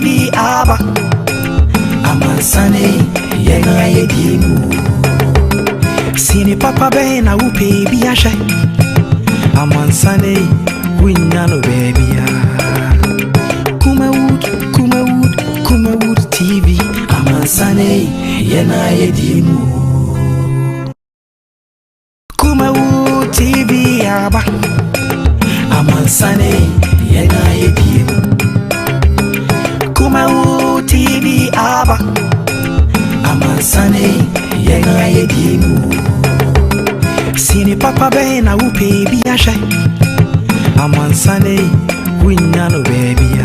TV aba amansane yena yedimu sini papa bena upe biasha amansane winyano baby Kumawood TV amansane yena yedimu Kumawood TV aba amansane yena yedimu Kumawood TV aba amansane yena yedimu sini papa bena upe biasha amansane winyano baby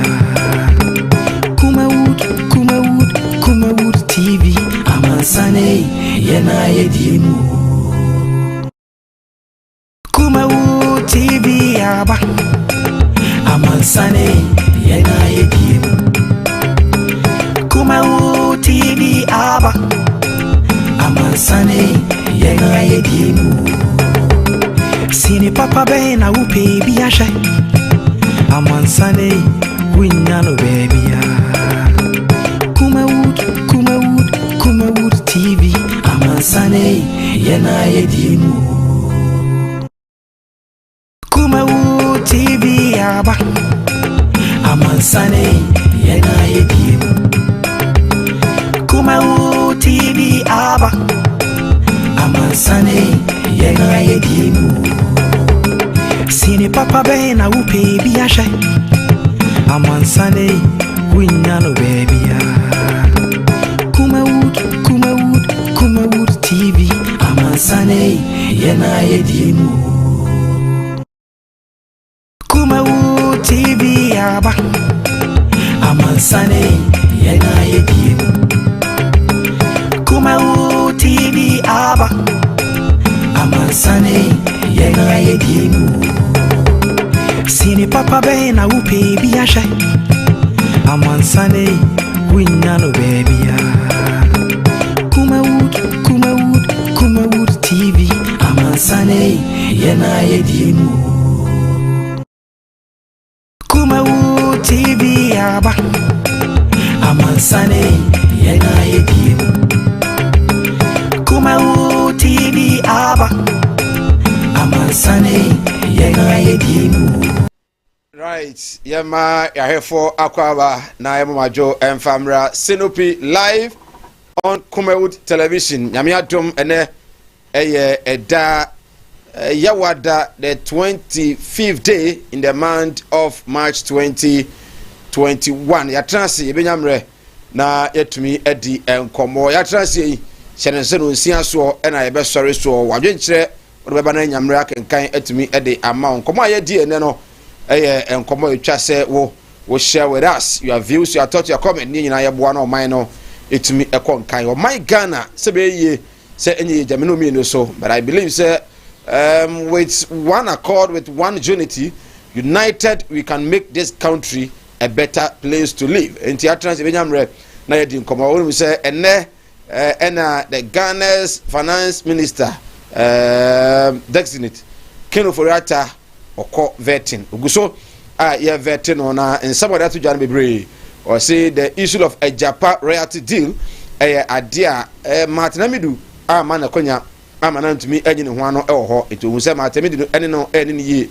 Kumawood TV amansane yena yedimu Kumawood TV aba amansane yena yedimu Kumawood TV aba amansane yena yedimu sini papa bena upe biasha amansane winyano baby Kumawood TV amansane yena yedimu Kumawood TV aba amansane yena yedimu Kumawood TV aba amansane yena yedimu sini papa bena upe biasha amansane winyano baby Kumawood TV amansane yena yedimu Kumawood TV aba amansane yena yedimu Kumawood TV aba amansane yena yedimu sini papa bena upe biasha amansane winyano baby Kumawood TV amansane yena yedimu Kumawood TV aba amansane yena yedimu Kumawood TV aba amansane yena yedimu. Right, yema yahefo akwaba na yemajo emfamra Sinopi live on Kumawood television. Nyame adom ene eye eda yawada the 25th day in the month of March 2021. Ya transi yebenyamre na yetumi edi enkomo. Ya transi hyenense no nsia so ena yebe sori so wadwenkyere odebeba na nyamre akenkan etumi edi ama enkomo ayedi ene no enkomo etwa se wo share with us your views, your thoughts, your comment ni nyina yeboa na oman no etumi ekonkan o my Ghana se be ye se enye jamino mi no so, but I believe say with one accord, with one unity, united we can make this country a better place to live. Enti atrans ebenyamre na yedi enkomo wonu say ene the Ghana's finance minister designate Ken Ofori-Atta oko vetting uguso ye vetting ona in somebody that to Jan Bebre or say the issue of a Japan royalty deal adia Martinamidu man akonya amana ntumi anyine ho ano ho eto hu say Martinamidu ene no ene ni ye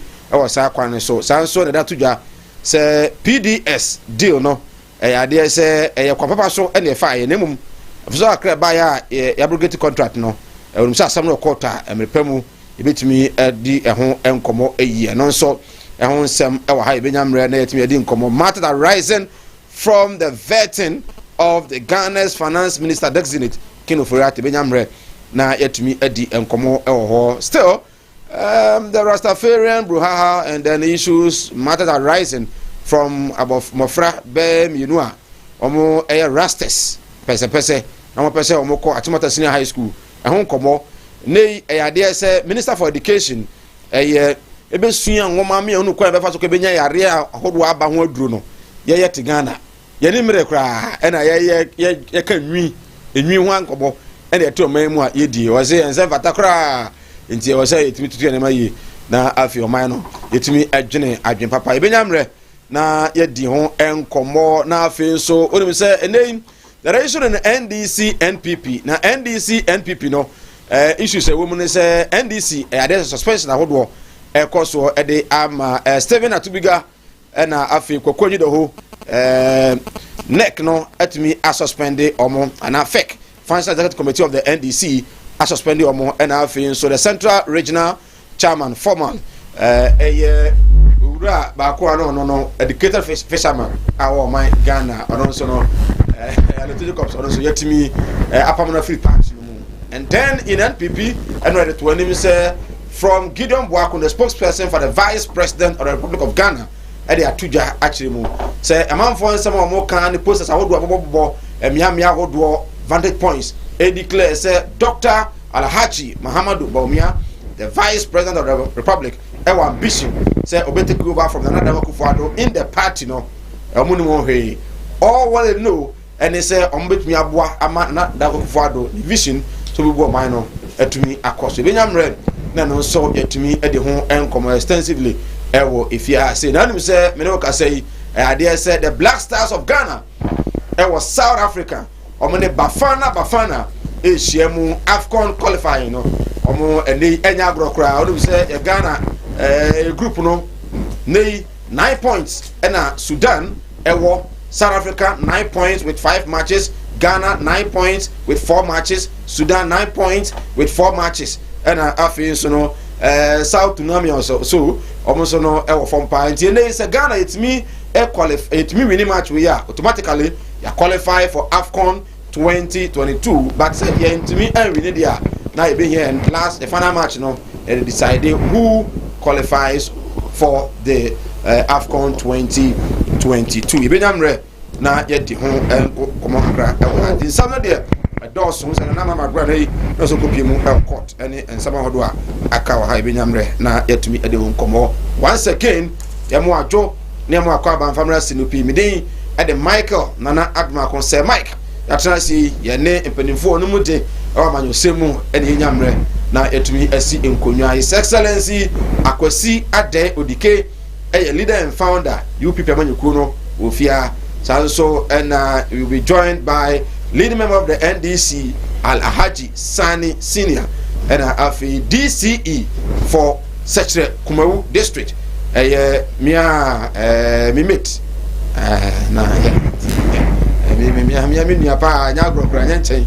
sa kwan so sanso na that to Jan say PDS deal no adia say kwa papa so ene fa ye nemum afuso akra ba ya abrogate contract no wonu say asam no quarter emrepemu ebetumi di ehon enkomo eyi no nso ehon nsem ewa ha ebenyamre na yetumi edi enkomo matter that rising from the vetting of the Ghana's finance minister designate Ken Ofori-Atta ebenyamre na yetumi edi enkomo ewo ho still the Rastafarian brouhaha and then issues matter that rising from above Mofra Bem Yunua omo Rastas pese na mo pese omo ko Atimata Senior High School ehon enkomo nei eyade say minister for education ebe sua nwoma me onu kwa befa so ko benya yare ahodo aba ho aduro no ye te Ghana ye ni mire kra na ye ka enwi ho ankobo na ye te o man mu a ye die o say ense fata kra nti o say etimi tutu na mayi na afi o man no yetimi adwene adwen papa ebenya mre na yɛdi ho nkɔmmɔ na afei nso wonim sɛ ɛnɛ the relation in NDC NPP na NDC NPP no issues ɛwɔ mu ne sɛ NDC ade suspension ahodoɔ ɛkɔ so ɛde ama Stephen Atubiga ɛna afei Kwaku Agyindaho NEC no atumi asuspende ɔmo ana FEC Financial Executive Committee of the NDC asuspende ɔmo ɛna afei nso the Central Regional Chairman Foreman ura baako ano no educated fisherman awo man Ghana ono so no Aletoji Corps ono so yetimi apamona free patch no mu. And then in NPP and ready to name say from Gideon Boakun, the spokesperson for the Vice President of the Republic of Ghana e dey atuja actually mu say amanfo nsem mo kan ni process ahodo abobo emiamia ahodo vantage points e declare say Dr. Alhaji Muhammadu Bawumia, the Vice President of the Republic, our ambition say obetake over from the Nana Akufo-Addo in the party no omunimo all what they know and they say ombetumi aboa ama Nana Akufo-Addo vision to be go man no etumi akoso benyam red na no so etumi e de ho enkomo extensively ewo ifia say na nim say me no ka say ade say the Black Stars of Ghana was South Africa omone Bafana Asiamu AFCON qualifying no omo eni enya agrokra onu say Ghana group no nei 9 points ena Sudan ewo South Africa 9 points with 5 matches, Ghana 9 points with 4 matches, Sudan 9 points with 4 matches ena afi so no South Tunami also so almost no ewo from point nei say Ghana it me qualify it me winning match we are automatically you qualify for AFCON 2022 but say yeah into me and we need there now be here and last the final match no and deciding who qualifies for the AFCON 2022 ibenamre na yedi ho komo kakra e wa some there doso so na mama gra dey no so kopie mu court any nsama hodo a aka wa ha ibenamre na yetumi ede ho komo once again yemo adwo na yemo akwa ban family sinupi midin ede Michael Nana Adma kon say Mike yatra si ye ne empanimfo no mu de awa manyo semu ene nyamre na yetumi asi enkonwa His Excellency Akwasi Ade Odike leader and founder UPP Amanyuku no ofia so and we will be joined by leading member of the NDC Alhaji Sani Senior and afi DCE for Secretary Kumawu district mia mimit na mi pa nyagro kra nyen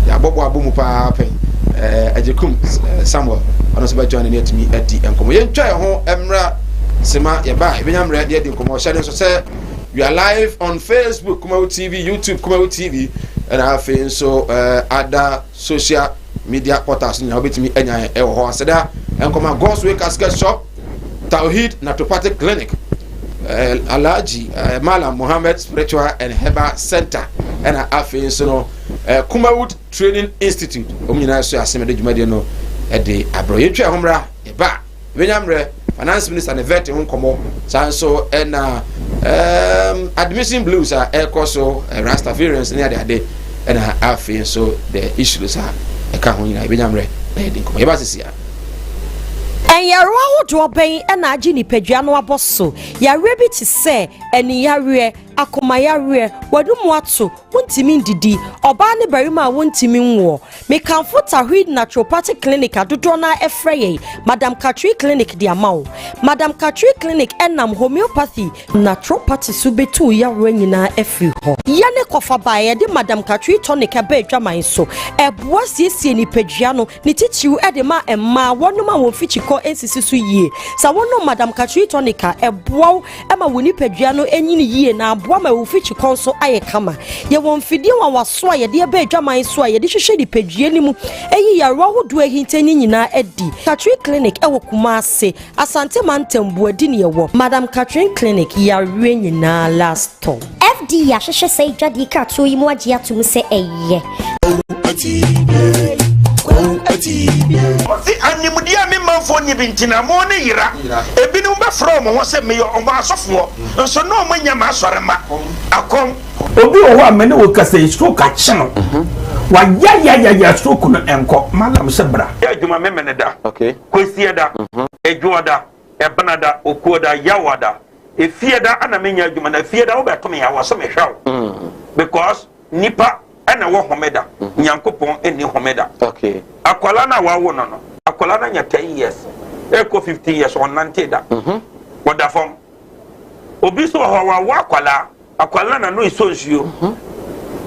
ya bobo abomu pa pen ajekum Samuel ono so ba join ne atimi adi enkomo ye ntwa ho emra sema yeba ebenyam ready de enkomo share so say we are live on Facebook Kumawu TV, YouTube Kumawu TV and afi so other social media portals ni obetimi enya e ho aseda enkomo God's Way Casket Shop, Tawhid Naturopathic Clinic, Alhaji Malam Mohammed Spiritual and Herbal Center and afi so no Kumawu Training Institute omnyina so asemede dwumade no e de abroye twa homra eba benyamre Finance Minister and vet hon komo sanso na admission blues are so Rastafarians near the day and afi so the issues are e ka hon nyina benyamre na e de komo eba sisia Yaro ahodo ben na agi nipadua no aboso yare bi ti se eni yare akoma yare wadumu ato wontimi ndidi oba ne barima wontimi nwo me kanfo Tawhid Naturopathic Clinic adodo na efreye Madam Katri Clinic di amawo Madam Katri Clinic enam homeopathy naturopathy subetu yare nyina efri ho yane kofa bae de Madam Katri tonic aba adwaman so eboa siesie nipadua no ne titiw ede ma emma wonoma won fichiko ensisi so yie sa wono Madam Katri tonica eboa ema woni padua no enyini yie na aboa ma wo fichiko so aye kama ye won fidie wa waso a ye de aba adwaman so a ye de hwehwe di padua ni mu eyi ya ro hodo ahintani nyina edi Katri Clinic ewo Kumase Asante Mantembu adi ne yewo Madam Katri Clinic ya re nyina last time FD ya hwehwe sei dwade ka to yi mu agye atum se eye Oti animudia me manfo ni bintina mo ne yira ebinu be from ho se me yo omo asofo nso no mo nya ma asore ma akom obi o wa me ne wo kasa isko ka chino wa ya stroke no enko malam se bra ya djuma me ne da okay kwesie da edwo da ebana da okuo da yawada efie da ana menya adwuma na efie da wo beto me ya wo so me hwa because nipa ana wo homeda nyankopon eni homeda okay akwala na wa wo no akwala na nya 10 years eko 15 years on 90 da woda fom obi so ho wa akwala na no iso nsuo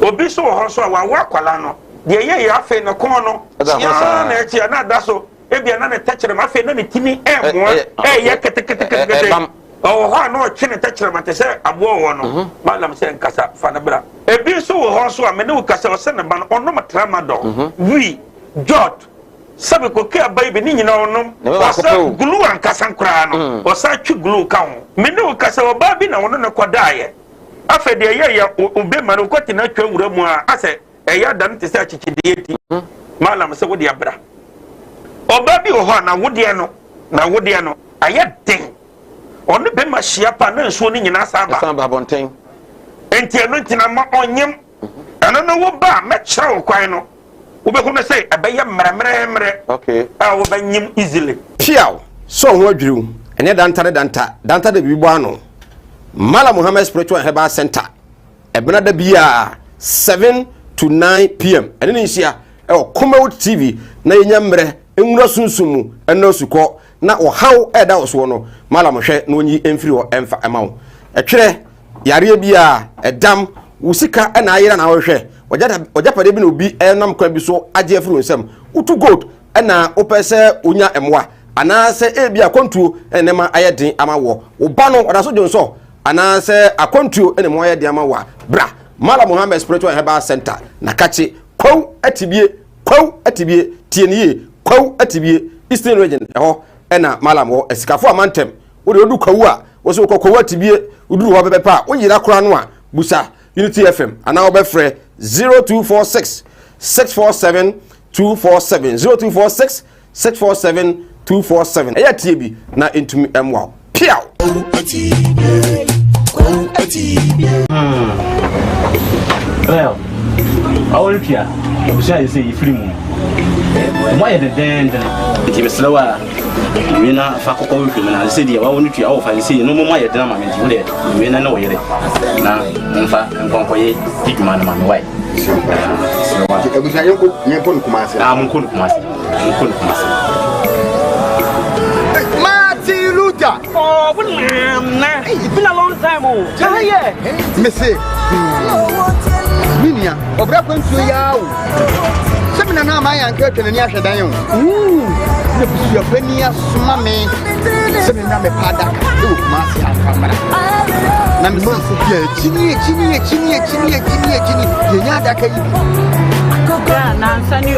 obi so ho so wa akwala no de ye ya afi no kon no ya na echi na da so ebia na ne techere ma afi na ne timi mo ye kete oh ha no chine techere ma te se abo wo no malam se nkasa fa na bra ebi so ho so a me ne ukasa o se ne ba no ono matrama do wi jot sabe ko ke abai ni nyina onom wasa glue ankasa nkra no wasa twi glue ka ho me ne ukasa o ba bi na wono ne kodaye afa de ye obe ma no kwati na twa wura mu a ase eya dan te se achichide eti malam se wodi abra oba bi ho na wode no aye den onu be ma hia pa na nsuo ni nyina saba bonten enti eno ntina ma onyem eno no wo ba me kyerɛ kwan no wo be hu no say abɛyɛ mmeremmeremre okay wo ba nyim easily piaw so ho adwiru ene danta de bibo ano Mala Muhammad Spiritual Herbal Center ebena da bia 7 to 9 p.m. ene ni hia Kumawood TV na yenya mmerɛ enwura sunsumu eno sukɔ na ohaw eda oso no Mala mohwɛ na onyi emfiri ho emfa emawo etwere yare bia edam wusika na ayira na wohwɛ ojapade bi na obi enam kwa bi so agye afuru nsam utu gold na opese onya emwa anase ebia kontuo enema ayeden amawo oba no odaso jonso anase akontuo enema ayeden amawa bra Mala Muhammad Spiritual Herbal Center na kache kwaw atibie tienie kwaw atibie Eastern Region eho ena Malam wo esikafo amantem wo de odu kwaw a wo so kwaw atibie uduru ho bebepa wo yira kora no a busa Unity FM ana wo befre 0246 647 247 0246 647 247 eya tie bi na entumi emwa piaw well awol pia obusa yese yifiri mu mo ye den ti meslewa mina fa kokko wi mina se dia wa wonu tua wo fa se no mo ye den ma me ti wole mina na wo yere na mfa nkonko ye tiguma na ma me wai ebusa yenko nkumase munko nkumase Martin Luther. Oh, nah. It's been a long time. Oh, yeah. Missy. Minia, obra kwantu ya o. Semina na ma ya nke twene ni ahwedan yo. Ne busu ya pani asoma me. Semina me pada ka. E wo ma se afamara. Na me so ya chini. Ye nya da ka yi. Yeah, Nansani.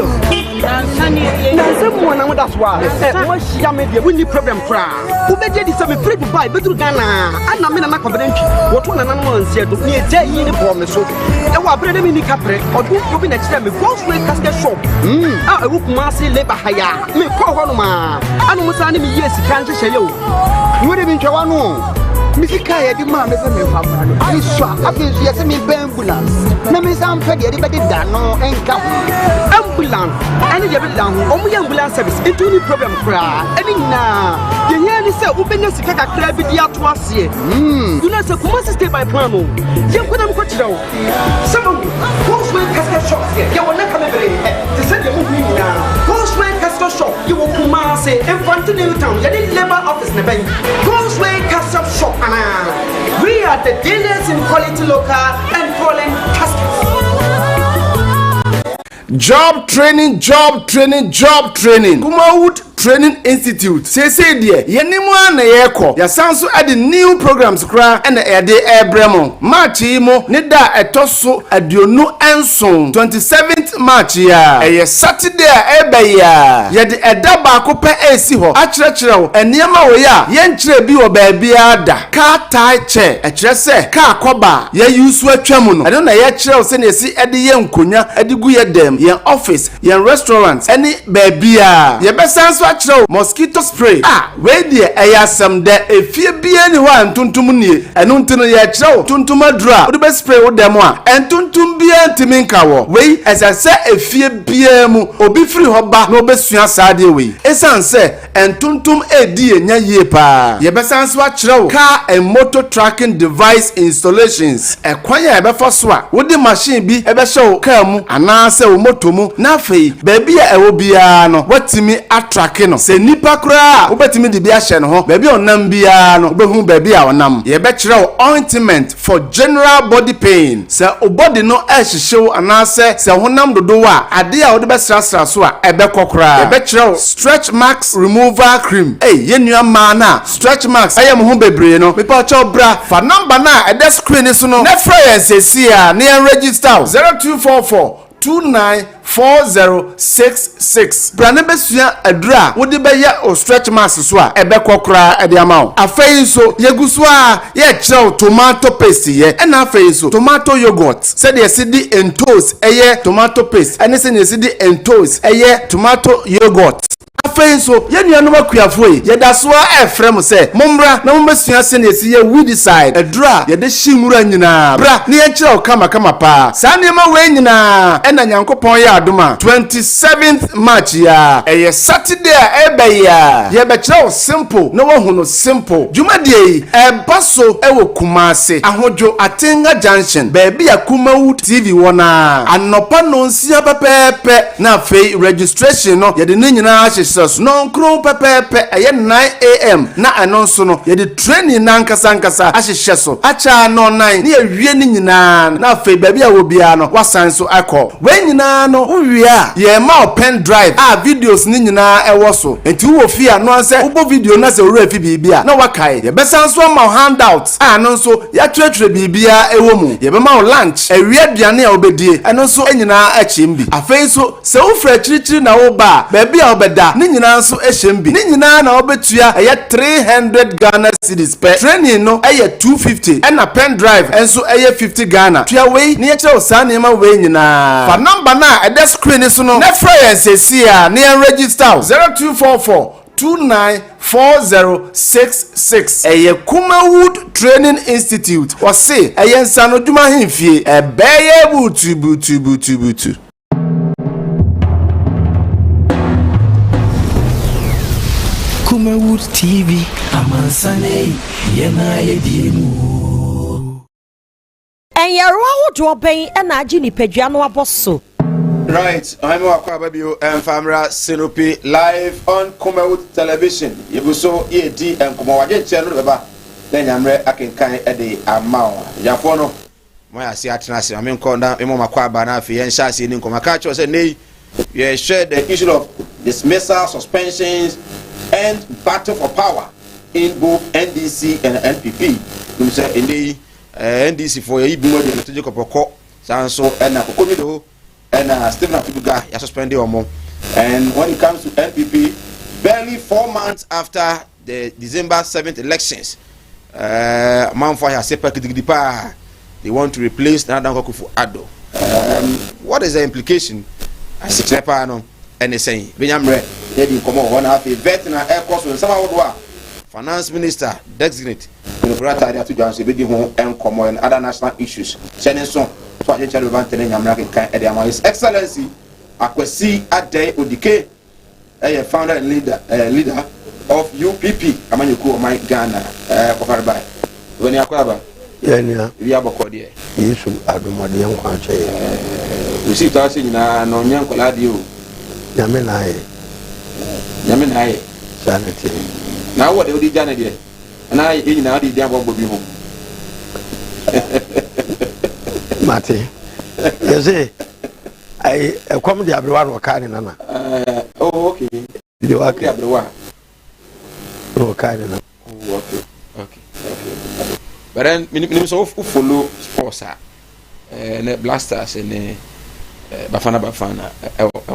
Nansamu na muda swa. Wo hia me de woni problem kra. Wo beje di se me free Dubai bedru Ghana. Ana me na na confidential. Wo to na nanu ansia do. Ni eje yi ni bo me so. E wa brede me ni kapre. Odu obi na kire me Ghostway casket shop. Ah, e wo kuma se labor hire. Me ko ho no ma. Anu musa ni me yes kan hye yo. Wo de bi ntwa no. Misika ye di ma me se me famra no. Ai swa, afi so ye se me ambulance. Na me sam fe de be da no enka. Ambulance. Ani je be down. Omu ye ambulance service. Itu ni problem kra. Ani na. Ye nya ni se wo benya sika kakra bi di ato ase. You know se kuma stay by plan no. Ye kwena mo ko kira wo. Some Ghostway casket shop here. Ye wona ka me bere. Te se de mo hu ni na. Ghostway casket shop. Ye wo kuma se Infantry New Town. Ye di labor office ne ben. Ghostway casket shop. We are the dealers in quality local and foreign caskets. Job training. Kumawood Training Institute. Say dear, yenimu na yeko. Ya sanso adi new programs kra ena ede ebremo. March mo ne da etoso aduonu enson 27th March ya. Eye Saturday ebe ya. Ye de eda ba ko pe esi ho. Akyerɛkyerɛ wo eniema wo ya. Ye nkyerɛ bi wo ba bia da. Car tie che. Ekyerɛ se car koba ye yusu atwam no. Eno na ye kyerɛ wo se na esi ede ye nkonya, ede gu ye dem, ye office, ye restaurant, eni ba bia. Ye be sanso mosquito spray we die eyasem de efie bia ni ho antuntum nie enu ntino ye kyerɛw tuntum adura wo be spray wo dem a entuntum bia ntimi nka wo we esase efie bia mu obi free hoba na obesua saade we esan se entuntum edi enya yie pa ye besan so akyerew car and motor tracking device installations ekwan ya ebefa so a wodi machine bi ebehye car mu ana se wo moto mu na afei baabi a ewo bia no watimi atracking no se nipa kura obetimi de bia hye no ho baabi onam bia no obehu baabi a onam ye be kyerew ointment for general body pain se obody no ehyehyew ana se honam dodo a ade a wode besrasra so a ebekokora ye be kyerew stretch marks removal cream yenua ma na stretch marks ayem ho bebre no me pa cho bra fa number na e de screen so no na free a na register 0244 294066 brane besua adura wodi be ye o stretch mask so a ebekokora ede amao afei so yeguso a ye kyerew tomato paste ye na afei so tomato yogurt se de sidi entos eye tomato paste ene se ne sidi entos eye tomato yogurt afei so ye nuanom akuafo yi ye da so a efrem se mommra na mommesua se ne si ye weedicide adura ye de himura nyina bra ne ye kyerew kama pa sa ne ma we nyina ena nyankopon ye adoma 27th March ya eye Saturday a ebe ya ye be kyerew simple na wo hu no simple jumadie baso ewo Kumase ahodwo Atenga Junction baby ya Kumawood TV wona anopa no nsia pepepe na afei registration no ye de nyina no nkro pepepe eye 9 am na anonso no ye de training na nkasa ahyehye so acha no 9 ne awie ni nyina na afei baabi a wo bia no wasan so akọ we nyina no uwie a ye ma pen drive videos ni nyina ewo so enti wo fi ano anse ubo video na se ora fi bibia na wakai ye besan so ma handout anonso ya twetwere bibia ewo mu ye be ma lunch awie aduane a obedie anonso enyina achimbi afei so se wo fra chirichiri na wo ba baabi a obeda ni nyina nso ehyembi ni nyina na obetua eye 300 Ghana cedis per training no eye 250 na pen drive enso eye 50 Ghana tua we ni ekere osane ma we nyina fa number na ede screen so no na free ensesi a na register 0244 294066 eye Kumawood Training Institute wase eye nsano dwuma hemfie ebeye butu Kumawood TV amansane yena yedimu Enyero ahodo ben na agi nipadua no aboso right I'm wakwa babio famra Sinopi live on Kumawood television yebuso yedi enkomo waje che no beba na nyamre akenkan ede amao yafo no mo ya si atena se amenko na emo makwa ba na afi yen sha se ni nkoma ka cho se nei we share the issue of dismissal suspensions and battle for power in both NDC and NPP. We say in the NDC for a more than to Jokopoko, Sanso, and Kokomido, and Stephen Afibuga, you suspended or more. And when it comes to NPP, barely 4 months after the December 7th elections, Manfire Sepa, they want to replace Nadan Kokufu Ado. What is the implication? I see Sepano and they say, Benyamre. Yedi komo one half a vet na air course when sama wodwa finance minister designate no brata dia to Johnson be di ho enkomo and other national issues sending so aje chalo ban tene nyamra kan e dia His Excellency Akwesi Adey Odike founder and leader of UPP amanyoku my Ghana kofarba when yakwaba yenia wi aboko de yesu adomode yankwa che we see to say na no nyankola de o nyame na ye nyame na ye sanity na wo de odi jana de na ye nyina odi dia bobo bi ho mate yese ai ekom de abrewa no ka ni nana oh okay de wa ka abrewa no ka ni nana okay but then minimum so follow sports ne blasters ne Bafana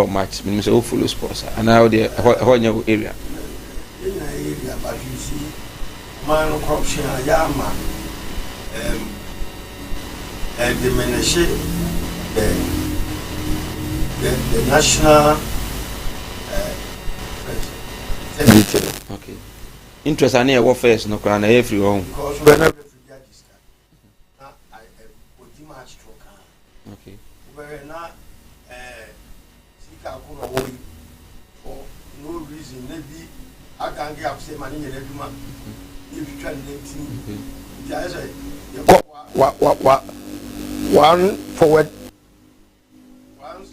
match minimum so follow sports and now the whole area but you see man corruption yama and diminish the national okay interest and here what first no crown every home because when I okay okay where not sika ko no for no reason maybe I can get up say money in eduma if you try to yeah say one forward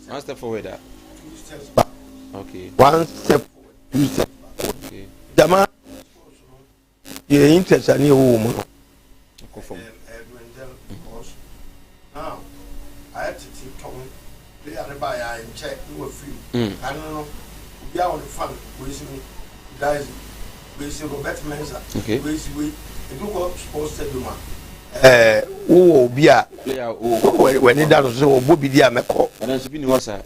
one step forward 2 steps back okay 1 step forward 2 steps back okay jama your interest ani wo mo confirm now I had to take Tom play and buy and check you were free I don't know we are on the fun we see guys we see Robert Mensa okay we do go sports stadium wo obi a player when it does so obi dia meko and then be no sir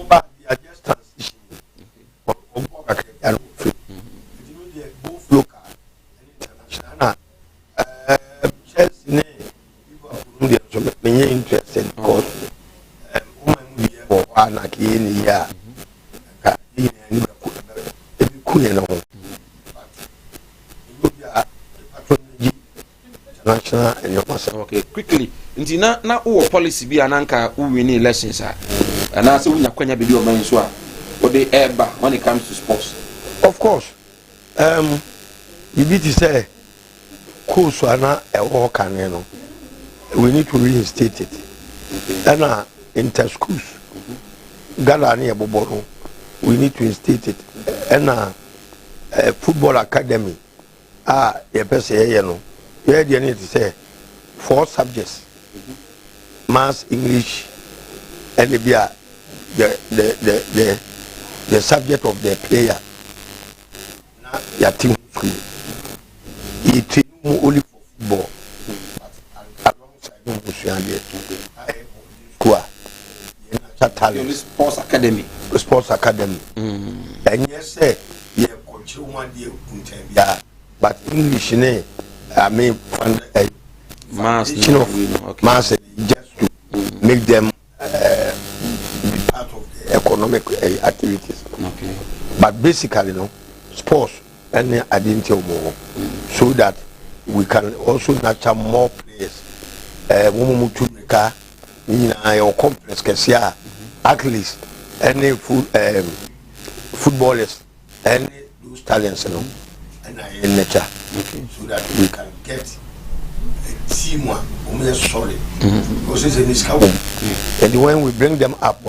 ba dia just transition okay both local and international Chelsea ne people so me interested because woman we for ana ki ni ya ka ni ni ku ne no national and your master. Okay, quickly. Nti na wo policy bi ananka wo win elections a. Ana se wo nya kwanya bi o man so a. Wo dey eba when it comes to sports. Of course. You need to say course ana e wo kan no. We need to reinstate it. Ana inter schools. Gala na e bobo no. We need to reinstate it. Ana football academy. Ye pese ye no. Yeah, you need to say 4 subjects: maths, English, and the subject of the player. Now, your team school. You train only for football, but alongside school, sports academy. Sports academy. And yes, say you coach one day, but English, I mean, mass of mass just to make them be part of the economic activities. Okay. But basically, sports and identity more, so that we can also nurture more players. Mumutumika, your complex Kesia, athletes, any footballers, any those talents, in nature. Okay. So that we can get a team one solid. Because it's a miscount. And when we bring them up,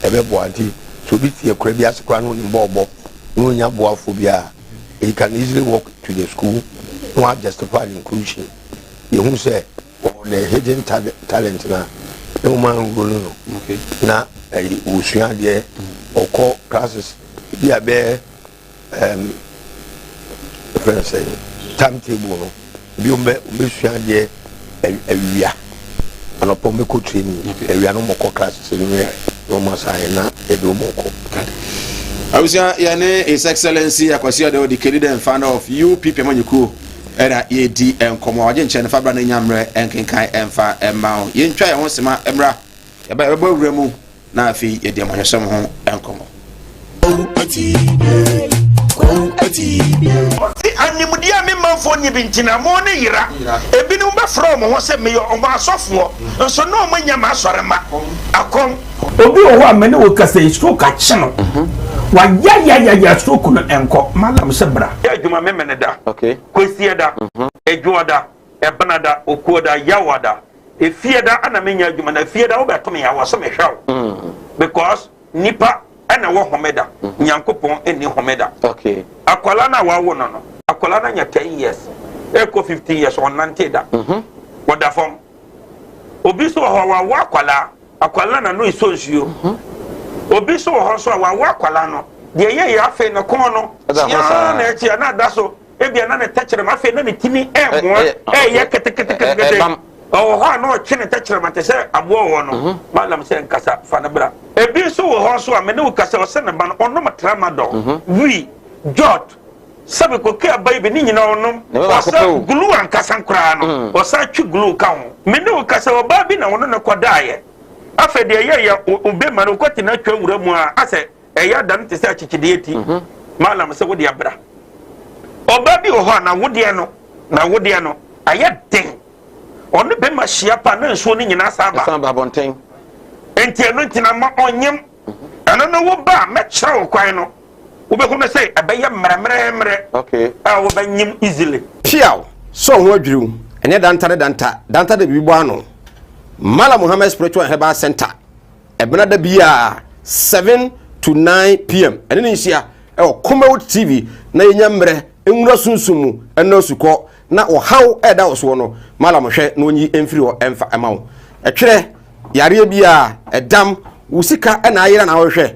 so be a Caribbean crown in Bobo, no phobia. He can easily walk to the school, not justified inclusion. You who say, or the hidden talent now, no man will know. Okay. Now, we share there or call classes, be a bear, say timetable no bi o be sua de awia anopo me ko training awia no moko class se no ma sai na e do moko awusia ya ne his excellency akwasi de the candidate and founder of UPP Manyuku era ye di enkomo aje nche ne fabra na nyamre enkenkan emfa emma ye ntwa ye ho sema emra ye ba wura mu na afi ye de amanyesem ho enkomo animudia me manfo ni bintina mo ne yira ebinu ba from ho se me o ma asofo nso no mo nya ma asore ma akom obi o ho amene wo kasa stroke a cheno wa ya stroke no enko malam se bra ya adwuma me mene da okay kosie da edwoda ebenada okuoda yawada efie da ana menya adwuma na efie da wo beto me yawo so me hwaw because nipa ana wo homeda nyankopon eni homeda okay akwala na wa wo no akwala na nya 10 years eko 15 years on 90 da wada fom obi so ho wa akwala na no iso nsuo obi so ho so wa akwala no de ye ya afi no kon no ya na echi na da so ebia na ne tachere ma afi na ne timi mo ye ketekete oh ha no chine tachere ma te se abo wo no malam se nkasa fa na bra ebi so ho so amene wo kasa o se ne ba no ono matrama do wi jot sabe ko ke abai be ni nyina onom wasa glue an kasa nkra no wasa twi glue ka ho mene wo kasa o ba bi na wono ne kodaye afa de ye obe ma no kwati na twa wura mu a ase eya dan te se achikide eti malam se wo de abra oba bi o ho na wode no aye den ono be ma hia pa na nso ni nyina saba okay enti eno ntina ma onyem ano no wo ba mekyerɛ wo kwan no wo be ko me say abɛyɛ mmeremmeremre okay a wo banyem easily piaw so ho adwiriw ene danta de bibo ano Mala Muhammad Spiritual and Herbal Center ebena da bia 7 to 9 p.m. ene ne nsia Kumawood TV na yenya mmerɛ enwura sunsumu eno sukɔ na ohaw eda oso no Mala mohwɛ na onyi emfiri ho emfa emawo etwere yare bia edam wusika na ayira na wohwɛ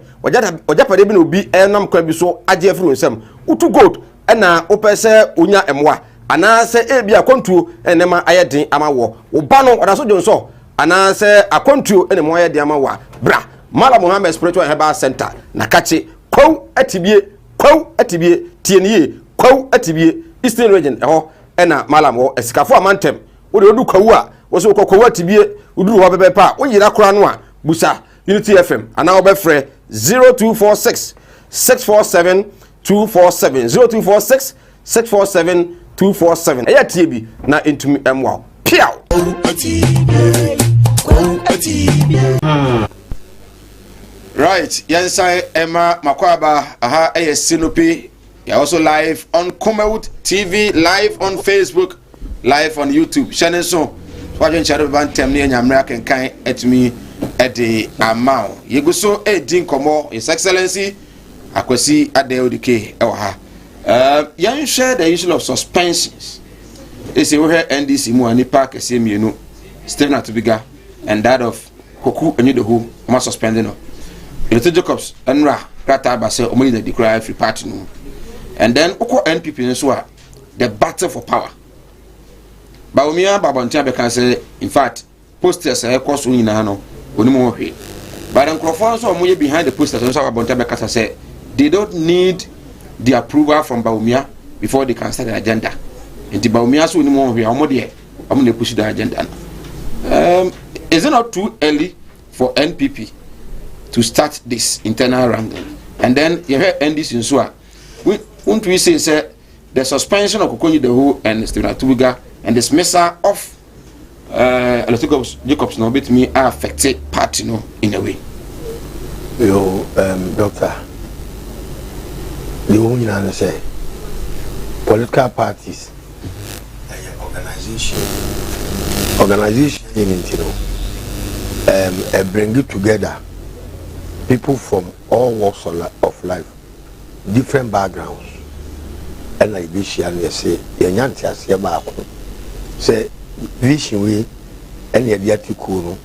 ojapade bi na obi enam kwa bi so agye afiri nsam utu gold na opese onya emwa ana se ebi akontuo enema ayedin amawo wo ba no odaso jonso ana se akontuo enema ayedin amawa bra Mala Muhammad Spiritual Herbal Center na kache kwaw atibie tienie kwaw atibie Eastern Region eho na Mala mo esikafo amantem wo de odu kwaw a wo so kwaw atibie uduru ho bebe pa wo yira kora no a busa Unity FM ana wo be frɛ 0246 647 247 0246 647 247 eya tie bi na entumi emwa piaw right yansai Emma Makwaba aha Sinopi you also live on Kumawood TV, live on Facebook, live on YouTube channel so wajen charo bantem ne nyamra kenkan etumi ede amao yeguso edin komo His Excellency Akwasi Adeodike ewa ha yan share the issue of suspensions. Is we hear NDC mu ani park ese mienu Stephen Atubiga and that of Koku Enidohu ma suspending no. Ilete Jacobs Enra Krata ba say omuli the declare free party no. And then oko NPP nso a the battle for power. Baumia Babontia be can say in fact posters e course nyina no onimu hwe. But nkrofo nso omoye behind the posters nso Babontia be can say they don't need the approval from Baumia before they can start the agenda. And the Baumia so onimu hwe omode omune push the agenda. Is it not too early for NPP to start this internal wrangling? And then you hear NDC in Swa. Won't we say the suspension of Kokonyi Dehu and Stephen Atubiga and dismissal of Jacobs no bit me are affected party no in a way. Yo, doctor, the woman say political parties organization bring it together people from all walks of life, different backgrounds, and like this year they say yanyanti asia baako say vision we any article no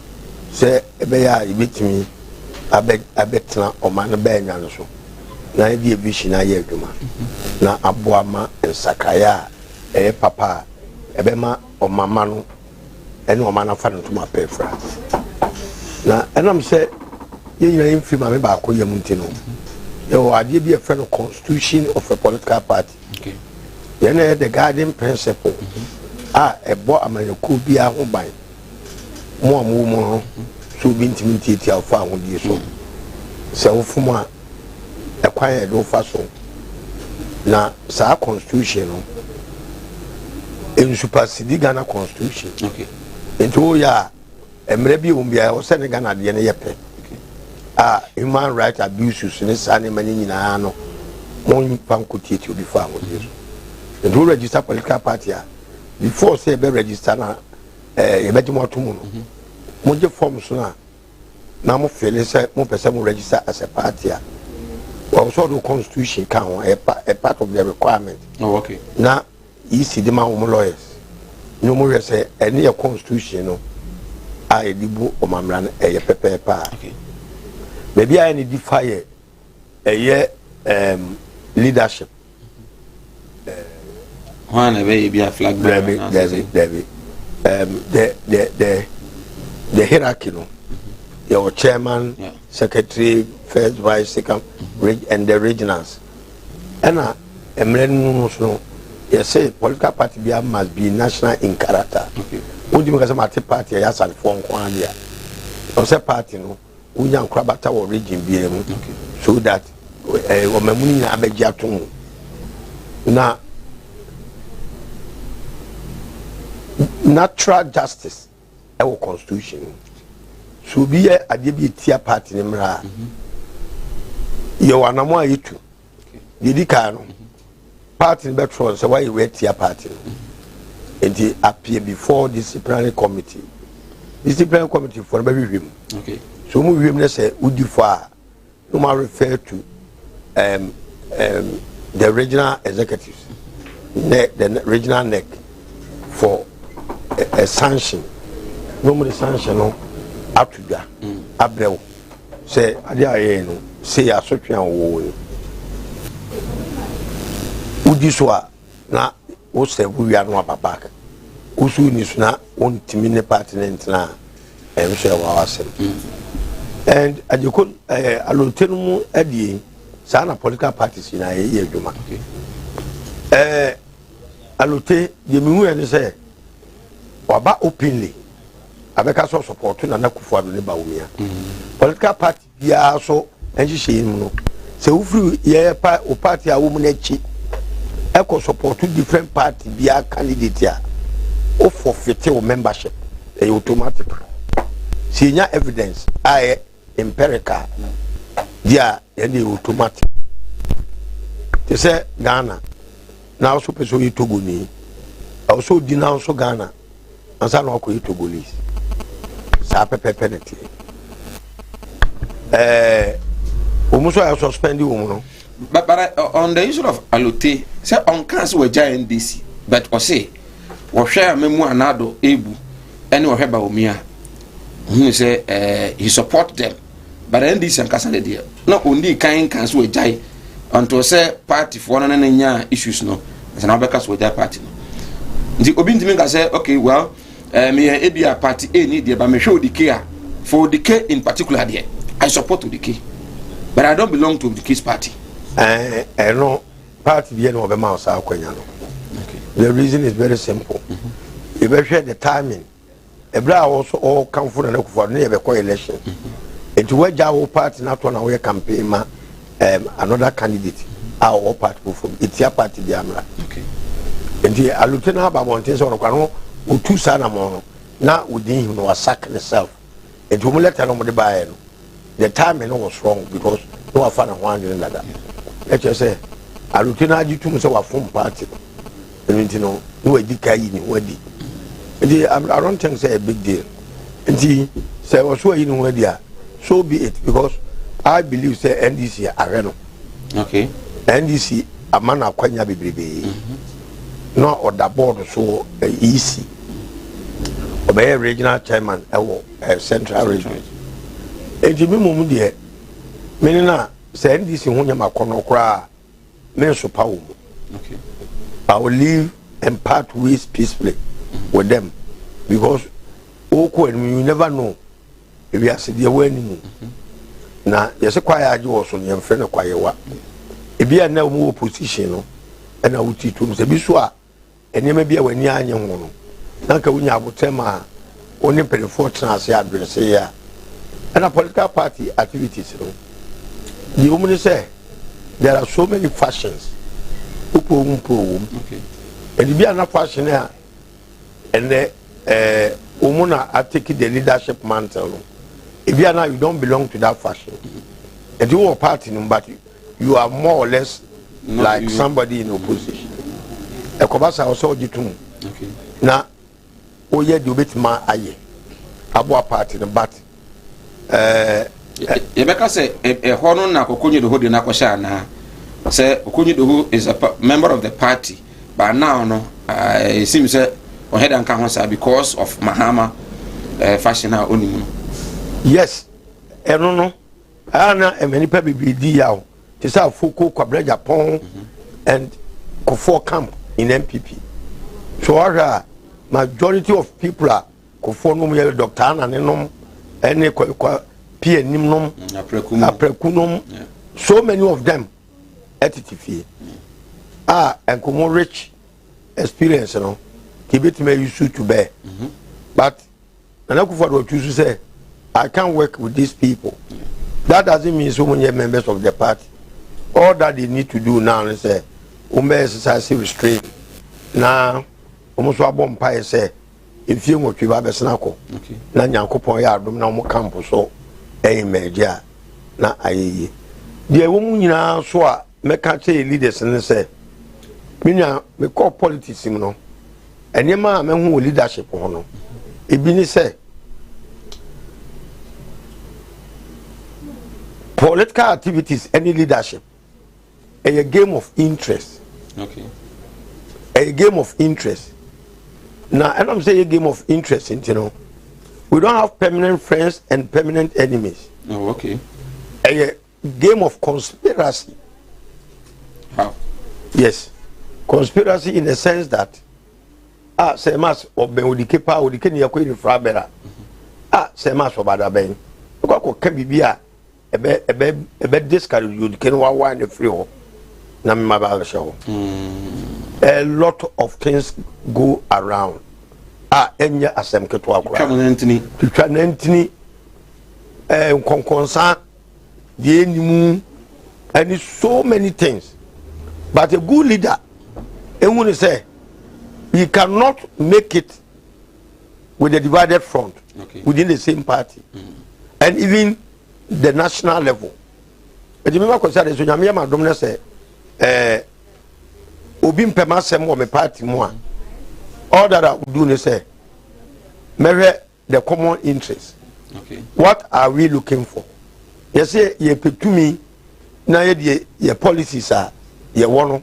say ebeya ibetimi abetna omana be nyan so na e vision aye adwuma na aboama nsakaya papa ebema omama no ene omana fa no to ma pefra na enam say yenya imfi ma me baako yam ntino yo ade bi a friend constitution of a political party. Okay. Yene the guiding principle. Ebo amanyaku bi a ho ban. Mo so bi ntimi tia fa ho die so. Se wo fumu a ekwan e do fa so. Na sa constitution no en supersede Ghana constitution. Okay. Ento ya emre bi umbia o se ne Ghana de ne yepe. Human rights abuses in this animal in ano one pancoti to be found with this. The do register political party before say be register na a better more to moon. Moje forms na mo feel say mo person mo register as a party. Also the constitution can a part of the requirement. Oh, okay. Now you see the man lawyers. No more say any constitution no I dibu o mamran e pepe pa. Okay. Maybe I need defy leadership. One be a flag bearer. The hierarchy, no. Your chairman, secretary, first vice, second, and the regionals. And I'm no. Yes, say political party must be national in character. Okay. Only because I'm a party, I have a phone. Also, party, no. Unya krabata wo region biemu so that o mamuni na abegya to na natural justice our constitution so bi ye ade bi tia party ne mra ye wanamo ayitu yedi ka no party be tron say why we tia party and he appear before disciplinary committee for be him okay so mu him na say udi for no ma refer to the regional executives the regional neck for a sanction no more sanction no atuga abrew say ade aye no say asotwe wo udi so na wo se bu ya no ababaka usu ni so na on timi ne partner na so wa wasem and ajiko alotenu mu adie sana political parties na ye adwuma alote de mi hu ene say waba openly abeka so support na Akufo Addo ne ba wumia political party bia so enji hye no se ufiri ye pa o party a wo mu na chi eko support different party bia candidate a o forfeit o membership e automatic sinya evidence aye empirical dia e automatic te say Ghana na also person yi Togo ni also di na also Ghana ansa na ko yi Togolese sa pepe penalty omuso I suspend you no but on the issue of Alote say on council we giant NDC but o say wo hwe amemu anado ebu ene wo hwe ba omia he say he support them but NDC and kasa dey no only kan council we giant until say party for no nya issues no say na beka so we giant party no ndi obi ntimi ka say okay well me ebia party A need there but me show the care for the care in particular there I support the care but I don't belong to the case party no party be no be ma sa akwanya no okay the reason is very simple you be share the timing ebra also all come for na Akufo Addo na be call election it we jawo party na to na we campaign ma another candidate our party from it's your party the amra okay and the alutena ba monte so no kwano utu sana mo na udin no sack himself and we let no de buy no the timing was wrong because no afana 100 like that let you say alutena agitum say wa form party and you know no edika yi ni wadi and I don't think say a big deal and he say was so you know wadi so be it because I believe say NDC areno okay NDC amana kwanya bebrebe no order board so easy obey regional chairman ewo central region ejibi mumu de menina say NDC ho nyama kono kra men so pawo okay I will live and part ways peacefully with them because oko you never know if you are see the way ni na yese kwaya age wo so nyem fre ne kwayewa ebia na mu opposition no na wuti tum se bi so a enema bia wani anye ho no na ka wunya abotema oni pelefo trans ya address ya na political party activities no the woman say there are so many fashions upo okay and bia na fashion ya and umuna take the leadership mantle no if you are now you don't belong to that fashion and you are party but you are more or less not like you. Somebody in opposition ekobasa also jitum okay na oye di obetima aye abo party no but yebeka say hono na kokonyi do hodi na kwasha na say kokonyi do is a member of the party but now no it seems say on head and council because of Mahama fashion na onimu no yes no ana emeni pa bibidi yawo ti sa foko kwabra Japan and Kofo camp in MPP so ara majority of people are Kofo no me doctor ana ne nom ene kwa PNM nom aprekunom so many of them attitude and come rich experience no kibet me used to bear but Akufo Addo choose to say I can't work with these people. That doesn't mean so many members of the party. All that they need to do now is say, exercise restraint. Now, almost a bomb pie say, efie nwotwe ba besena ko na nyankopon ya adom na mo camp so media na ayeye de wo mu nyina so a meka che leaders ne say minya me call politics no enema me hu leadership ho no ebi ni say political activities any leadership a game of interest. Okay. A game of interest. Now, and I'm saying a game of interest, you know. We don't have permanent friends and permanent enemies. Oh, okay. A game of conspiracy. How? Yes. Conspiracy in the sense that say mas obe odike pa odike ne yakọ infra bera. Say mas obada ben. Ko ka bibia ebe discard odike no wa ne free ho. Na me ba show. A lot of things go around. Enya asem keto akwa. Twanantini konkonsa the enimu and so many things. But a good leader, and say, he cannot make it with a divided front within the same party, and even the national level. But you remember, because my domina say, Obim Pemasem or my party more. All that I would do is say, measure the common interest. Okay. What are we looking for? You say, ye put to me, now your policies are. Ye wano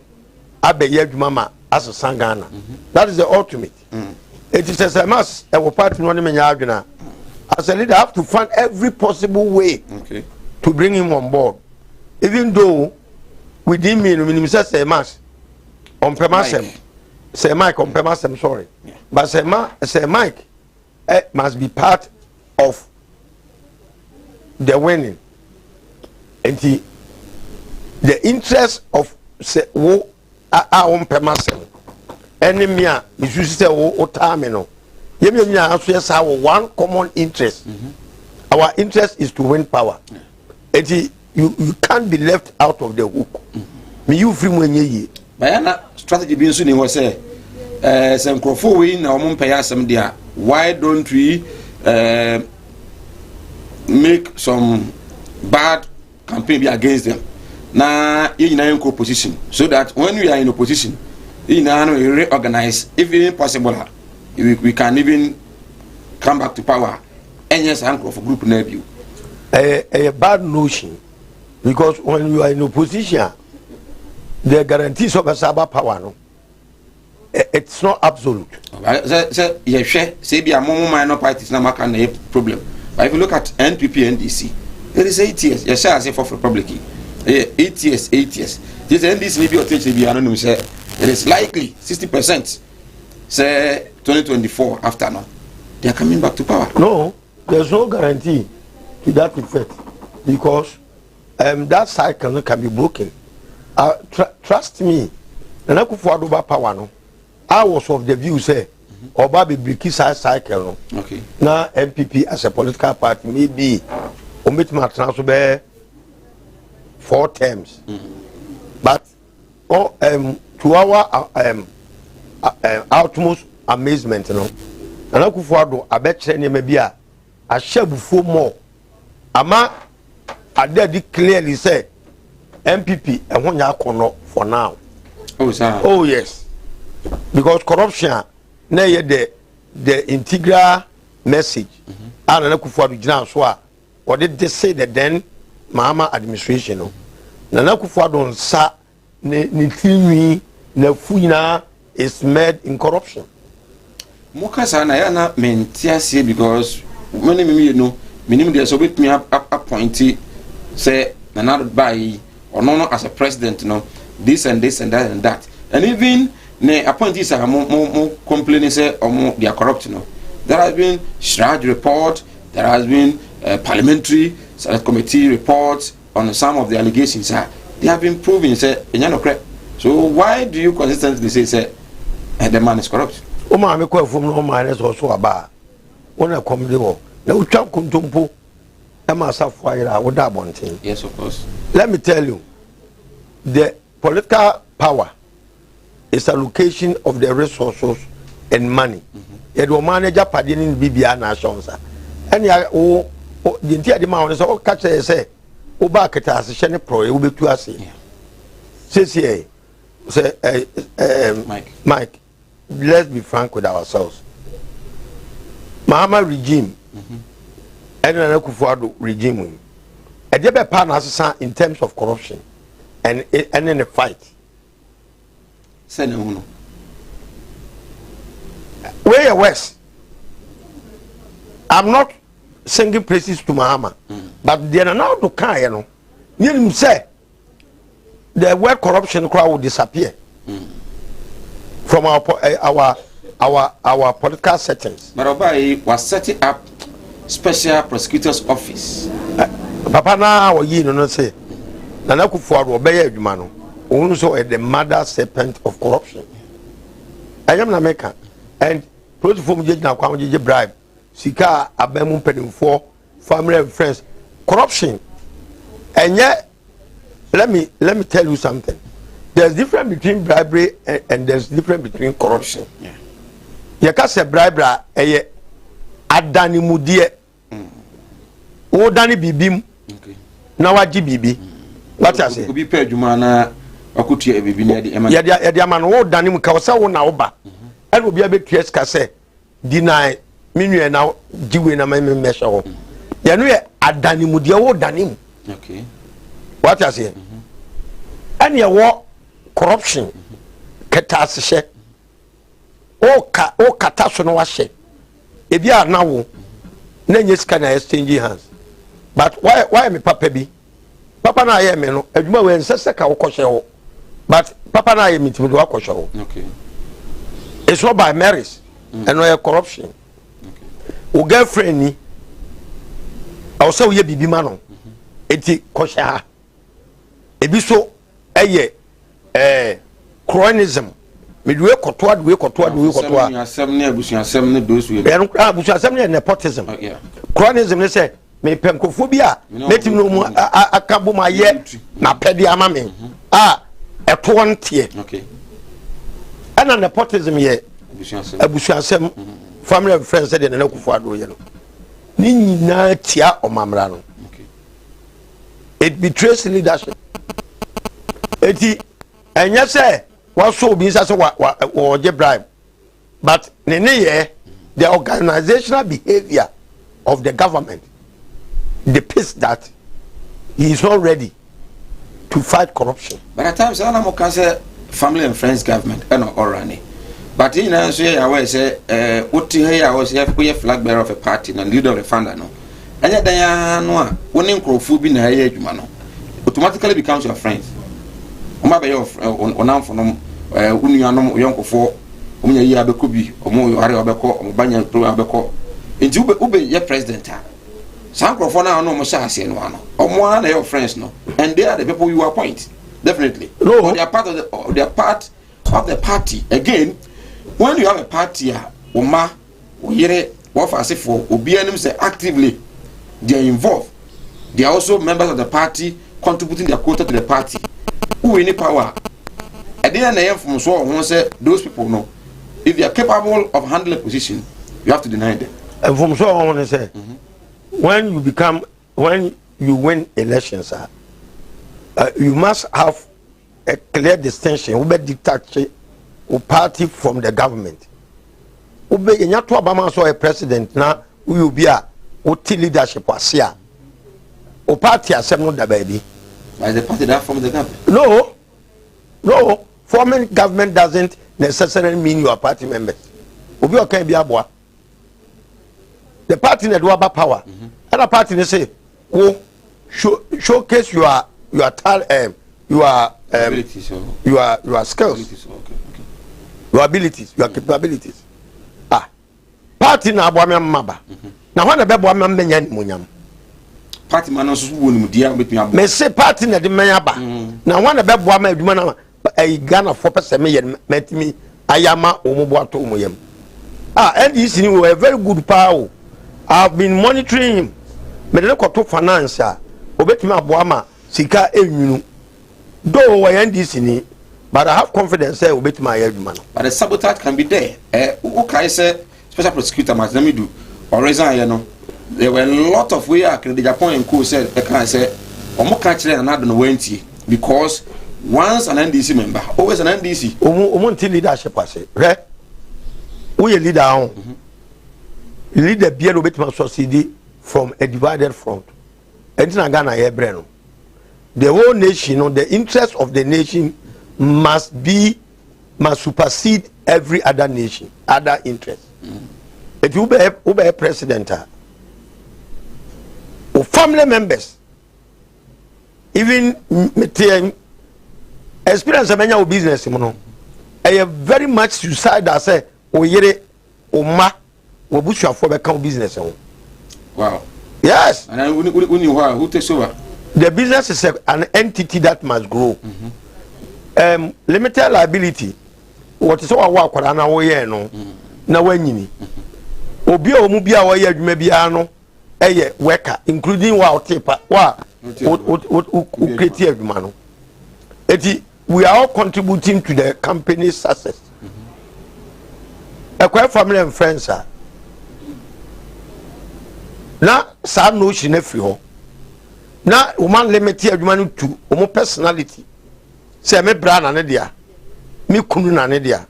abe ye mama as a sangana. That is the ultimate. It is as a mass a party no menya as a leader, I have to find every possible way to bring him on board. Even though within me no say mass on premasem say Mike on premasem sorry. But say Mike must be part of the winning. And the interest of say wo on permasem enemy a issue say wo time no yemi aso yes one common interest. Our interest is to win power. And you can't be left out of the hook. Me you free when ye bayana strategy bi nso ni ho say some crofo we na omo pay asem dia why don't we make some bad campaign be against them? Na in opposition so that when we are in opposition we reorganize if even possible we can even come back to power and yes anchor for group na view a bad notion because when you are in opposition the guarantees of a cyber power no it's not absolute. So say be a minor parties na maka na problem, but if you look at NPP NDC there is 8 years yes I say for Republic 8 years. This NDC maybe or take be anonymous say it is likely 60% say 2024 after now they are coming back to power. No, there's no guarantee to that effect because that cycle can be broken. Trust me, and I could forward over power no. I was of the view say Oba be break cycle no. Okay. Now MPP as a political party maybe omit ma transfer 4 terms. But to our utmost amazement no. And I could forward I bet you maybe a share before more. Ama I did clearly say MPP and one yakono for now. Oh sir. Oh yes. Because corruption na the integral message and na kufu adu gina so a what did they say the then Mahama administration no na kufu adu nsa ne timi na fuina is made in corruption. Mokasa na ya na mentia because when me know minimum there so with me appointee say na not by or no as a president no this and that and that and even the appointees are more complaining say or they are corrupt no. There has been Shraj report, there has been parliamentary select committee reports on some of the allegations. They have been proven say so why do you consistently say the man is corrupt? Oma me kwa from no man is also aba. Ona come dey wo. Na utwa kuntumpo e ma asafo ayira wo da bonten. Yes, of course. Let me tell you, the political power is allocation of the resources and money. Yet will manage a padding in BBA Nationsa. And ya oh the entire amount is all catch say Obakata Shane Pro will be to us. Say Mike, let's be frank with ourselves. Mahama regime and an Akufo-Addo regime. A debate partners in terms of corruption and in a fight. Where West, I'm not singing praises to Mahama, but they are now to kind, you know. You say the word corruption crowd will disappear from our political settings. But Obai was setting up special prosecutor's office. Papa na wa yi no say na na Akufo-Addo obey adwuma no onu so the mother serpent of corruption. I am na America and protocol je na kwa je bribe sika abamu pedimfo family and friends corruption. And yet let me tell you something. There's difference between bribery and there's difference between corruption. Yeah. You can say bribery eye adani mudie o dani bibim na waji bibi what I say obi pe adwuma na akutua bibi na ya de amano wo dani mu ka wo sa wo na wo ba e no bia betua ska say deny minue na jiwe na me mesha wo ya no ye adani mudie wo dani mu okay what I say and ye wo corruption ketasehye o kata so no wa hye e bia na wo na nyeska na exchange hands. But why me papa bi? Papa na aye me no adwuma we nsese ka wo kohye wo. But papa na aye me timi do akoshe wo. Okay. It's not by marriage and no corruption. Okay. O girlfriend ni I say we bibi ma no. Eti kohye ha. Ebi so eye chronism. Me do kotoa asem ne abusuasem ne dosu e. Abusuasem ne nepotism. Yeah. Chronism ne say me penkofo bi a metim no mu akabo ma ye na pede ama me eto ntie. Okay. Ana nepotism ye abusuasem family and friends said na Akufo-Addo ye no ni nyina tia omamra no. Okay. It betrays leadership. Eti enya say what so be say or bribe, but the organizational behavior of the government depicts that he is not ready to fight corruption. But at times I can say family and friends government or running. But in answer I will say what here I was here flag bearer of a party and leader of the founder no. And yet they are no one in na no automatically becomes your friend. Oma be your onamfo no unuanom yonkofo omunya yi abeko bi omo are obeko omubanya pro abeko enti ube ye president a sankrofo na no mo sha ase no ano omo na your friends no and they are the people you appoint definitely no. They are part of the party again. When you have a party oma oyere wo fasefo obi anim say actively they are involved, they are also members of the party contributing their quota to the party. Who any power? I didn't know from so on say those people know if they are capable of handling a position, you have to deny them. And from so on say when you win elections, you must have a clear distinction. We be detach a party from the government. We be nyatu Obama so a president na we will be a leadership wasia. O party asem no da baby. Is the party that forms the government? No. Forming government doesn't necessarily mean you are party members. Obi okay be aboa. The party that do have power. Other party they say, showcase your abilities, your skills, okay. your abilities, your capabilities. Party na aboa me maba. Na when be aboa me menya munyam. Party man no so wonu dia betumi abo. Me say party na de menya ba. Na when be aboa me adwuma na Ghana 4% me yen metimi ayama omubo ato omuyam. NDC ni were very good power. I've been monitoring him. Me de ko to finance obetumi aboa ma sika enwunu. Do we NDC ni but I have confidence say obet my adwuma no. But the sabotage can be there. Okay, say special prosecutor must let me do. Or reason you know, there were a lot of way the Japan and co said, I can say, omo catch and another no wenti because once an NDC member, always an NDC. Omo leadership I say, right? We a leader on. Leader be a bit more succeed from a divided front. And Ghana here breno. The whole nation, the interest of the nation must supersede every other nation, other interest. If you be a president, or family members, even experience of many business, I have very much suicide. I say, oh yere, oh ma, we bush your for become business. Wow. Yes. And who takes over? The business is an entity that must grow. Limited liability. What is our work? What ana we no na wanyini. Obi o mu bia wo ye adwuma bia no eye worker, including wa otepa wa create adwuma no. We are all contributing to the company's success. A family and friends are. Na sa no shi na fi ho. Na woman limit adwuma no to omo personality. Say me bra na ne dia. Me kunu na ne dia.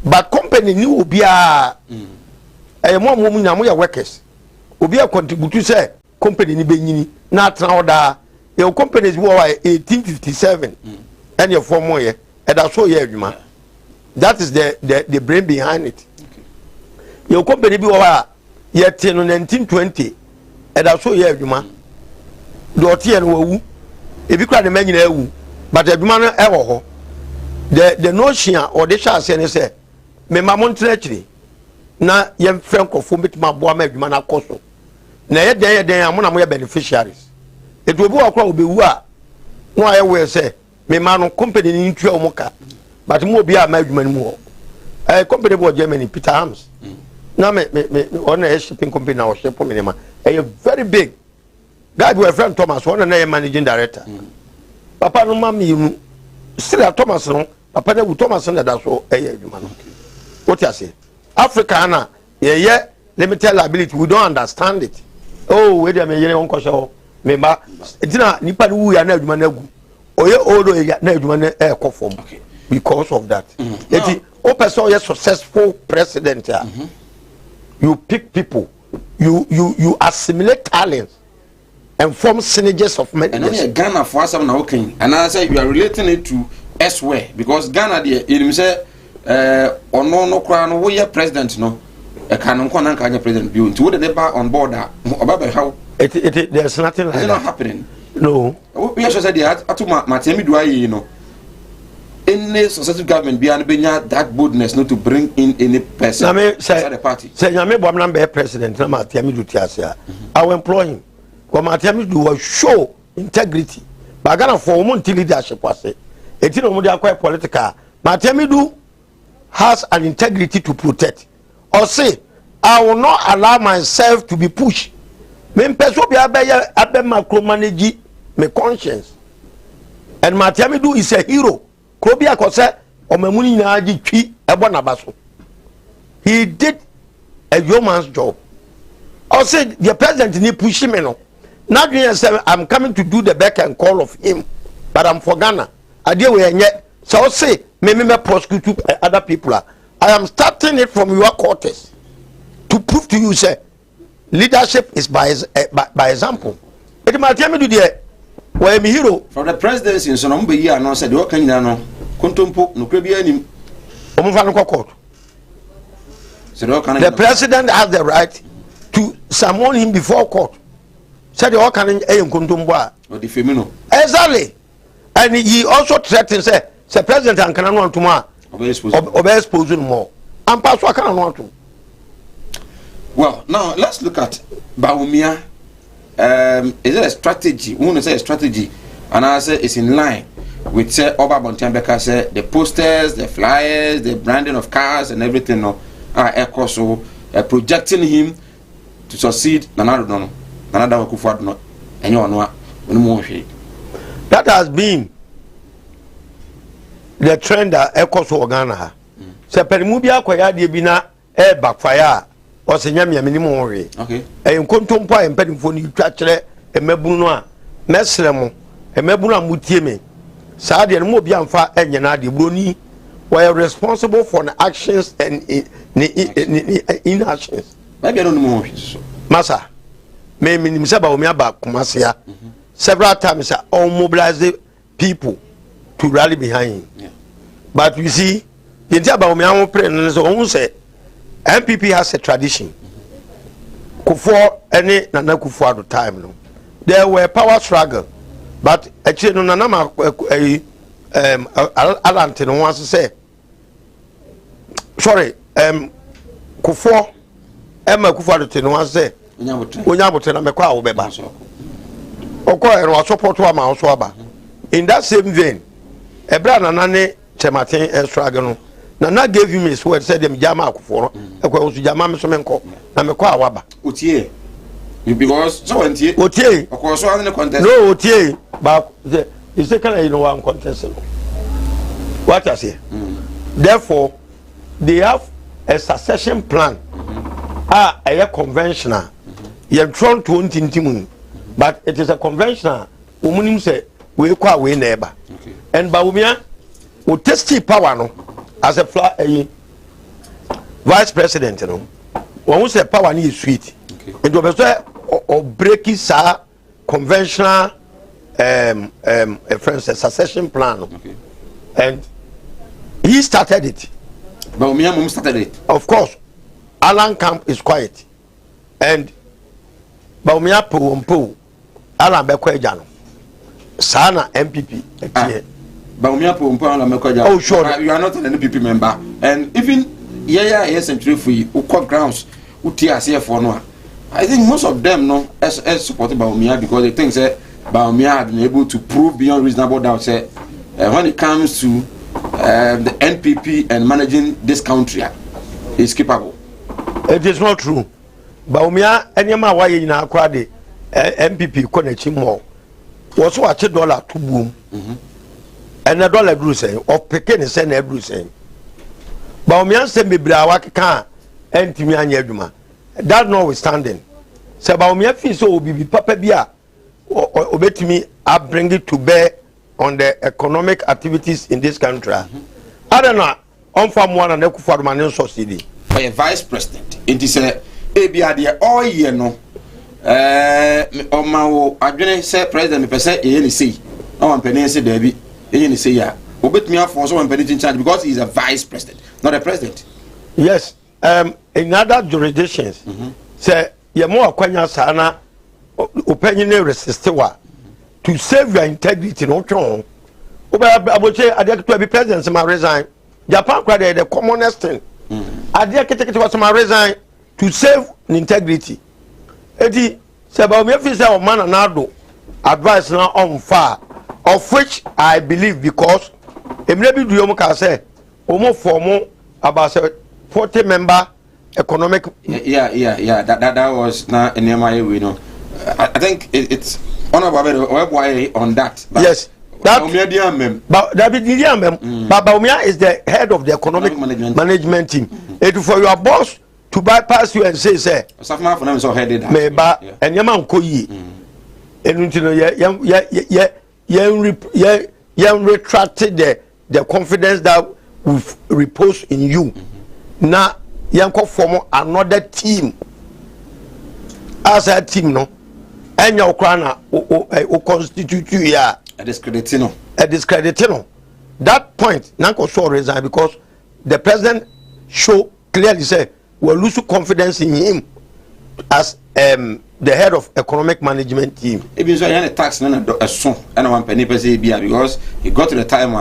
But company ni obi a mo nya mo ya workers. Obi a contribute say company ni benyini na atena oda. Your companies were 1857 and your form more and that's all adwuma. That is the brain behind it. Your company be over yet in 1920 and that's all adwuma. Do tie no wu e bi kra de manyina ewu but adwuma no e wo ho the notion or the chance say say me ma montrechiri na yem friend kofo bitima boa ma adwuma na koso na ye den amuna mo ye beneficiaries it will be akwa obewu a no aye we say me ma no company ni ntua o muka but mo obi a ma adwuma ni mo company bo Germany Peter Hams na me on a shipping company na o ship me ma very big. God, we friend Thomas, one and managing director. Papa no mami still Thomas no. Papa ne Thomas na that's all. What you say? Africana, yeah, limited liability. We don't understand it. Oh, wait a minute, you don't show. Member, it's not nipa who ya na adwuma na gu. Oye odo ya na adwuma na e conform. Because of that. Eti o person a successful president. You pick people. You assimilate talents. And form synergies of many. And only Ghana for some now okay. And I say you are relating it to elsewhere because Ghana you say no crown we are president no a canon kanya president view to the neighbor on board about how it there's nothing like that. It's not happening. No. We also said my tell me do I you know any successive government be that boldness not to bring in any person inside the party. Say Nyame bom na be president na ma tell me do tiasia. I will employ him. Come at me do show integrity. But Ghana for woman leadership was it. It's no more quite political. Matemidu has an integrity to protect. Or say, I will not allow myself to be pushed. Me person be abe micromanage my conscience. And Matemidu is a hero. Krobia kose omemuni na aji twi ebo na baso. He did a yeoman's job. Or say the president ni push me no. Now I'm coming to do the back and call of him, but I'm for Ghana. I deal with yet. So I'll say, me prosecute other people. I am starting it from your quarters to prove to you, say, leadership is by example. It might tell me to the where I'm a hero. From the presidency in Sonombe year, no said, what can you know? Contumpo, no Caribbean. The president has the right to summon him before court. Said the can Kuntumba or the femino. Exactly. And he also threatened say president and can want to obey exposing more. And pass what can want to. Well, now let's look at Bawumia. Is it a strategy? We want to say a strategy, and I say it's in line with say Oba Bontiambeka say the posters, the flyers, the branding of cars and everything. No, also projecting him to succeed. That has been the trend that echoes Ghana. So Perimubia Koya Bina backfire or Senyamia minimum. Okay. And Contumpa and Penifoni Trachere, a Mebunua, Mesremo, a Mebuna Mutieme, Sadi and Mobianfa and Yanadi Bruni were responsible for the actions and inactions. Maybe I don't know. Massa, may Minisaba Omiaba Kumasia several times all mobilize people to rally behind him. Yeah. But you see, the entire Baumia President say MPP has a tradition. Kufuor any Nana Kufuor at the time. No, there were power struggle, but actually no Nana Alantin wants to say. Sorry, Kufuor Emma Kufuor at the wants to say. Unyabutin Mekwa Obeba. Oko and was support one mouse waba. In that same vein, a brand Nane Chematin struggle. Nana gave him his word, said him Jama Kufuor, a was Jama Semenko, Namekwa Waba. Otie. Because so and Otie, of course, one in the contest. no Otie, but the second you know one contest. What I say? Therefore, they have a succession plan. A conventional. You're trying to intimidate, but it is a conventional. Women say we quite we neighbor. And Baumia will test power no as a vice president. You know, when we say power is sweet, it will be or break it conventional a succession plan. And he started it. Baumia started it. Of course, Alan Camp is quiet, and Baumia Pumpu, Alan Bekwejano, Sana MPP. Baumia Pumpu, Alan Bekwejano. Oh, sure. You are not an MPP member, and even yes, and for you, who cut grounds, who TSF for no. I think most of them no as supported Baumia because they think that Baumia had been able to prove beyond reasonable doubt that when it comes to the NPP and managing this country is capable. It is not true. Baumia anyama why in akwa de MPP konechi mo. Was what $1 to boom. And a dollar grew saying of Pekin is saying every saying. Baumia send me brawak can and Timian Yeduma. That notwithstanding. So Baumia fee so be papa bia or bet me I bring it to bear on the economic activities in this country. I don't know. On farm one and equal for man subsidy. For a vice president, it is a ABR all year no. I didn't say president per se, any say. No one penny say Debbie, any say ya. Obit me for someone penny in charge because he's a vice president, not a president. Yes. In other jurisdictions, say you're more acquainted sana opinion resistiwa to save your integrity, no wrong. I would say I to be president, so I resign. Japan cried the commonest thing. I did was my resign to save integrity. Eddie said about me, officer man and Nado advice now on far, of which I believe because maybe do you say almost formal about 40 member economic. Yeah. That was not in MIA, we know. I think it's honorable on that. Yes. But Baumia is the head of the economic management team. It for your boss to bypass you and say, me ba and yaman koyi. And you retracted the confidence that we've reposed in you. Now, yanko form another team. As a team, no, and your crana o constitute you ya. A discreditino. That point, Nanko so resign because the president show clearly say we lose confidence in him as the head of economic management team. It means I had a tax a son and one penny per se because he got to the time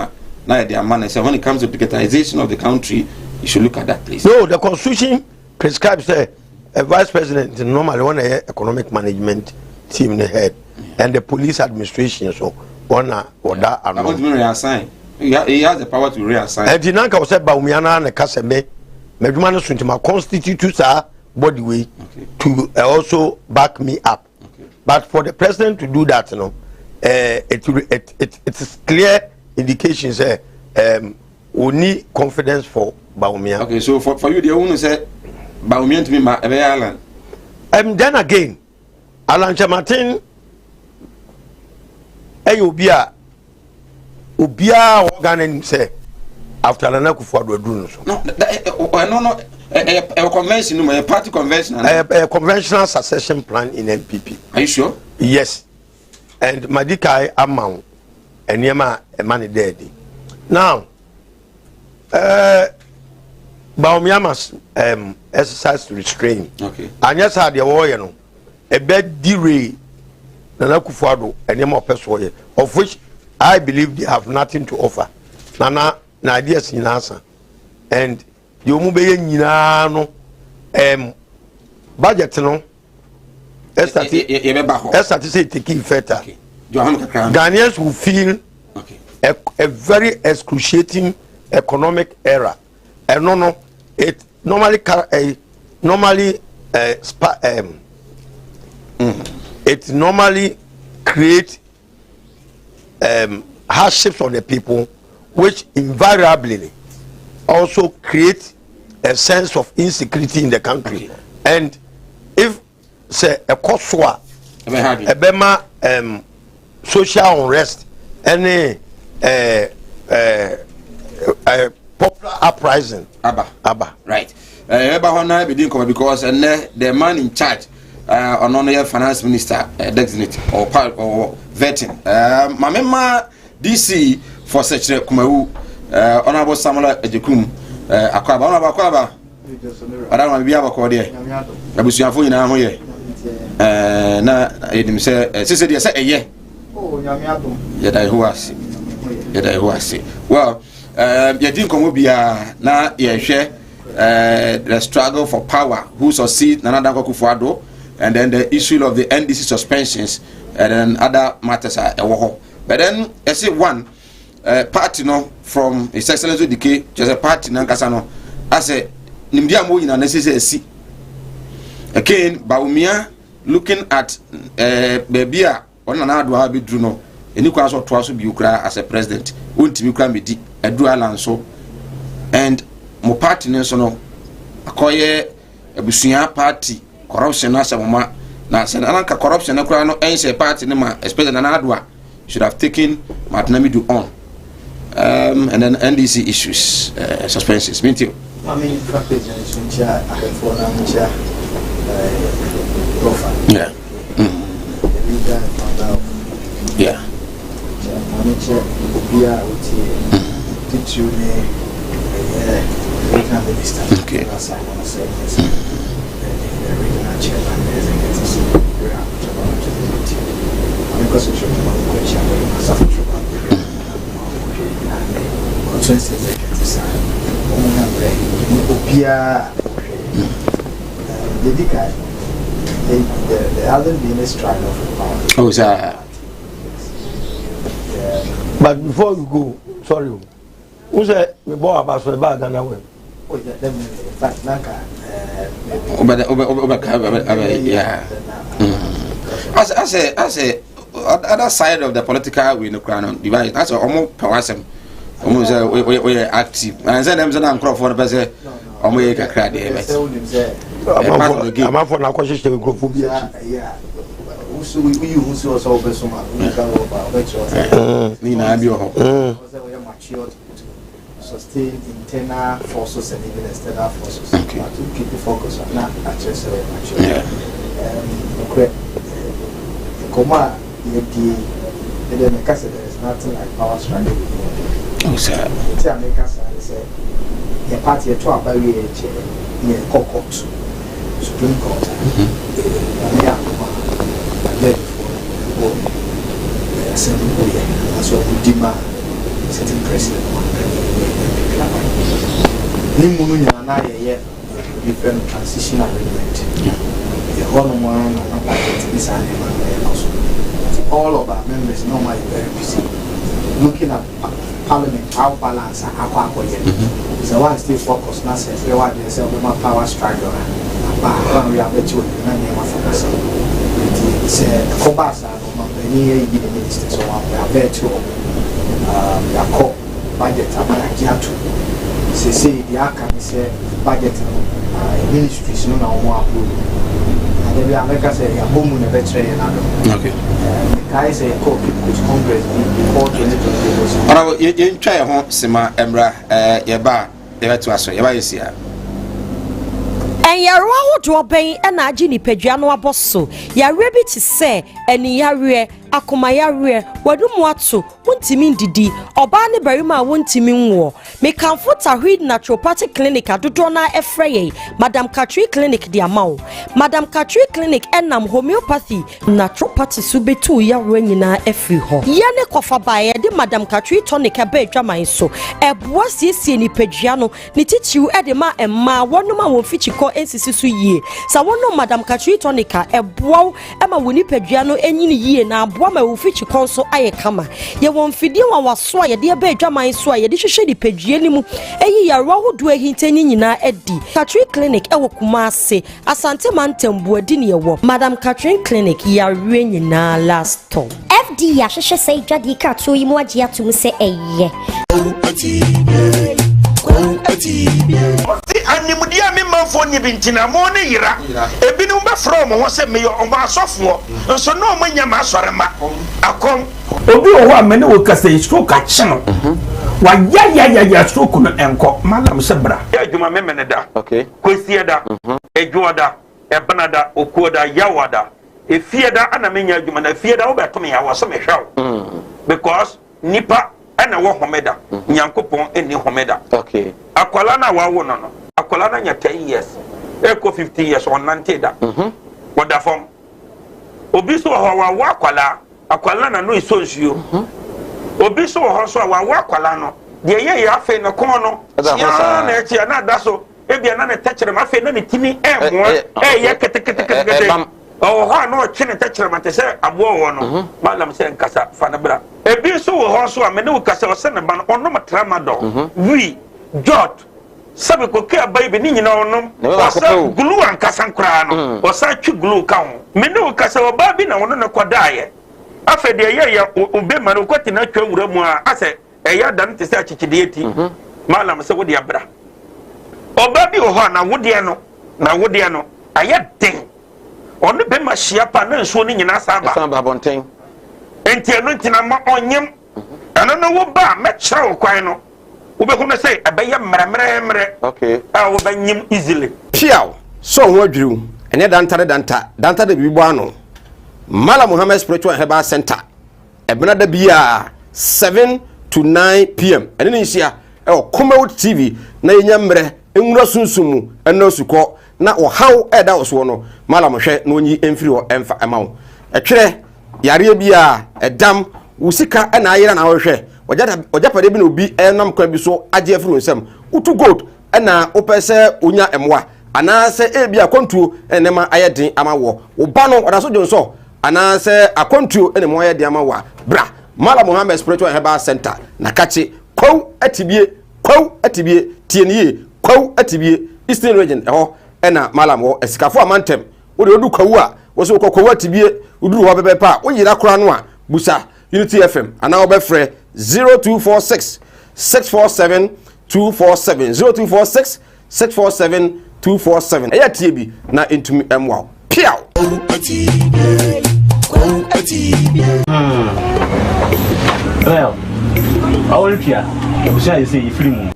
now their man said when it comes to digitization of the country, you should look at that place. No, the constitution prescribes a vice president normally want a economic management team in the head and the police administration so. That and reassign. He has the power to reassign. And Dinanka was said by Umiana and Kaseme, Medumano Suntima constitutes our body way to also back me up. But for the president to do that, you know, it is clear indications we need confidence for Bawumia. Okay, so for you, the owner said Bawumia to me, my Alan. Then again, Alan Chamatin, Ubia organ say after the Nakufu do no, a convention, a party convention, a conventional succession plan in NPP. Are you sure? Yes, and Madikai amount and Yema a money daddy. Now, Bawumia must exercise restraint. Okay. And yes, I the warrior no a bed delay Nana Kufuado and Yema Pessoye, of which I believe they have nothing to offer. Nana, ideas in answer. And you move no budget no. Esther say taking feta. Ghanaians will feel a very excruciating economic era. And no, it normally it normally creates hardships on the people, which invariably also create a sense of insecurity in the country. And if say a koswa a bema social unrest, any popular uprising, Abba. Right. Because the man in charge, on finance minister designate or vetting. My member DC for such a Kumawu, Honorable Samuel Ejekum, Akwaba. I don't want to be able to call there. I was your phone now here. Na Edim say, yes, a year. Oh, yet I who I see. Well, you didn't come be na ye share the struggle for power, who succeed Nana Kufuado, and then the issue of the NDC suspensions, and then other matters are a but then I say one party no from His Excellency Decay, just a party Nankasano. I say Nimdia Mo in a necessary again, Bawumia looking at Babia on an adwa be Druno, and you can also twice be Ukra as a president, won't you can be a dual answer, and mo party Nelson Akoye a Busia party, corruption as a mama, Nasanaka corruption, no answer party, especially an adwa, should have taken Martinamidu on. And then NDC issues, suspensions. Mean you? I mean, yeah. Yeah. Okay. There hasn't been a struggle for power. Oh, sir. But before you go, sorry, who said we bought about so bad than away? Oh, yeah, definitely. In fact, Naka. Yeah. I say, other side of the political we no crown divide. That's almost powersome. Almost we active. And then them say for the person. Omo ye kakra de I'm for na kwashe we group yeah. Also we also person we can over ni na bi ho. We are mature to sustain internal forces and even external forces. Okay. To keep the focus on that actually we mature. Okay. Koma ye the make there is nothing like power struggle. Oh sir. It's America say the party to a very near court, Supreme Court. That's what we demand. Sitting president. Nimunya na ye different transition agreement. The whole one is all of our members normally very busy looking at Parliament, how balance so one still focus now says they want to sell more power struggle. But we are better it's a Kobasa, many ministers, so we are better. We are called budget abalaji ato sese di aka ni se budget ministries no na omo approve na dey America say ya bomu na betre na do okay kai say ko congress before 2020 ara ye ntwa ye ho sema emra ye ba ye beto aso ye ba yesia ɛnyɛro ahodoɔ bɛn ɛna agye nipadua no abɔ so yɛawerɛ bi te sɛ ɛniyareɛ akomayareɛ wadumu ato wontimi ndidi ɔbaa ne barima a wontimi nwoɔ mekamfo tahwid naturopathic clinic adodoɔ na ɛfrɛ yɛn madam katri clinic de ama wo madam katri clinic ɛnam homeopathy naturopathy so betu yareɛ nyinaa afiri hɔ yɛne kɔfa baa yɛde madam katri tonic ɛbɛ adwaman so ɛboa siesie nipadua no ne titiw ɛde ma ɛmmaa wɔnom a wɔmfikyikɔ ensisi so yie sa wɔnom madam katri tonic a ɛboa ɛma wo nipadua no ɛnyini yie na aboa ma wɔmfikyikɔ nso ayɛ kama yɛwɔ mfidie wa waso a yɛde ɛbɛ adwaman so a yɛde hwehwɛ nipadua ne mu ɛyi yareɛ ahodoɔ ahintani nyinaa ɛdi katri clinic ɛwɔ Kumase Asante Mantam buadi ne yɛwɔ madam katri clinic yareɛ nyinaa last stop FD ahwehwɛ sɛ dwade ka to yi mu agye atum sɛ ɛyɛ animudi a me manfo ni bintina mo ne yira ebinum ba from ho se me o ma asofo nso no mo nya ma asore ma akom obi o ho amene wo kasa stroke a chino wa ya stroke no enko malam se bra ya adwuma me mene da okay kosie da edwo da ebana da okuo da yawa da efie da ana me nya adwuma na efie da wo beto me yawa so me hwaw because nipa ana wo homeda nyankopon eni homeda okay akwala na wa wo no akwala na nya 10 years eko 15 years on nante da wada fom obi so ho wa akwala na no iso nsuo obi so ho so wa akwala no de ye ya afi no kon no ya na echi na da so ebia na ne techere ma afi na ne timi mo ye kete oh ha no chine techere ma te se abo wo no malam se nkasa fa na bra ebi so wo ho so a me ne wo kasa o se ne ba no ono matrama do wi jot sabe ko ke abai ni nyina onom wasa glue an kasa nkra no wasa twi glue ka ho me ne wo kasa o ba bi na wono ne kodaaye afa de ye obe ma no kwati na twa wura mu a ase eya dan te se achichide eti malam se wo de abra oba bi wo ho na wode no aye den onu be ma hia pa na nsuo ni nyina saba bonten enti eno ntina ma onyem ana no wo ba me kyerɛ wo kwan no wo be hu na say abɛyɛ mmerɛ okay a wo ba nyim easily piaw so ho adwiriw ene danta de bibo ano Mala Muhammad Spiritual Herbal Center ebena da bia 7 to 9 p.m. ene ne nsia Kumawood TV na yenya mmerɛ enwura sunsumu eno sukɔ na ohaw eda oso no Mala mohwɛ na onyi emfiri ho emfa emawo etwere yare bia edam usika na ayira na wohwɛ ojapade bi na obi enam kwa bi so agye afiri nsam utu gold na opese onya emwa anase ebi akontuo enema ayedin amawo oba no odaso jonso anase akontuo enema ayedin amawa bra Mala Muhammad Spiritual Herbal Center na kache kwaw atibie tienie kwaw atibie Eastern Region eho na Mala mo esikafo amantem wo de odu kwaw a wo so kwaw atibie uduru ho bebepa wo yira kora no a busa Unity FM ana obefre 0246 647 247 0246 647 247 eya tie bi na entumi emwa piaw well awolpia obusia you say you free mu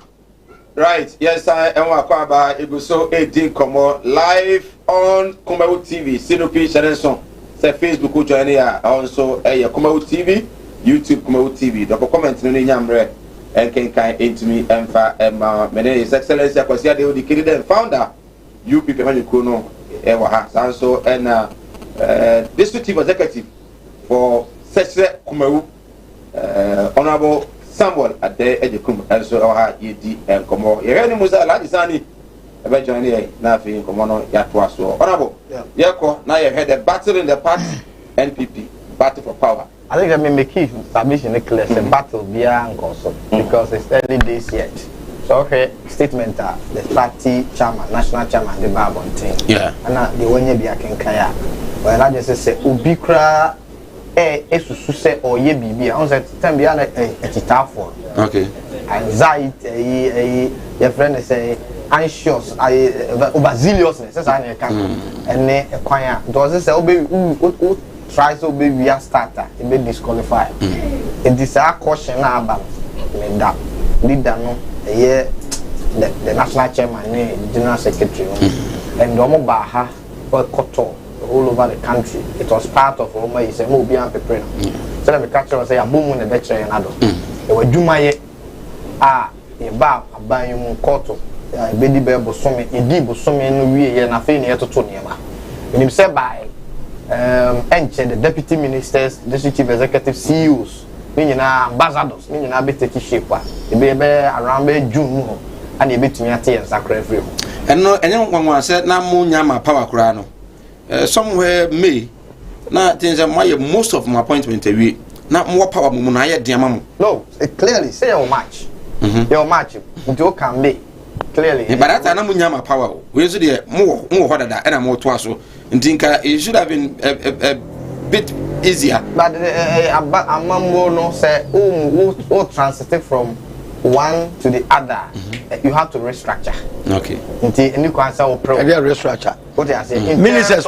right yes I enwa kwaba eguso edi komo live on Kumawood TV Sinopi Sharenson say Facebook o join here also Kumawood TV YouTube Kumawood TV the comment no nyamre enkenkan entumi emfa mene his excellency akwasi ade odi kidden founder UP Pemanyuko no ewa ha sanso and district chief executive for Sese Kumawood honorable Samuel Ade Ejekum also ha yedi enkomo ye ni musa la disani ebe join here na fi enkomo no yatwa so honorable yeko na ye head the battle in the party NPP battle for power. I think that may make it submission clear the battle beyond also because it's early days yet. So okay, statement the party chairman, national chairman, the Barbon thing. Yeah. And the one you be a kaya. Well, I just say ubikra esusu se or ye bibi. I was at time beyond a titafo. Okay. anxiety your friend say anxious overzealousness say say can ene ekwan a does say obe try so be we starter e be disqualify it is a caution na aba me da leader no the national chairman and general secretary and omo ba ha koto all over the country. It was part of Roma is a movie and prepare. So let me catch you say a boom in the better and adult. They were Jumaye a bar a bayum koto a baby bear bosomi a deep bosomi and we and a fin here to Tonyama. When him said by the deputy ministers, the chief executive CEOs, meaning ambassadors, meaning a bit take shape. The baby around June and a bit to me at and sacred. And no, anyone said, now Munyama power crano. Somewhere May, now things are most of my appointment away. Not more power, Munaya Diamam. No, it clearly say your match. Your match, you can be clearly. But that's an Munyama power. Where's the more harder than more twasso. And think it should have been a bit easier. But a mambo no say, oh, transitive from one to the other, you have to restructure. Okay. And you can say, restructure. What I say, ministers,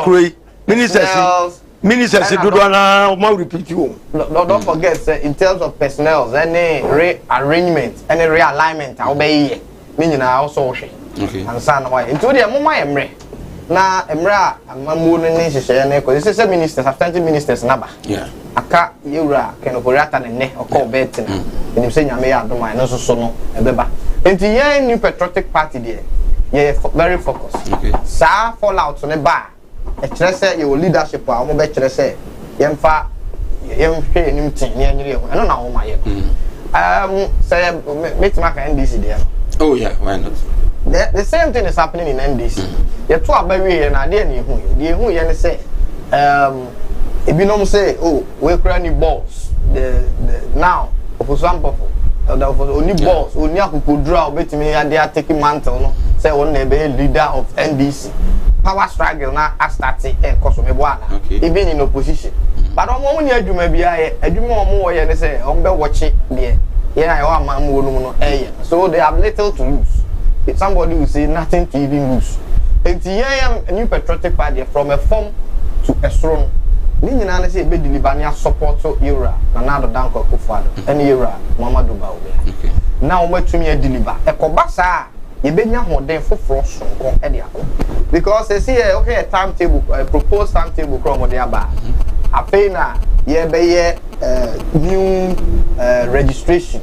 ministers, do repeat you. Don't forget, in terms of personnel, any rearrangement, any realignment, I'll be meaning I also okay. And son, why? Into the Mumma Emre. Now, Emra, and Mamoon, because this is a minister, substantive ministers, Naba. Yeah. Aka yura can operate and ne or call betting. And you say, I may do my nose so no, a beba. And the new patriotic party there, yeah, very focused. Okay. Sa fallout on a bar. A treasure your leadership, I will bet you say, Yemfa, Yem, I don't know my say, make my NDC there. Oh, yeah, why not? The same thing is happening in NDC. You're two are very and I didn't who you say, if you don't say, oh, we're crying balls. The now, for some people, only balls, only a could draw, bet me, and they are taking mantle. No, say one leader of NDC. Power struggle now, I started a Cosmebuana, even in opposition. But I'm only a do maybe I do more, and say, I'm going to watch it there. Yeah, I want my moon, so they have little to lose. If somebody will say nothing to even lose. And the a new patriotic party from a form to a throne. Nini na say be deliver support to era na na do danko Akufo-Addo any era Muhammadu Buhari. Now we to me deliver e ko basa ye benya hoden foforo sonko e de akọ because they say okay a timetable a proposed timetable from the aba afei na ye be ye new registration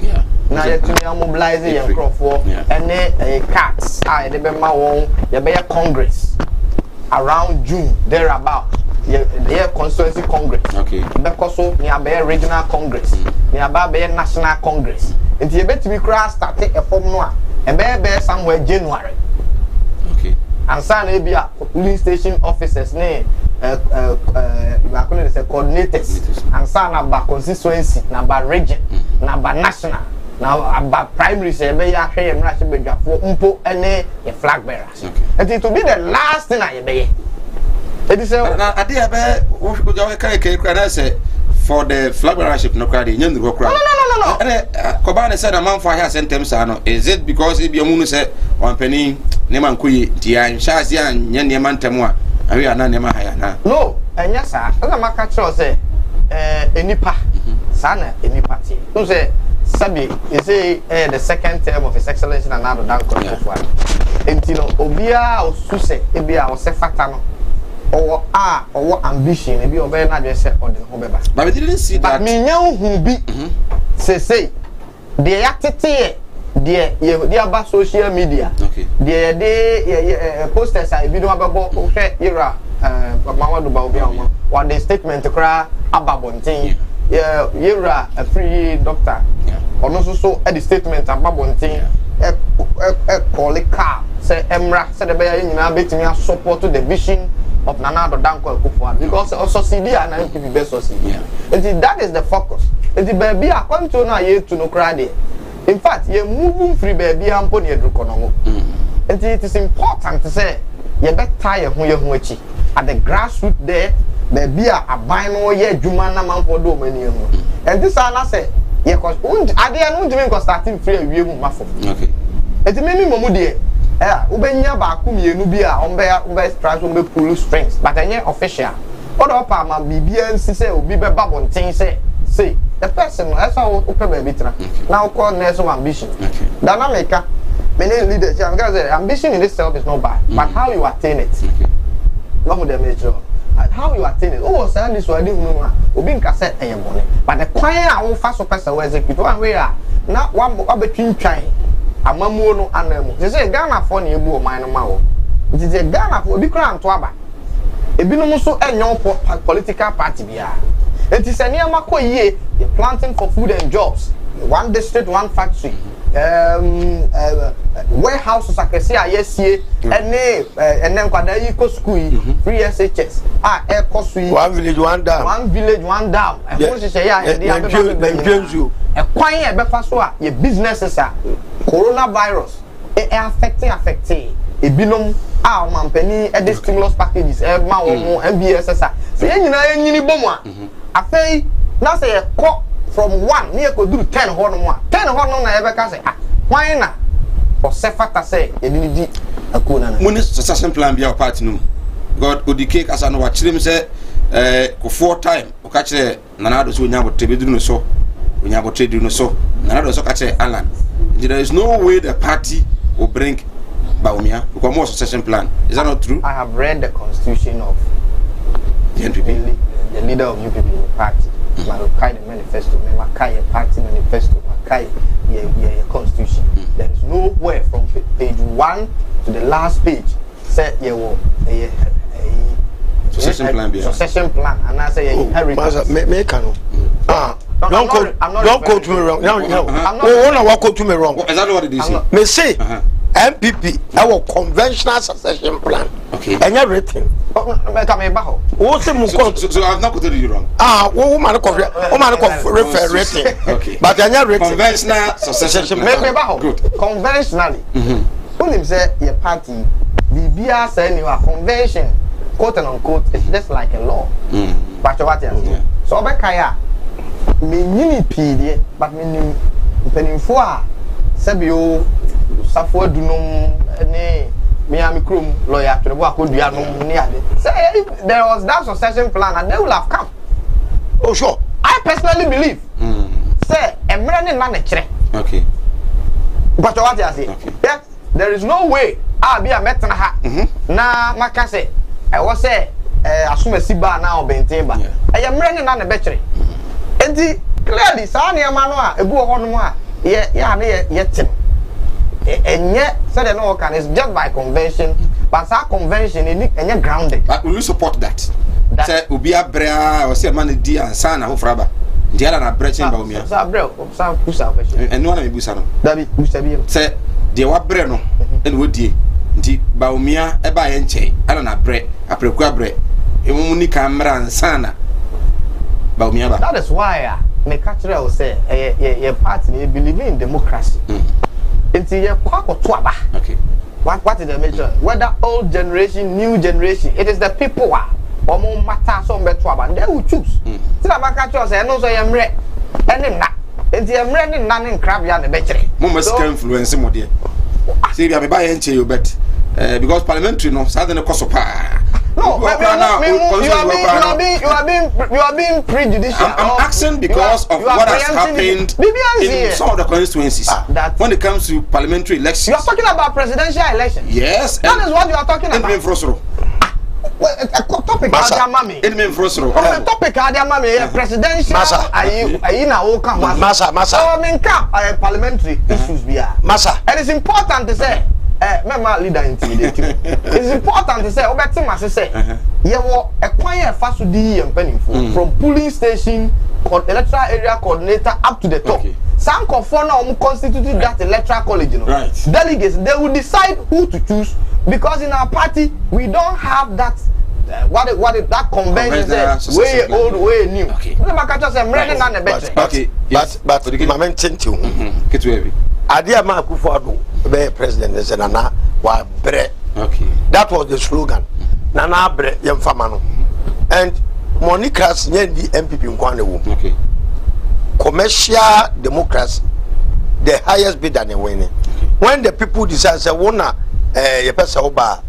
na ye to me mobilize ye crofo any cards they be ma won ye be congress around June thereabout. Yeah, constituency congress. Okay. Because so nearby regional congress, nearby national congress. And you bet me crash started a form noir and bear somewhere January. Okay. And son Abia polling station officers name coordinators and son about constituency, about region, about national. Now about primary say be ya hwe em rache bedwafo mpo ene a flag bearers. And it will be the last thing I be. It is na ade abe wo jawe kai kra say for the flag bearership no kra dey nyam no kra. No. Ko ba na say na man for here sentem sa no. Is it because e bi amu no say wan pani ne man koyi dia nsha ase an nya ne man temu a awe ana ne ma haya na. No, enya sa. Na maka cho say enipa. Sa na enipa ti. No say Sabi, you say the second term of His Excellency Nana Addo Dankwa Akufo-Addo. Entino obia osuse ebia osefatano. Or ambition, maybe or very not just on the Hobeba. But we didn't see that. But me know who be say the activity the about social media. Okay. The posters I video about era Muhammadu Buhari what the statement to cry about bonting. Yeah, era a free doctor. Or also so at the statement about bonting. Call it car. Say Emra said the bear in a bit me support to the vision of Nana Addo Dankwa Akufo-Addo because also CD and NPP best CD. And that is the focus. And the baby I come to now here to no cry. In fact, you're moving free baby and pony educonomo. And it is important to say you better tire who you're at the grassroots there. Baby a buying all year Jumana man for do many. And this I say ye cause ade no ntimi ko starting free awie mu mafo okay eti memi momu de ubenya ba ku mienu bi a ombe strike ombe pull strings but enye official odo pa ma bibia nsi se obi be babonten se say the person that's how open baby tra now call next ambition dynamic many leaders I'm gonna say ambition in itself is not bad but how you attain it what would they measure how you attain it oh say this one no obi nka say eyebone but the kwan a wo fa so person we execute one way na one between twan amamuo no anamu say Ghana for na ebu o man no ma wo it is Ghana for obi kra nto aba ebinom so enyo political party bia it is any amakoyie you planting for food and jobs one district one factory warehouses akese ayesie ene nkwada yi ko school free SHS one village one dam e ko se ya e dia e kwan e be fa so a ye businesses a coronavirus e affecting ebinom a o mampani e the stimulus packages e ma wo MBSS a se nyina nyini bomu a afei na se ye ko from 1 near ko do 10 ho no mo 10 ho no na e be ka se why na o se fata se ye ni di akuna na muni succession plan bia party no god odike kasa no wa kirem se ko 4 time o ka kire nanado so nya botre beduru no so onya botre beduru no so nanado so ka kire Alan there is no way the party will bring Bawumia because more succession plan is that not true? I have read the constitution of the NPP, the leader of UPP party. Makai the manifesto, Makai party manifesto, Makai your constitution. There is nowhere from page 1 to the last page say you will a succession plan and I say inheritance. Don't quote me wrong. Don't quote me wrong. Is that what it is? Me say MPP our conventional succession plan. Okay. And everything. So I've not quoted you wrong. Woman refer rating. Okay. But I written conventional succession plan. Good. Conventionally. When him say your party, BBR say you are convention, quote and unquote, it's just like a law. But what you say? So Obekaya, me nini pidie, but me ni penifua, sebio, safo dunum, ne. Miami Krum lawyer to the work would be say if there was that succession plan and they will have come. Oh sure. I personally believe. Say emrani na nechere. Okay. But what you say? Okay. Yes, there is no way I be a metna ha. Na maka say I was say assume siba na obentemba. I emrani na bechere. Enti clearly sa na ma no a ebu ho no a ye tim. And yet, so they know can it's just by convention, but our convention is grounded. But will you support that? Say Ubia Brea or say man di and sana who fraba. The other na breaching Bawumia. Sa pusa question. And no one busa no. David Busabi. Say the wa bre no and would ye. Nti Bawumia e ba ye nche. Ana na bre aprekwa bre. E mu ni camera and sana. Bawumia ba. That is why me catcher will say your party believe in democracy. Until you aba. Okay. What is the measure? Whether old generation, new generation, it is the people who are matter so and they will choose. See that catcher say no so I'm ready. And then that. Until I'm ready, none in crab and the betray. Mama influence him dear. See we buy entry you bet. Because parliamentary no southern cost of no, you are being prejudicial. I'm asking because of what has happened in some of the constituencies. When it comes to parliamentary elections. You are talking about presidential elections. Yes. That is what you are talking about. Topic Adamami. Topic Adamami presidential. Ayi na woka. Masa. So minka parliamentary issues biya. Masa. And it's important to say. Member leader intimidating. It's important to say, Obeti must say, yewo ekwan fa so di yempanifo from polling station, electoral area coordinator up to the top. Some conform na constitute that electoral college, you know. Right. Delegates they will decide who to choose because in our party we don't have that. What is that convention says? Way old, way new. Okay. Okay. But Mamen Tintu. Get to heavy. Adia ma Akufo-Addo be president is Nana wa bre. Okay. That was the slogan. Nana bre yemfama no. And Monica nyendi MPP nkwane wo. Okay. commercial democracy, the highest bidder than winning. When the people decide, say, "Wanna, you person oba,"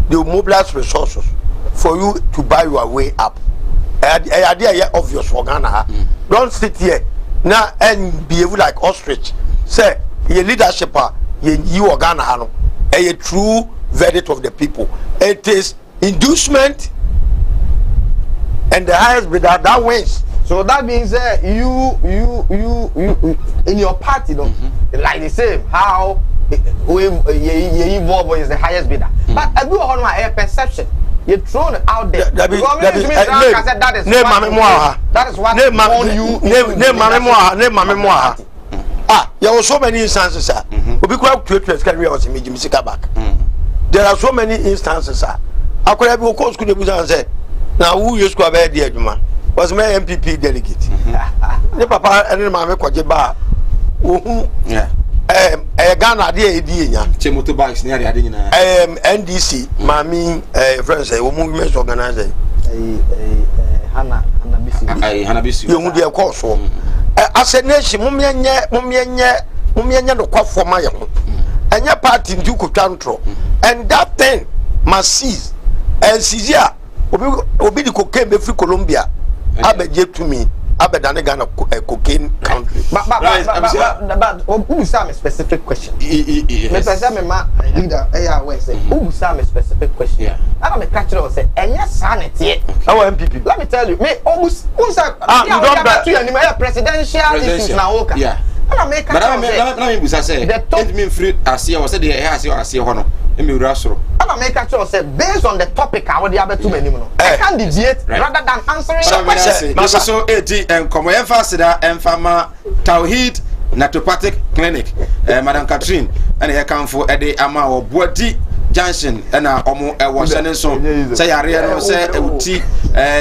they will mobilize resources for you to buy your way up. Idea obvious for Ghana. Don't sit here now and behave like ostrich. Say your leadership, you are Ghana, a true verdict of the people. It is inducement, and the highest bidder that wins. So that means that you in your party, like the same how Volvo is the highest bidder. But everyone has a perception. You're thrown out there. That is what there were so many instances, sir. There are so many instances, sir. I could have course could have said, now who used to have a dear man was my MPP delegate. The papa and mamma Kwajeba. Yeah. Ghana idea Chemoto bikes near the NDC, Mami, friends, a movement organizer. Hannah, you would be a course. As a nation, Mumianya, no quaff for my own. And your party in Duke of Tantro. And that thing must cease. And Caesar, Obi the cocaine free Colombia. Abed to me. Ghana cocaine country. But who saw a specific question? Leader, who saw a specific question? I'm a catcher or say, and yes, sanity. Our MPP. Let me tell you, me almost who's a presidential issues now. Yeah. But I say, the top mean free as you said, the air as you see honor. I'm a make a choice based on the topic. I would have too many. I can't deviate rather than answering the question. So, and come here faster and Fama Tawhid Naturopathic Clinic, Madam Catherine, and here come for a day ama or Body Junction, and Omo was sending some say Ariano say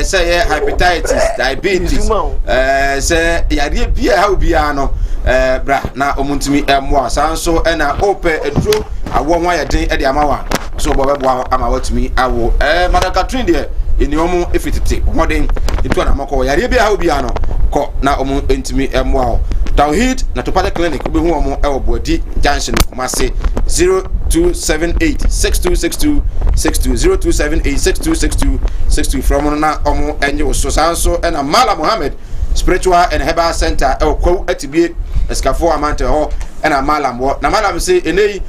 say hepatitis, diabetes, say Yadia Bia Haubiano, bra na omuntimi emwa sanso e na ope edro awo nwa ye den e de amawa so bobe amawa tumi awo Madam Catherine de eni omu efitete hoden etu na mako yare bia ha obia no ko na omu entimi emwa Tawhid Naturopathic Clinic obi hu omu e Obodi Junction Kumase 0278626262 0278626262 from na omu enye so sanso e na Mala Mohammed Spiritual and Herbal Center e ko atibie escafo amante ho na Malam wo na Malam say enei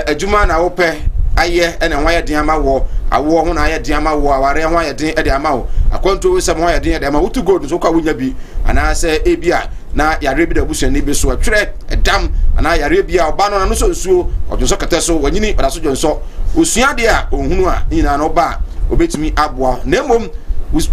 adwuma na wo pe aye na ho ye den ama wo awo ho na aye den ama wo aware ho aye den e de ama wo akwanto wo sem ho aye den e de ama wo to gold so kwa wonya bi ana say ebia na yare bi da busu ni bi so atwere edam ana yare bia oba no na so nsuo odunso kete so wanyini oda so jonso osua de a ohunu a nyina no ba obetumi aboa na mom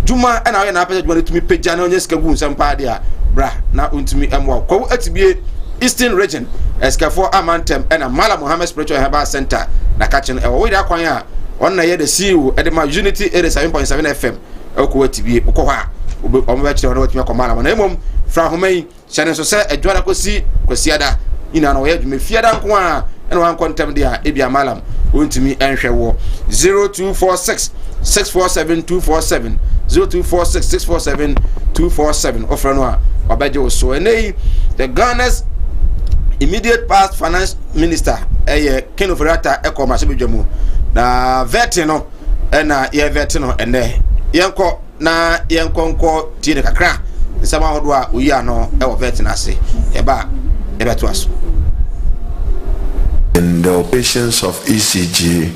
juma na we na apese juma tumi pagya na onye skagu nsamba de a bra na ontumi emwa kwa atibie Eastern Region Escafo Amantem na Mala Mohammed Spiritual Herbal Center na kachen e wo ida kwan a on na ye the CEO e de ma Unity 87.7 FM e ko atibie ko ho a omo ba kire on watumi akoma na emom fra homai chane so se adwara kosi kwasiada ina na wo ye dwuma fiada nko a na wan kontem de a ebia Malam ontumi enhwe wo 0246 647 247 0246 offer no a obaje so enei the Ghana's immediate past finance minister Ken Ofori-Atta ekoma sebedwamu na vet no na ye vet no ene yenko na yenkonko tie ne kakra nsama hodo a oyi ano e wo vet na ase eba to aso in the operations of ECG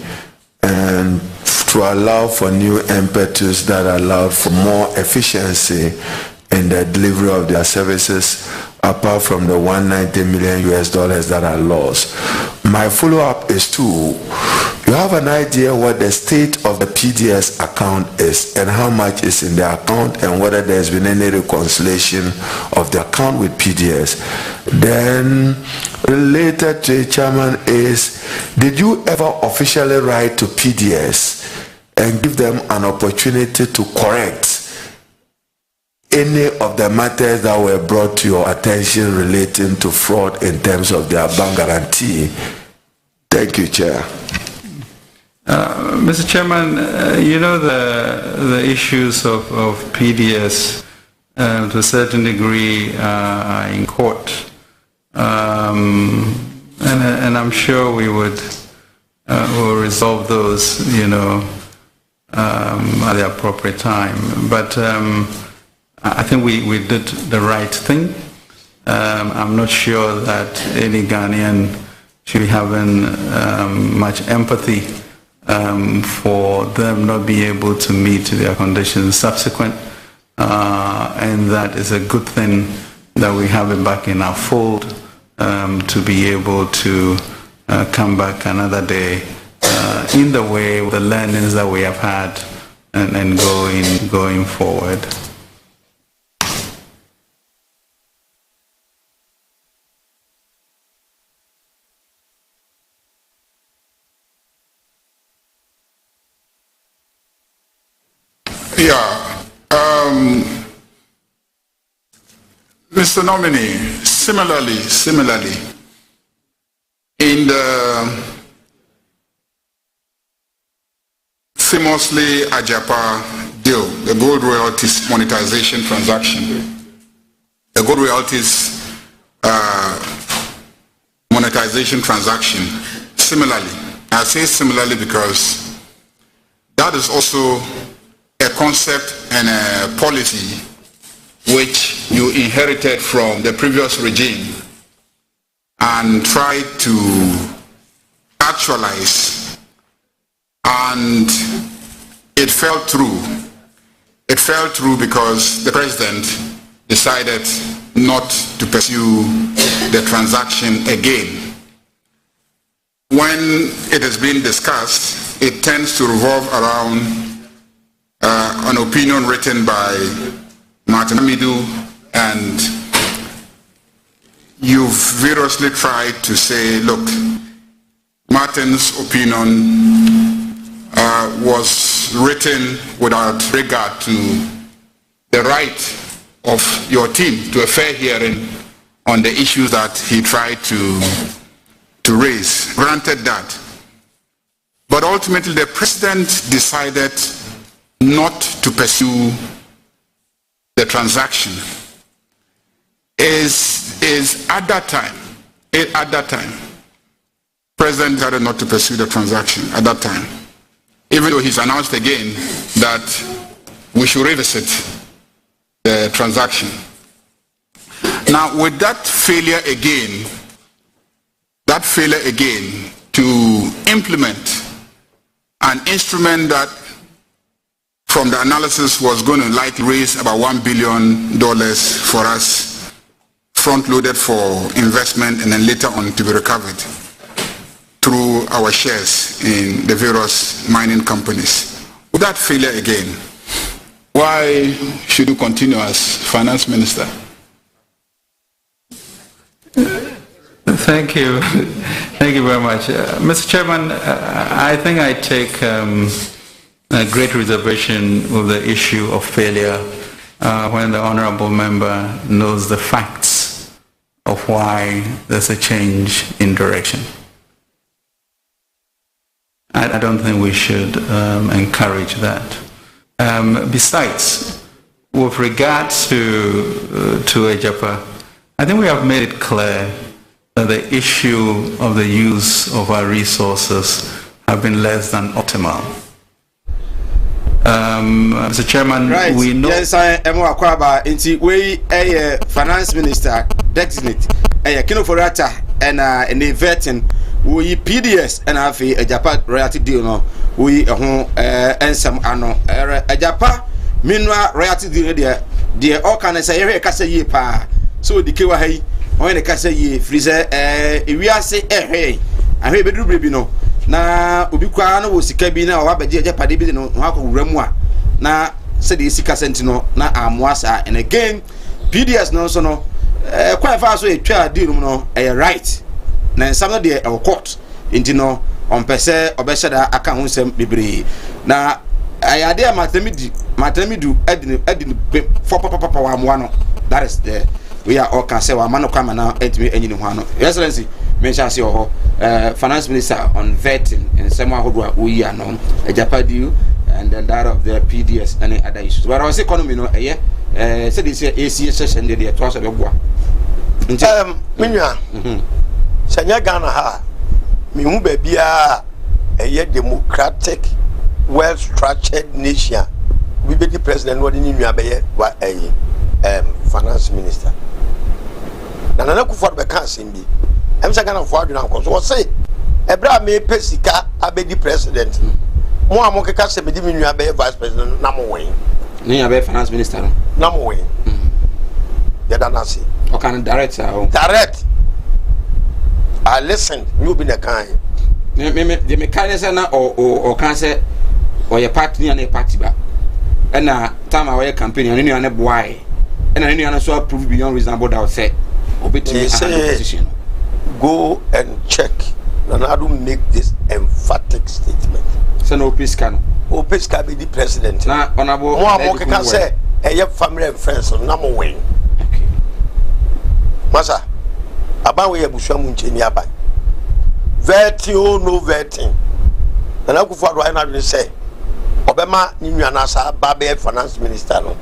and to allow for new impetus that allowed for more efficiency in the delivery of their services apart from the $190 million that are lost. My follow-up is you have an idea what the state of the PDS account is and how much is in the account and whether there's been any reconciliation of the account with PDS. Then related to it, Chairman, is did you ever officially write to PDS and give them an opportunity to correct any of the matters that were brought to your attention relating to fraud in terms of their bank guarantee? Thank you, Chair. Mr. Chairman, you know the issues of PDS to a certain degree are in court. And I'm sure we will resolve those, at the appropriate time. But I think we did the right thing. I'm not sure that any Ghanaian should be having much empathy for them not being able to meet their conditions subsequent. And that is a good thing that we have it back in our fold to be able to come back another day in the way of the learnings that we have had and going forward. Yeah. Mr. Nominee, similarly, in the famously Ajapa deal, the gold royalties monetization transaction, the gold royalties monetization transaction, similarly, I say similarly because that is also a concept and a policy which you inherited from the previous regime and tried to actualize, and it fell through. It fell through because the president decided not to pursue the transaction again. When it is being discussed, it tends to revolve around an opinion written by Martin Amidu, and you've vigorously tried to say, look, Martin's opinion was written without regard to the right of your team to a fair hearing on the issues that he tried to raise. Granted that. But ultimately the president decided not to pursue the transaction. Is at that time, President decided not to pursue the transaction at that time, even though he's announced again that we should revisit the transaction. Now, with that failure again to implement an instrument that from the analysis was going to likely raise about $1 billion for us, front-loaded for investment and then later on to be recovered through our shares in the various mining companies. With that failure again, why should you continue as finance minister? Thank you. Thank you very much. Mr. Chairman, I think I take a great reservation with the issue of failure when the honorable member knows the facts of why there's a change in direction. I don't think we should encourage that. Besides, with regards to Ajapa, I think we have made it clear that the issue of the use of our resources have been less than optimal. Mr. Chairman, right. We know... Yes, I am Akwaba. We a finance minister designate a Kino Forata and the vetting we PDS and have a Japan royalty deal. No, we and some ano a Japan mineral royalty deal there. The all can say here kasa ye pa. So the kewa hey when the kasa ye freezer we are say hey I hear bedru baby no. Na obi kwa no wo sika bi na wa baje Japan bi no ha ko wura mu a na se de sika senti no na amoasa, and again PDS no so no quite fast so e twa deal no right na some of the court into no on pese obeshada aka ho nsem bebre na ayade matramidu edin for papa wa mo no. That is the we are all can say wa mano kwama na edimi enyini ho ano. Excellency mention say finance minister on vetting and some ahodo a we are no Ajapa deal and then that of the PDS and other issues. But I was economy no said this AC session the to us be boa. Minua. Sanya Ghana ha. Me hu ba bia democratic well structured nation. We be the president no the nua be finance minister. Nana Akufo-Addo be kan asem bi. Em say Ghana for adwuna nko so say ebra me pesika abedi president. Mo amokeka se be di nua be vice president na mo wen. Nua be finance minister no. Na mo wen. Yadanasi. O kan direct direct. I listened. You be the kind. Me kind say na o kan say o ye party na party ba. And na time our campaign and you na boy. And then you na so approve beyond reasonable doubt say obetimi position. Go and check. Nanado make this emphatic statement. So no Pisca no. O Pisca be the president. Na honorable mo can say e family and friends na mo win. Okay. Masa aban we abusua mu ncheni aban. Verting o no verting. Nana Akufo-Addo I na say obema ni nua na sa ba be finance minister no.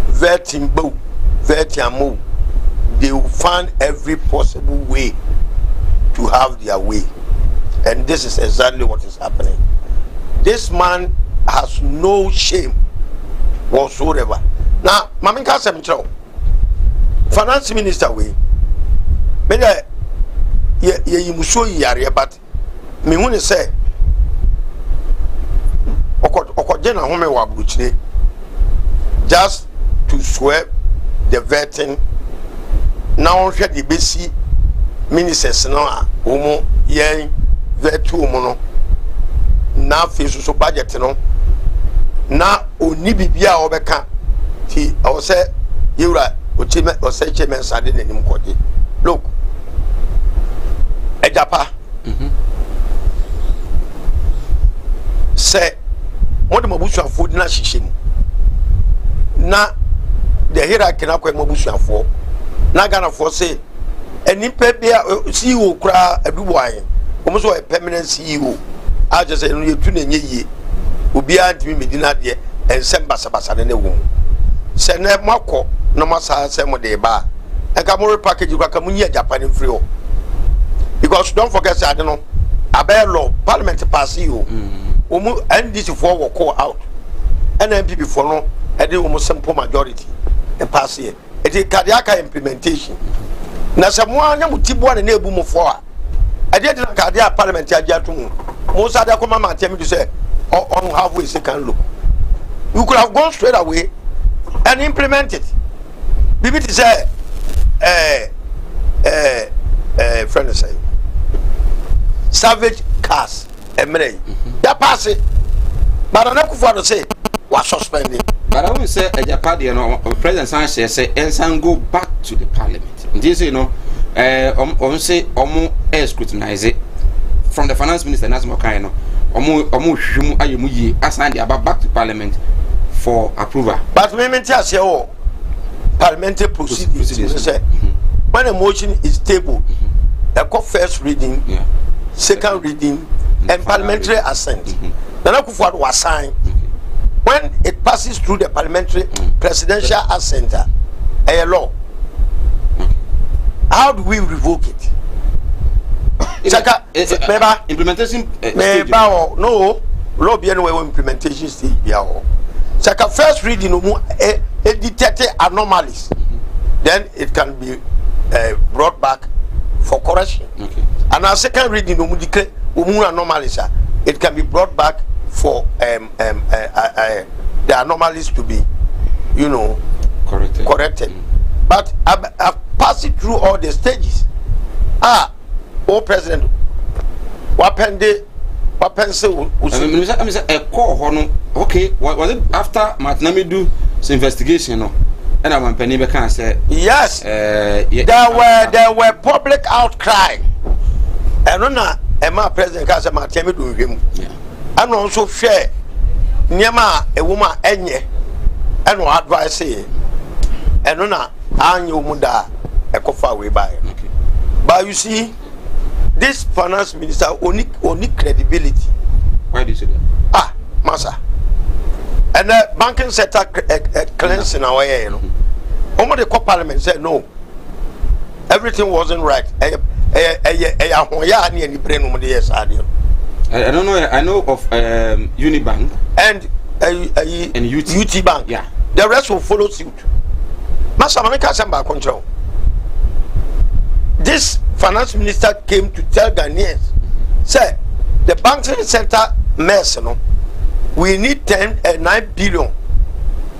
Verting bo, verting amo. They will find every possible way to have their way. And this is exactly what is happening. This man has no shame whatsoever. Now, Maminka Semcho, finance minister way, maybe you show you but me when say Okojena home wa buchire just to swear the vetting. Now hwe the besi ministers no a omo yen vetu omo no na fe so budget no na oni bibia obeka ti o se yura o chime o se chime sade nanim kode look ejapa se modem abusuafo na hihye na the hierarchy na kwa abusuafo na Ghana for say any bia CEO kura aduboy almost a permanent CEO I just say you tune ye obi antimi medina de ensem basabasa ne wo se na mako no masa se mo de ba enka mo package kwa kamunyi Japan free o because don't forget say no abel law parliament pass you omu NDC for wo call out and MPP for no e dey almost simple majority e pass here it is cardiac implementation. Na se mo anya mutibo na ebu mo fo a. E dey na cardiac parliament agia to mu. Mo sa da ko mama tell me to say on halfway second look. You could have gone straight away and implement it. Bibi to say friend say savage cars emre. That pass it. But na Akufo-Addo say was suspended. But I will say no President Sanchez say and go back to the parliament. This say scrutinize it from the finance minister Nazmo Kaino. Assign back to parliament for approval. But me say parliamentary procedures say when a motion is tabled, the first reading, second reading, and parliamentary assent. Nana Akufo-Addo was signed. When it passes through the parliamentary presidential assent, a law, how do we revoke it? Implementation no law be anyway implementation stage. Saka first reading detected anomalies, then it can be brought back for correction. And our second reading anomalies, it can be brought back for the anomalies to be, corrected. But I've passed it through all the stages. President, okay, was it after Martinamidu investigation? No, and I'm penny can say yes. There were public outcry, and my president can say Martinamidu him. And also share Nyama a woman enye and no advice say and no anyo muda a cofa way by. But you see, this finance minister only credibility. Why do you say that? Massa, And the banking sector cleansing our way, you know. Almost the parliament said no. Everything wasn't right. I don't know. I know of Unibank and UT Bank. Yeah. The rest will follow suit. Control. This finance minister came to tell Ghanaians, say, the banking sector mess, you know, we need 9 billion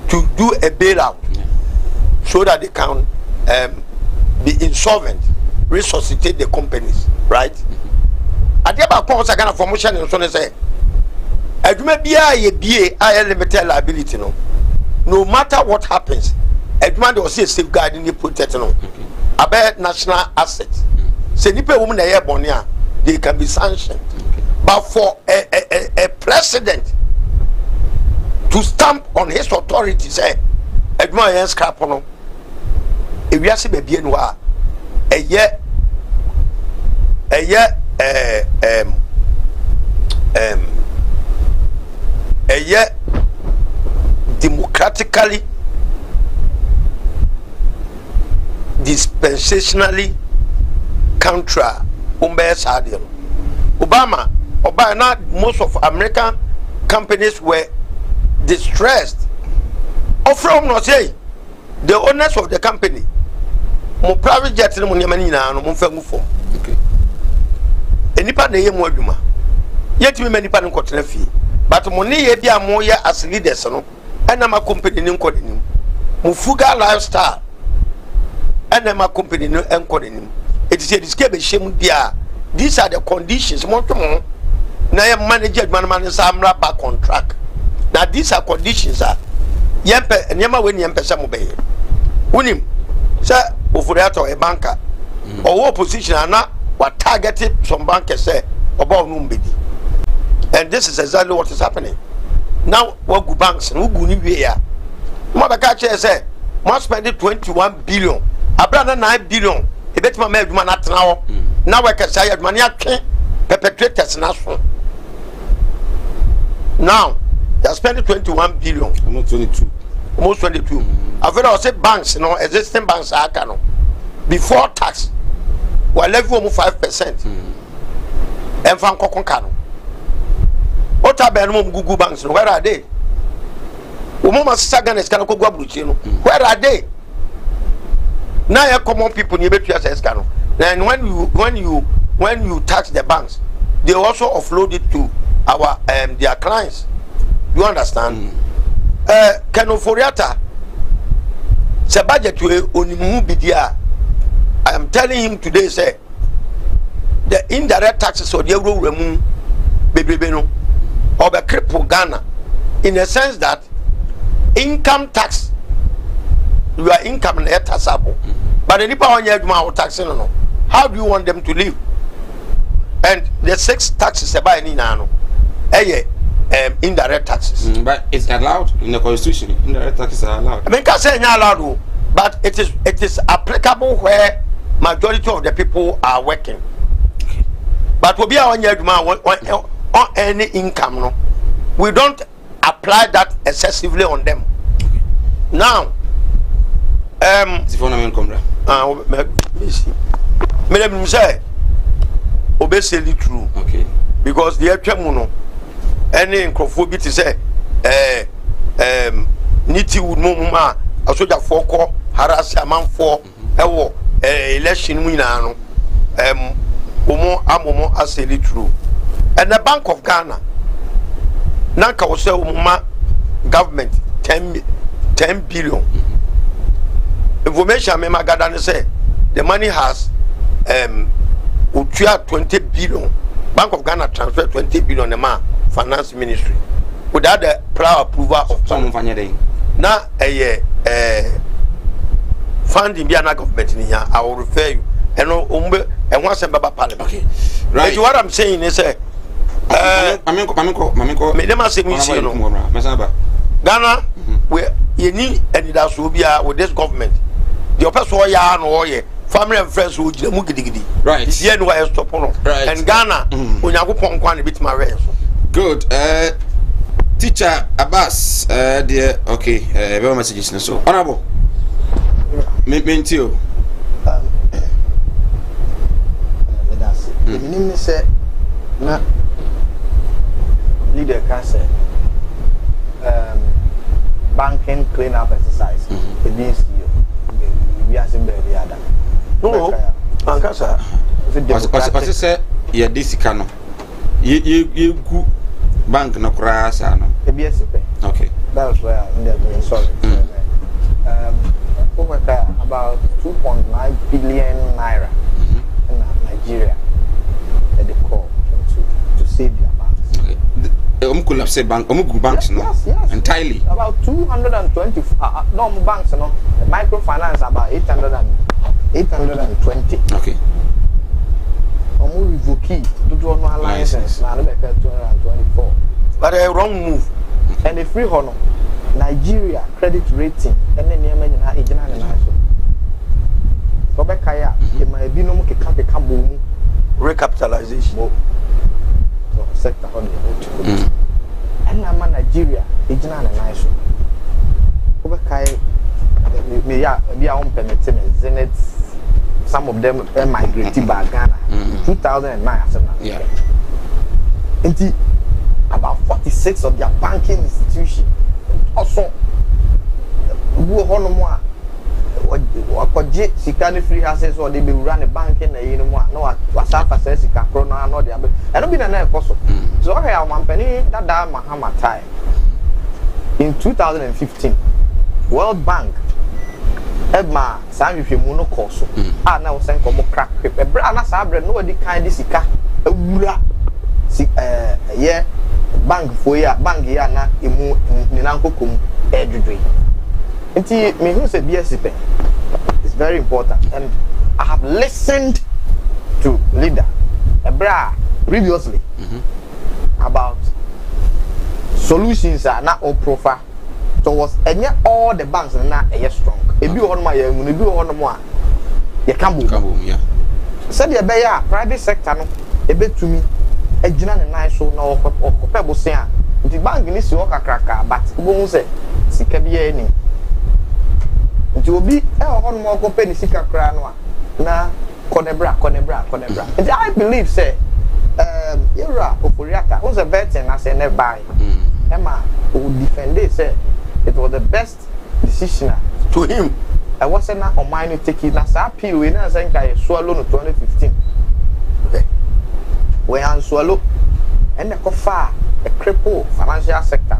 to do a bailout so that they can be insolvent, resuscitate the companies, right? At the back of the formation and so on, say, I do not be a limited liability, no matter what happens, a demand was safeguarding the protecting about national assets. Say, Nipe woman, they can be sanctioned. But for a president to stamp on his authority, say, Edmund Yen Scrapono, if you see baby noir, a year, democratically, dispensationally contra Obama, most of American companies were distressed. Or from no say the owners of the company, mo private jet no nyamani na no mo fa ngufo. Okay. Enipa na ye mo adwuma. Yetimi manipa no kotena fie. But mo ne ye bia mo ye as leaders no, ena ma company ni nkodenim. Mo fuga lifestyle. Ena ma company no enkodenim. It is a discable shame dia. These are the conditions. Mo tomo na ye manager man samra back on track. Now these are conditions are yempe nyama we yempe sa mo be unim say ofuriato a banker or opposition ana what targeted some bankers say about numbedi, and this is exactly what is happening now. What go banks and who go ni we ya mo be ka che say mo spend 21 billion abra 9 billion e betima ma aduma na tena ho na we ka say aduma ni atwe perpetrators na so. Now they are spending 21 billion. Almost 22. Almost 22. I've heard say banks, existing banks are canon. Before tax, we levy almost 5%. And from Kokon Kano. What are the Google banks? Where are they? Umoma Sagan is Kanako Guabuchino. Where are they? Now you common people need to say Escano. Then when you tax the banks, they also offload it to our their clients. You understand? Kano Foriata, the budget to Onimu Bidia. I am telling him today, say the indirect taxes or the euro remu bebeno or the cripple Ghana, in the sense that income tax, your income and taxable, but any power on your taxing no. How do you want them to live? And the 6 taxes about any nano, indirect taxes. But it's allowed in the constitution. Indirect taxes are allowed. I mean, can't say not allowed, but it is applicable where majority of the people are working. But we be on any income, no, we don't apply that excessively on them. Now, me say, obviously true. Okay. Because the actual any incrophobia to say niti would muma a soldier for harass a man for election winner amomo as true. And the Bank of Ghana Nanka was government 10 billion. Information mema Ghana say the money has 20 billion. Bank of Ghana transferred 20 billion a man finance ministry without the prior approval of some now funding the government in here. I will refer you and once a baba parliament. Okay, right. What I'm saying is Ghana where you need and that's will be with this government. The person ya no family and friends who mugidi right yeah no I stop on right and Ghana when you go pon kwan bit my rest. Good. teacher Abbas dear okay very messages so honorable mentio the name say na leader can say banking clean up exercise it means we are saying baby ada no ankasa what say ye disika no ye gu bank na kura sa no okay that's why I'm sorry over about 2.9 billion naira in Nigeria at the core to save their banks. Okay. Collapse bank, banks, no? Yes. Entirely. About 220 normal banks, no. Microfinance about 820. Okay. Revoke to do no license. Now they 224. But a wrong move. And the free honor. Nigeria credit rating and then near many agent and national. Robekaya, it might be no more boom recapitalization. So sector on the and I'm Nigeria, agent and national. Robekaya, be our own permitting Zenith. Some of them migrated by Ghana in 2009. Yeah. And about 46 of their banking institutions. Also, who hold more or Sikani free assets or they be run a bank in the anymore. No, what's up as a Sicaprona, no, the other. I don't be an apostle. So I have one penny that Mahama time. In 2015, World Bank, Edma, Sam, if you monocoso, now send come crack, a brand sabre, nobody kind of Sika, a wura, yeah. Bank for ya bank ya na emu ninanko kum edwedwe nti me who say BSP it's very important and I have listened to leader Ebra previously about solutions are not all profile towards any all the banks are not strong ebi ho no ma ya emu ebi ho no mo a ye kambo yeah said the beya private sector no ebetumi ejina ne nan so na okopebo se a nti bank ni si okakraka but bo say sika bia ni nti obi ho no okope ni sika kra no a na konebra and I believe say era oforiaka was a veteran as a nearby Emma who defended say it was the best decision to him I wasn't on mine take it na sa appeal we na say kai swallow no 2015 we an swallow and the cofa a cripple financial sector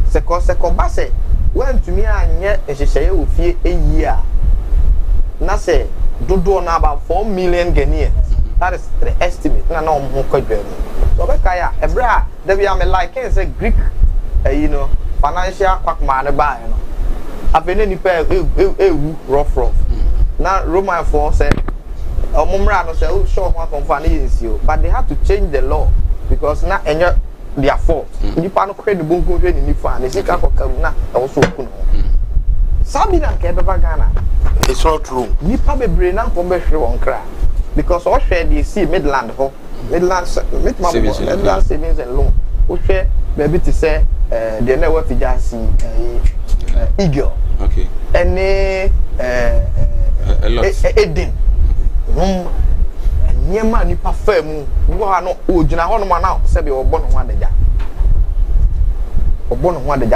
se base when to me anye ehyehyeye wo fie a year na say dodo na about 4 million Ghanaians that is the estimate na na omo kwadwa so be kaya ebra da bi am like say Greek financial quackman ba you know afene ni pe ewu rough na Roman for say omumra no say oh sure one confirm you but they have to change the law because na enye their fault nipa no credit bonko hwe ni fa na sika kokaru na e wo so ku no sabi na ke beba Ghana it's not true nipa bebre na nko be hwe won kra because all share the see Midland Midland savings and loan o hwe baby to say the na wa fija si Eagle okay any Eden nyema nipa famu wo ha no ogina ho no ma na se be obo no ho adagya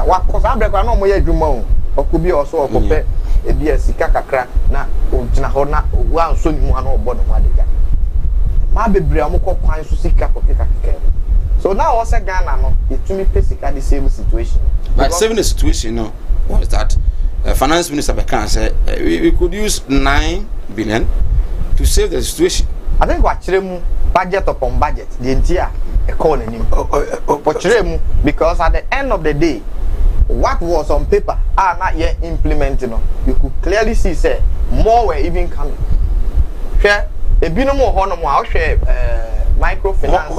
wa kosa abrekwa na mo ya adwuma o okobi oso okope ebi asika kakra na ogina ho na owu anso ni mu ha na obo no ho adagya ma bebre amukọ kwan so sika kokeka so now also Ghana no etumi pesika the same situation but saving the situation no was that finance minister Bekan said we could use 9 billion to save the situation. I think what budget upon budget, the entire economy. Because at the end of the day, what was on paper are not yet implemented. You could clearly see, say, more were even coming. Share a binomo honomo, I'll share microfinance.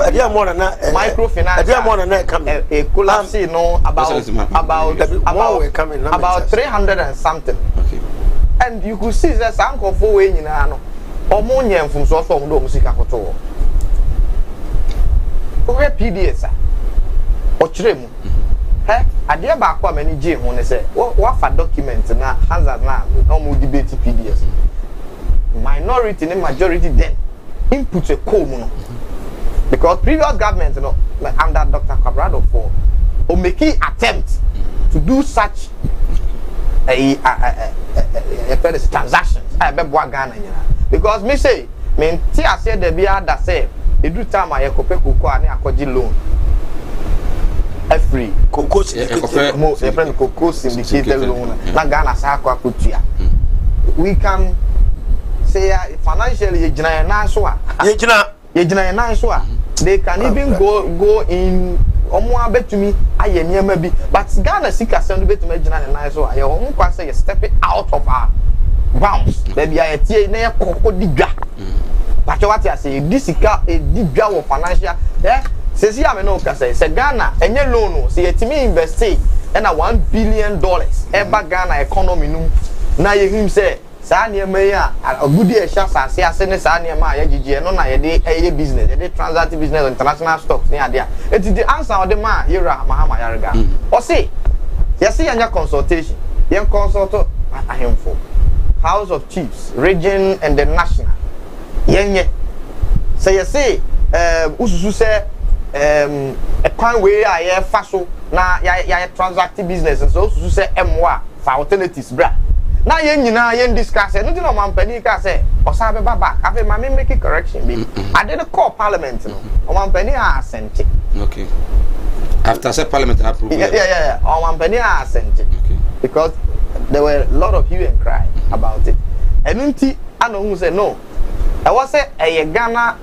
Microfinance. A collapse, about 300 and something. Okay. And you could see that uncle for way in ano. Omonye from so from do musika koto. Owe PDS. ochiremu adeɛ baako a mani gye ho ne sɛ wafa document na hazard na ɔmo debate PDS minority ne majority then input a call mu no because previous government no under Dr. Kwabrado for making attempt to do such a transactions I be boa Ghana because me say me ti ase de bia da say edu time a yekope koko ani akoji loan free cocoa syndicated loan na Ghana sa akotua we can say financially ye gina na so a ye gina na so a they can even go in omo abetumi aye niam bi but Ghana sika send betumi gina na so a ye omo kwa say step out of our bounds baby aye tie na ye kokko digwa but what you say this sika digwa wo financial sesi ya me no ka say Ghana enye loan so yetimi invest na $1 billion eba Ghana economy no na ye him say saa niam yi a agudi e sha sase ase ne saa niam a ye gigi no na ye de eye business ye de transact business international stocks ne ade a eti the answer of the man Yera Mahama Yarega o say yes yanya consultation yen consult ahemfo House of Chiefs region and the national yenye say you say ususu say a coin way a ye faso na ya transact business so ususu say emwa for alternatives bra na yen nyina yen discuss no no man pani ka say osa be back afi ma me make correction be I did call parliament no o man pani assent okay after say parliament approve yeah o man pani assent okay because there were a lot of hue and cry about it enunti ano hu say no I was say a Ghana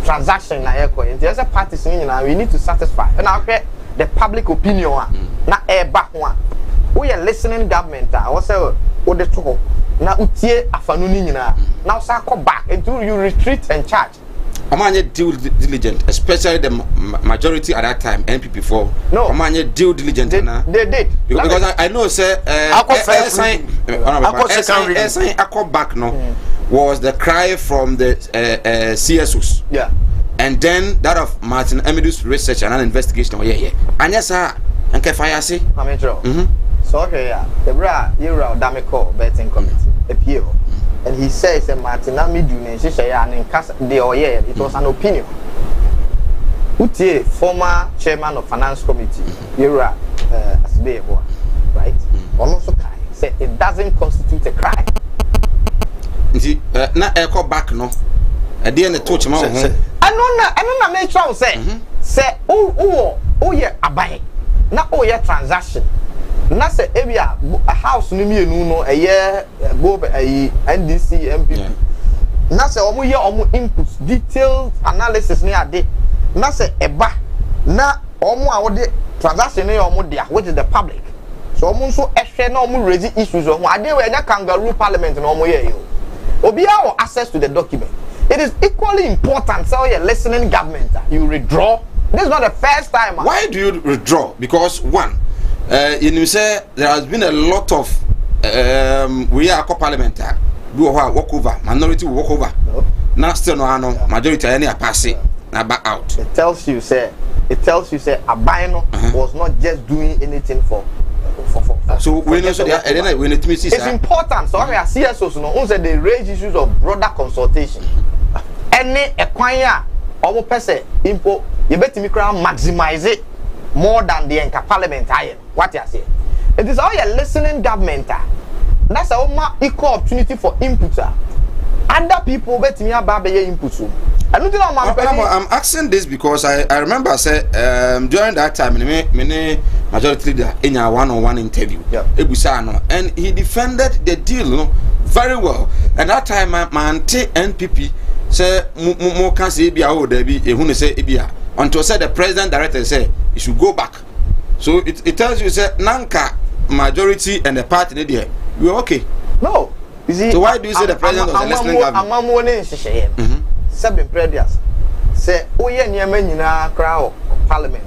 transaction na yeko there's a parties nyina we need to satisfy and now the public opinion na e back one we are listening government I was say o de to na utie afanu ni nyina now say come back until you retreat and charge Omanye due diligent, especially the majority at that time, NPP for no. Omanye due diligent. They did. Because I know, say, back no was the cry from the CSOs. Yeah. And then that of Martin Emidu's research and an investigation. Oh, yeah. And yes, sir. And Kefaya see? So, okay, yeah. The bra, you're a Damiko betting committee, a PO. And he says, Martin Amidu, it was an opinion. Utie, former chairman of finance committee, Yura Asbebo, right? Also, said it doesn't constitute a crime. Na echo back no. I didn't touch my own. I don't make sure say, oh, yeah, abaye. Na yeah transaction. Na say ebia a house ni me no a year go a NDC MPP. Na say omo ye omo inputs detailed analysis ni ade. Na say eba na omo a wo de transaction ni omo dia which is the public. So omo so ehwe na omo raise issues omo ade we nya kangaroo parliament na omo ye yo. Obi have access to the document. It is equally important so you're listening government you withdraw. This is not the first time. Why do you withdraw? Because one you say there has been a lot of we are co-parliamentary do walk over minority will walk over now still no majority any are passing now back out. It tells you say Abino was not just doing anything for so we know so we need to see it's important so I see us no say they raise issues of broader consultation any equine or person impo you better me maximize it more than the Enka parliament what you say it is all your listening government that's a equal opportunity for input other people bet me about your input I'm asking this because I remember say during that time many majority leader in a one-on-one interview and he defended the deal very well and that time my auntie NPP say mo can say bia o there be ehun say bia until say the president director say he should go back so it tells you say nanka majority and the party there we are okay no you see so why do you say the president was listening government seven previous say oye nyema nyina crowd parliament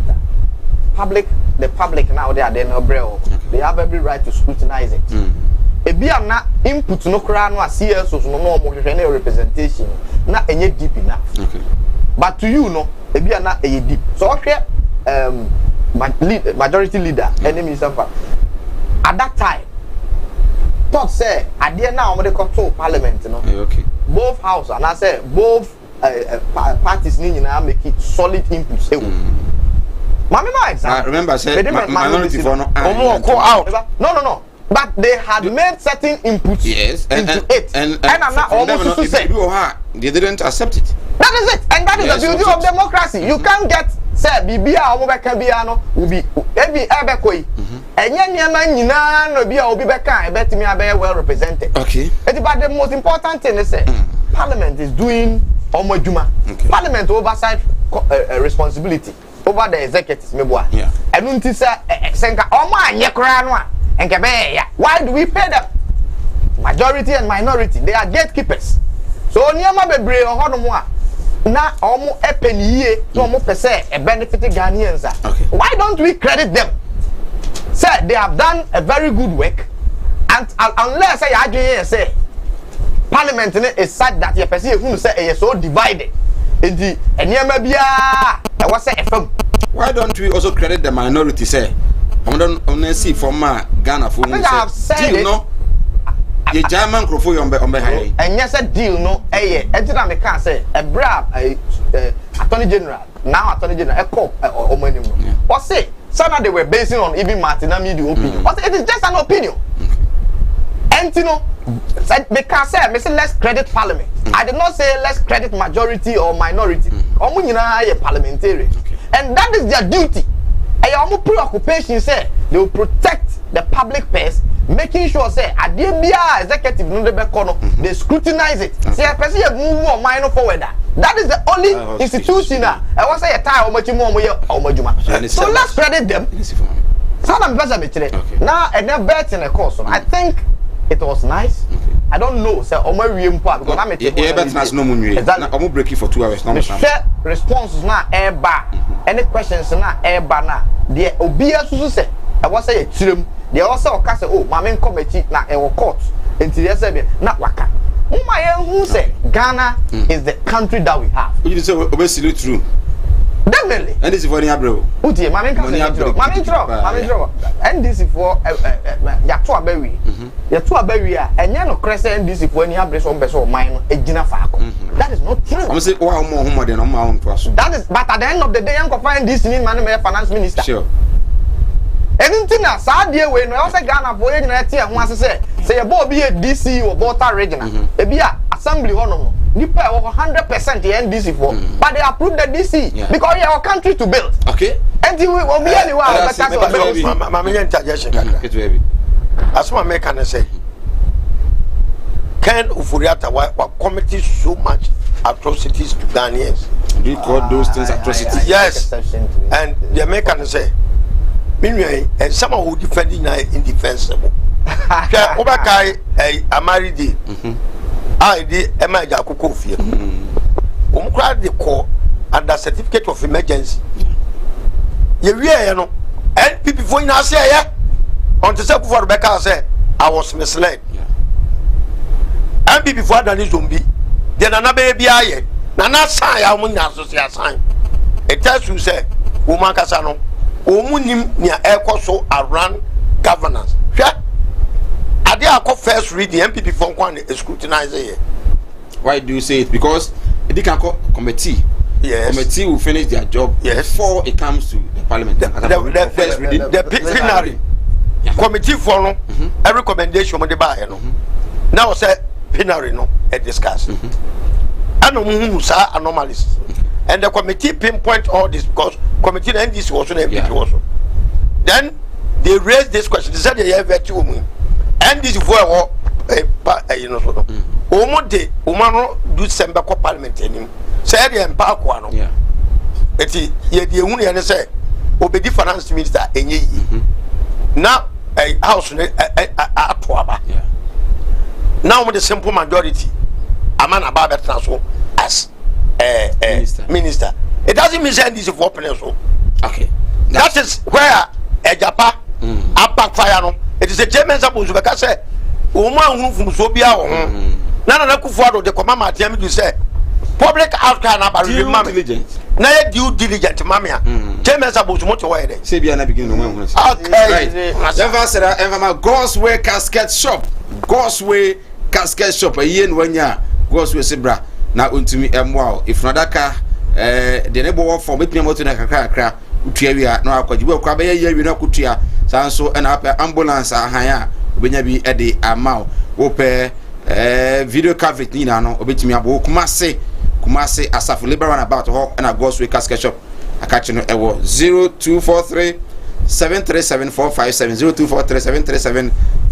the public now they are there no braille they have every right to scrutinize it ebi na input no crowd no CS no mo hwehwe na representation na enye deep enough okay but to you no ebi na eye deep so hwe majority leader any minister at that time thought say idea now we control parliament okay both house and I say both parties need to make it solid input remember say minority for no out no but they had made certain inputs into it and I'm not almost to say they didn't accept it. That is it, and that is the beauty of democracy. You can't get say bibia omo beka bia no ubi ebi ebekoi enye niam nyina no bia obi beka ebetimi abe well represented. Okay. But the most important thing is say parliament is doing omo adwuma. Parliament oversight responsibility over the executives meboa. Yeah. Enu nti say senka omo anye kra no a enke be ya. Why do we pay them? Majority and minority, they are gatekeepers. So niam bebre ohono a na omo epeniye no omo pese a benefit Ghanaians. Why don't we credit them? Say they have done a very good work, and unless I say parliament is such that you perceive who say is so divided into why don't we also credit the minority? Say I don't see from Ghana for no. The German crofo on behind. And yes, a deal no, enter me can say a brave attorney general, now attorney general, a cop or minimum. What say? Some they were basing on even Martin Amidu opinion. But it is just an opinion. And you know, because say, let's credit parliament. I did not say let's credit majority or minority. Parliamentary. And that is their duty. And preoccupation say they will protect the public purse, making sure say Adebia executive no dey kono they scrutinize it. Say a person move or minor forward. That is the only institution. I want say a tie so let's credit them. Now and then bet in a course. I think it was nice. I don't know. Say because I'm a break it for 2 hours. Responses now air bar. Any questions now air bar now. The obia say I was say a trim. They also say, oh, my committee na e court. Until they say not waka. Who say Ghana is the country that we have. You say obviously true. Definitely. And this is for Niabro. Uti, Mammy Draw. And this is for Yatua Berry. Yatua Berry, and Yano Crescent, this is for Niabres on Beso mine, a Gina Farco. That is not true. I'm saying, oh, more than my own person. That is, but at the end of the day, I'm going to find this in finance minister. Sure. Anything else, I deal with also Ghana for and once say a Bobby DC or Bota regional. A beer assembly honor. Nipa 100% the NDC for, but they approved the DC because we are a country to build. Okay. And we will be anywhere. As my man can say, Ken Ufuriata what committed so much atrocities to Ghanaians. Do you call those things atrocities? Yes. And the American say. Meanwhile, and someone who defending indefensible. Obakai, a married day. I did Emma Jakukofia. Umcrad the call under certificate of emergency. You know, and people for us say, on the second for Rebecca said, I was misled. And before that is zombie, then another baby I Nana sign, I won't associate sign. It tells you, say, Woman Casano. Omunim nia ekoso around governance. Are they a first read the MPP from one scrutinize here? Why do you say it? Because it can call committee. Yes. Committee will finish their job before it comes to the parliament. The plenary committee follow a recommendation on the buy. Now say plenary no discuss. Anomalies. And the committee pinpoint all this because committee and this was MPP also. Then they raised this question. They said they have virtue and this for you know so. Omonde umano do sembe ko parliament enim. Say the empa ko ano. Eti ye die hunu ye ne say obedi finance minister enye yi. Now house atoaba. Now with the simple majority amana ba betra so as minister. It doesn't mean saying this is for so. Okay. That is where a Japa backfire no. It is a German suppose because say woman who from Sobia or none of the Kufuado the command to say public outcry about due diligence. na ye due diligent mamia James Abuzumoto wa ede say bia na begin no man okay right never said ever God's Way Casket Shop aye no wanya God's Way sebra na ontumi emwa if nadaka de ne bo form betumi moto na kakra utua wi a na akwajibu akwa be ye wi na kutua sanso na apa ambulance ahan a obenya bi e de amao wo pe video coverage ni na no obetumi abo Kumasi Asafo Liberal about ho na God's Way Casket Shop akachi no ewo 0243 737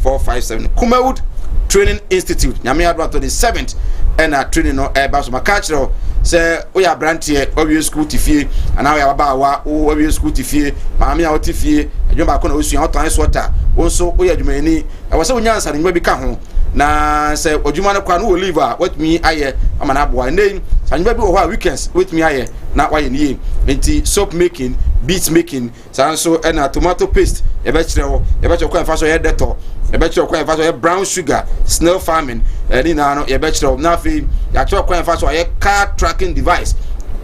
457 Kumawood Training Institute nyame adwa to the 7th and training no eba so makachiro say we are brantie owie school tifie ana we baba wa owie school tifie maame a otifie adwuma ko na osua otan so ta wonso we adwumani e wo se onyansa ne bi ka ho na say odwuma no kwa no oliver what me aye amana boa nei sanba bi wo ho weekends with me aye na waye nie enti soap making beat making sanso and tomato paste e be kire wo e be kire fa so ye deto e be kire kwa fa so ye brown sugar snail farming ni na no ye be kire na fi ya kire kwa fa so ye car tracking device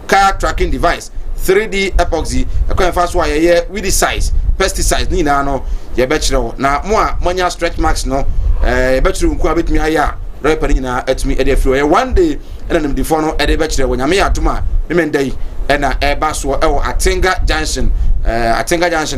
3D epoxy kwa fa so ye with the size pesticides ni na no ye be kire na mo a monya stretch marks no e be kire nku abetumi aya repa ni na atumi e dey flow one day and them the phone no e dey be kire wo nyame atuma memendai ena eba so ewo Atenga Junction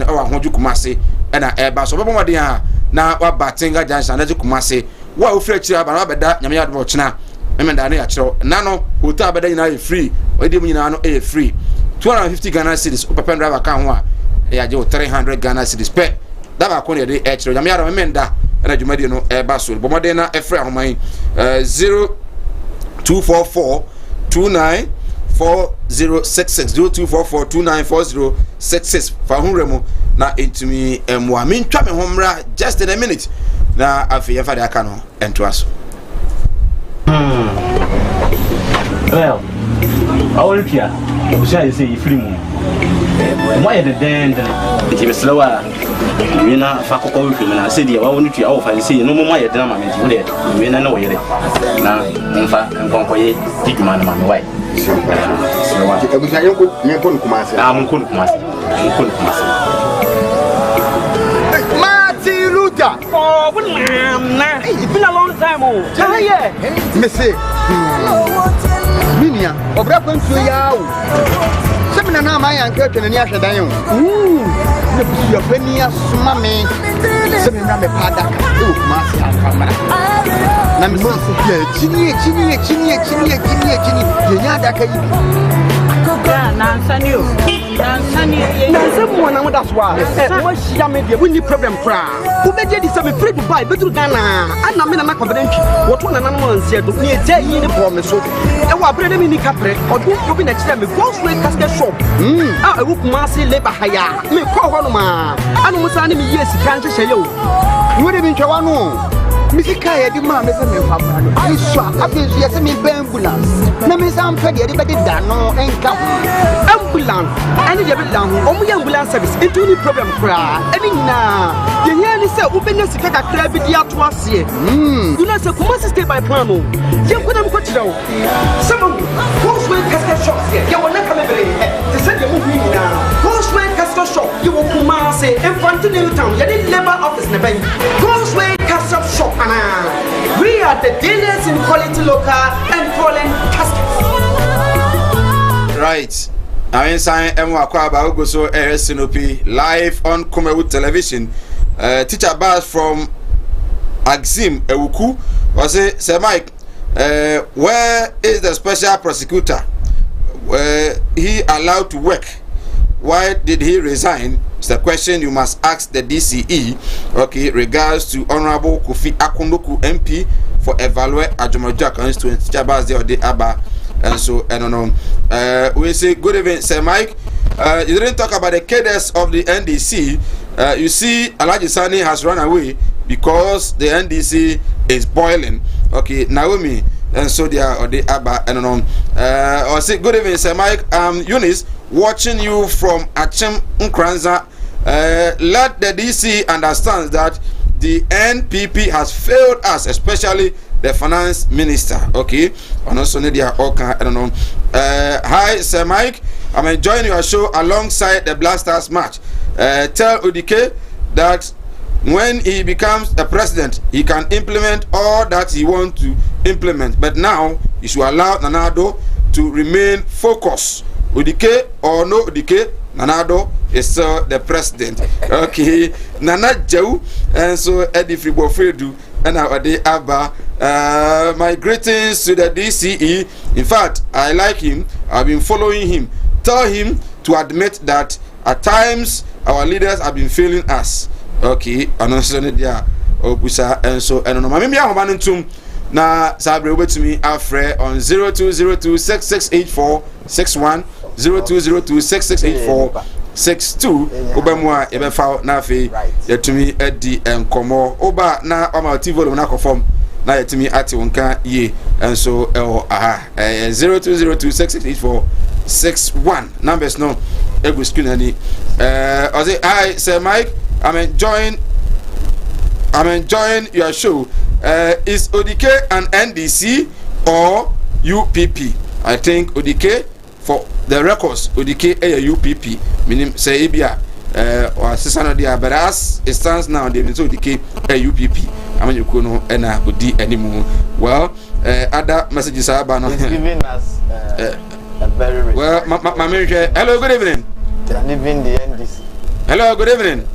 ewo Ahoju Kumasi ena eba so bebo mode ha na wa Atenga Junction na Kumasi wa ofre kire aba na beda nyame adwo chena memenda na ya kire na no hotel beda nyina e free we dey nyina no e free 250 Ghana cedis open driver kan ho a ya je 300 Ghana cedis pe da ba ko ne dey e kire nyame adwo memenda ena dwumadi no eba so bebo mode na efre ahoman 0244 29 4066 0244294066 fa hunremu na entumi emwa mentwa me homra just in a minute na afi fa de aka no ento aso well all kia obusha you say free mu mo ye den it be slower we na fa kokko we na say dia wa wonu tua wo fa say no mo ye den ma menti we na na wo yere na mfa nkonko ye diguma na ma me wai Ebusa yonko nyepon Kumasi. Mkon Kumasi. Martin Luther. Oh, nah. It's been a long time. Oh, yeah. Mese. Minia, obra kwantu yawo. Semina na ma yanka twene ni ahwedan yo. Ne busu ya pani asoma me. Semina me pada. Kumasi akamara. Na mi so chini. Yenya daka yi. Nansani mo na mo that's why. Wo shia me we need problem kra. Wo beje di se me free Dubai betu Ghana. Ana me na na confident. Wo to na mo anse do. Ni eje yi ni for me so. E wa bre mi ni kapre. Odu obi na kire me God's Way Casket Shop. E wo Kumasi labor hire. Me ko ho no ma. Anu mo sa ni me yes kan hye yo. Wo de bi ntwa no. Misika ye di ma me se me fa bra no. Iswa afensu ye se me ambulance. Na me sam pe de be da no enka. Ambulance. Ani de be da ho. Omo ye ambulance service. Into ni problem kra. Ani na. Ye nya ni se wo benya sika kakra bi di ato ase. You know se Kumasi stay by plan no. Ye ko na ko kira wo. Some God's Way Casket Shop here. Ye wona ka me bere. Te se de mo hu ni na. God's Way Casket Shop. Ye wo Kumasi Infantry New Town. Ye di labor office na ben. God's Way Casket Shop. We are the dealers in quality local and foreign caskets. Right. I mean, sign Mwakwa Bagoso Sinopi live on Kumawood Television. Teacher Bas from Axim Ewuku was say Mike, where is the special prosecutor? He allowed to work. Why did he resign? It's the question you must ask the DCE. Okay, regards to Honorable Kofi Akundoku MP for Evaluate Ajomaja constituency. Chabas de Ode Aba, and so and we say good evening, Sir Mike. You didn't talk about the cadres of the NDC. You see, Alhaji Sani has run away because the NDC is boiling. Okay, Naomi. And so they are the Abba and I say good evening, Sir Mike. Eunice, watching you from Achem Nkranza. Let the DC understand that the NPP has failed us, especially the finance minister. Okay, and also Nadia Oka. I don't know. Hi, Sir Mike. I'm enjoying your show alongside the Blasters match. Tell Odike that when he becomes a president, he can implement all that he wants to implement. But now, he should allow Nanado to remain focused. Odike or no Odike, Nanado is still the president. Okay, Nana Jau, and so Eddie Fribofredu, and our day Abba. My greetings to the DCE. In fact, I like him. I've been following him. Tell him to admit that at times our leaders have been failing us. Okay, and also there, Obusa, and so and no. Maybe I'm running to na sabre over to me afre on 0202668461 0202668462 obamwa ebefa na afi yetumi edi enkomo oba na oma TV volume na kofom na yetumi ati wonka ye enso 0202668461 numbers no egu screen ani I say Mike, I'm enjoying your show. Is Odike an NDC or UPP? I think Odike, for the records, Odike a UPP. Meaning say Ibia or Sisano dia, but as it stands now, they so Odike a UPP. I mean you could know ena Odi anymore. Well, other messages are about it's giving us a very well. My hello, good evening. Living the NDC. Hello, good evening.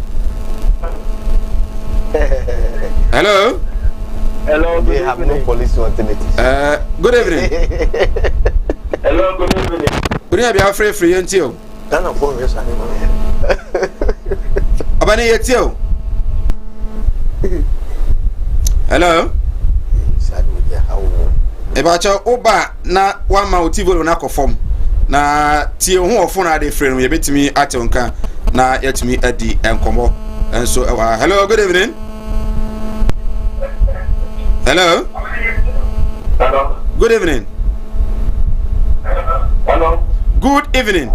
Hello. Hello, they have no police alternatives. Good evening. Hello, good evening. Good evening, free until. None of them is animal. Abani yetio. Hello. Ebacha oba na one ma otivo na kofom. Na tie ho ofo na de frame ye betimi atonka na yetimi adi enkomo. And so hello, good evening. Hello. Hello. Good evening. Hello. Good evening.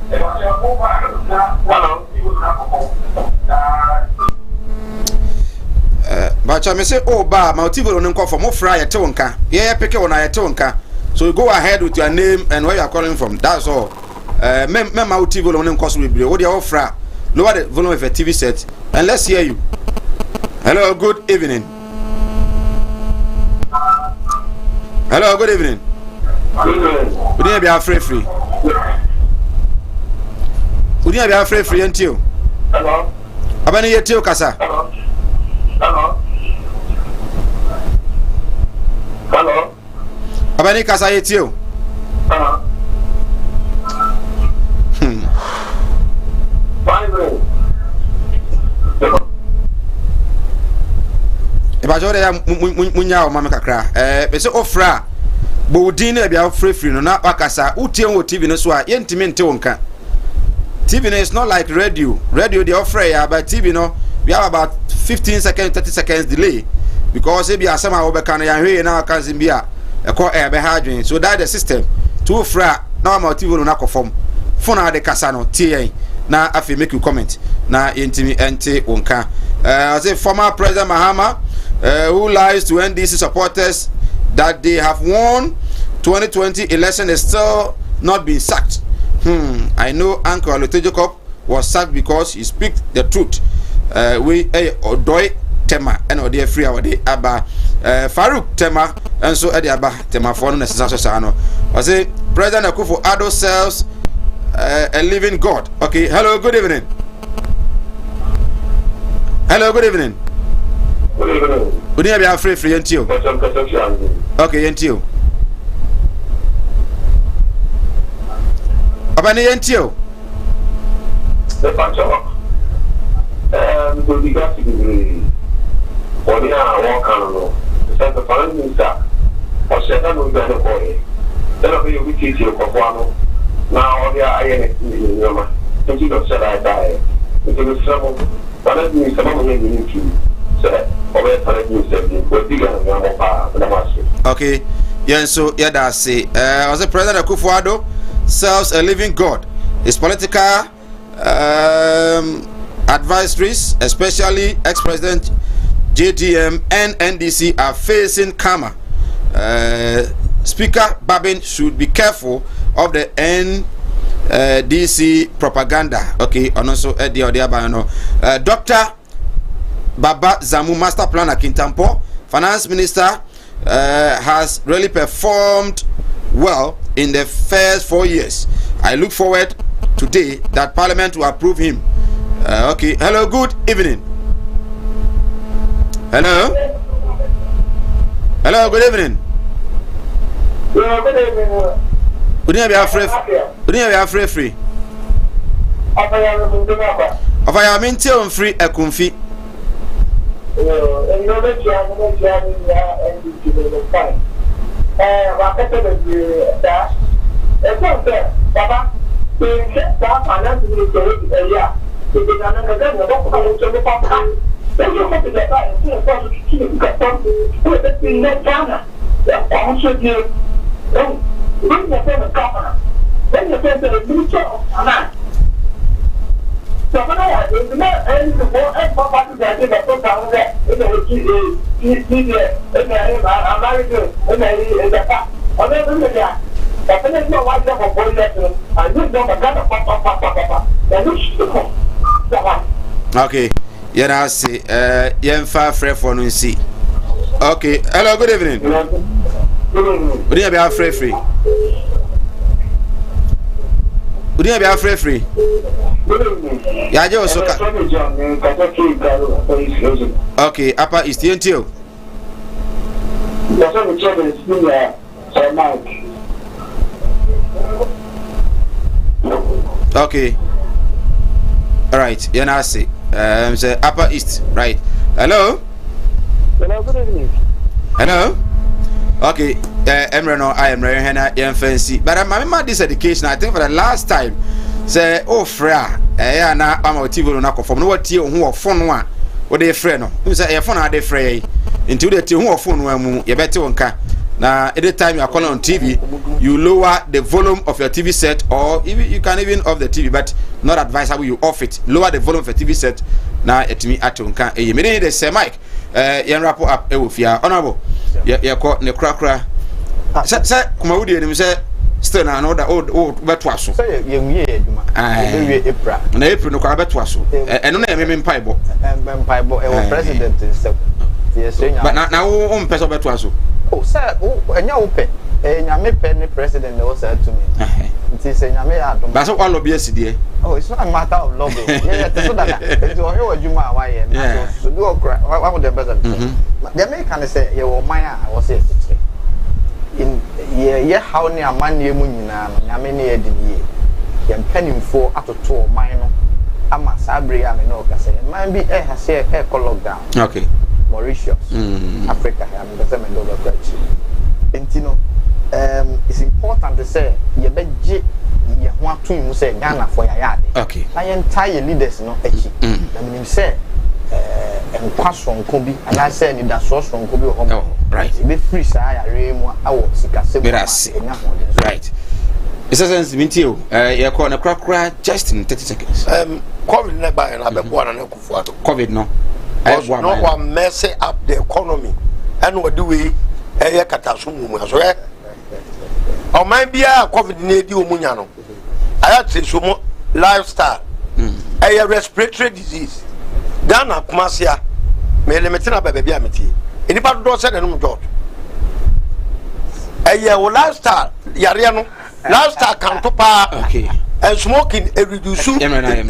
Hello. Bacha me say ba ma otivo no nko for mo fra ye tonka. Ye peke wona ye tonka. So you go ahead with your name and where you are calling from. That's all. Me ma otivo no nko so bebre. Wo de wo fra. Lower the volume of your TV set and let's hear you. Hello, good evening. Hello, good evening. Good evening, be free. Good evening, be free until. Hello. Abani yetio kasa. Hello. Hello. Hello. Abani kasa yetio. Hello. Ebajore ya munya o mama kakra be se ofra bodin na bia free no na wakasa utie wo TV no so a yentimi nte wonka. TV no is not like radio the offer ya, but TV no we have about 15 seconds 30 seconds delay because e bia asema wo be kan ya hwe na waka zim bia e ko e be hadwen, so that the system to ofra na ma TV no na kofom phone de kasa no tie na afi make you comment na yentimi ente wonka. I say former President Mahama who lies to NDC supporters that they have won 2020 election is still not being sacked. I know Uncle Alote Jacob was sacked because he speak the truth. We Odoi Tema and Ode free our day Abba Farouk Tema and so Eddie Abba Tema for no necessary sano. I say President Akufo-Addo sells a living God. Okay, hello, good evening. Hello, good evening. Good evening. Good evening, I'm free until. Okay, until. Abani until. The factor will be got to be or the one can the foreign minister or Satan will be the boy. Then I'll be with you for one. Now, they are in the thinking of said I die. It was trouble. But let me some of them need to say, okay, yeah, so yeah, that's it. Was the President Akufo-Addo serves a living God. His political advisories, especially ex-president JTM and NDC are facing karma. Speaker Babin should be careful of the NDC propaganda. Okay, and also Dr. Baba Zamu, Master Planner Kintampo, Finance Minister, has really performed well in the first 4 years. I look forward today that Parliament will approve him. Okay, hello, good evening. Hello, good evening. Good evening. Would you be afraid? Would you be afraid free? Of I am in town free a comfy. Okay, yeah, I see. Yeah, far free for no see. Okay, hello, good evening. Would you be afraid free? Would you be afraid free? Yeah, just okay, Upper East until. Okay. All right. Yeah, I see. Say Upper East, right? Hello. Hello. Good evening. Hello. Okay. Emreno, I am Rehena Fancy. But I'm remember this education. I think for the last time, say, oh, Freya, I'm a TV on a from what you who are phone one. What they friend? Who say a phone are they fray? Into the two who phone one, you better on car. Now, any time you are calling on TV, you lower the volume of your TV set, or even you can even off the TV, but not advisable you off it. Lower the volume of your TV set. Now, it me at on car. You may need say, Mike, you wrap up with your honorable. You caught the cracker. Say, come out here and say, still another old betwasso. Say, young year, April. And April, no car betwasso. And no name in Piebo. And Piebo, a president. Yes, but now, on Peso betwasso. Oh, sir, and your pet, and I made penny president was said to me. It is a Yamea. That's all of yesterday. Oh, it's not a matter of love. It's all you my way. So do a cry. What would the president? The American say, you were my was it. In ye how near Monday Munina, Yamini Edin, Yam penning for out of 2 minor. I'm a Sabri, I'm an Oka. Might be a has a hair lockdown. Okay. Mauritius, Africa, I'm the same over country. And you know, it's important to say, you bet you want to say Ghana for your yard. Okay. My entire leaders, no, I mean, say, and pass from Kobe, and I said, in that source from Kobe, right. Be free, sir. I will seek a right. It's a sense, Mintio, you're calling a crack just in 30 seconds. COVID never, and I'm COVID, no. Because no one mess up the economy, and what do we? A catastrophe as well. Or maybe a COVID need you, Munyano. I had to some lifestyle, a respiratory disease. Ghana, Kumasia, may limit up a baby amity. Anybody don't send a new job. A year lifestyle, Yariano, lifestyle can top okay, and smoking a reduce. Nana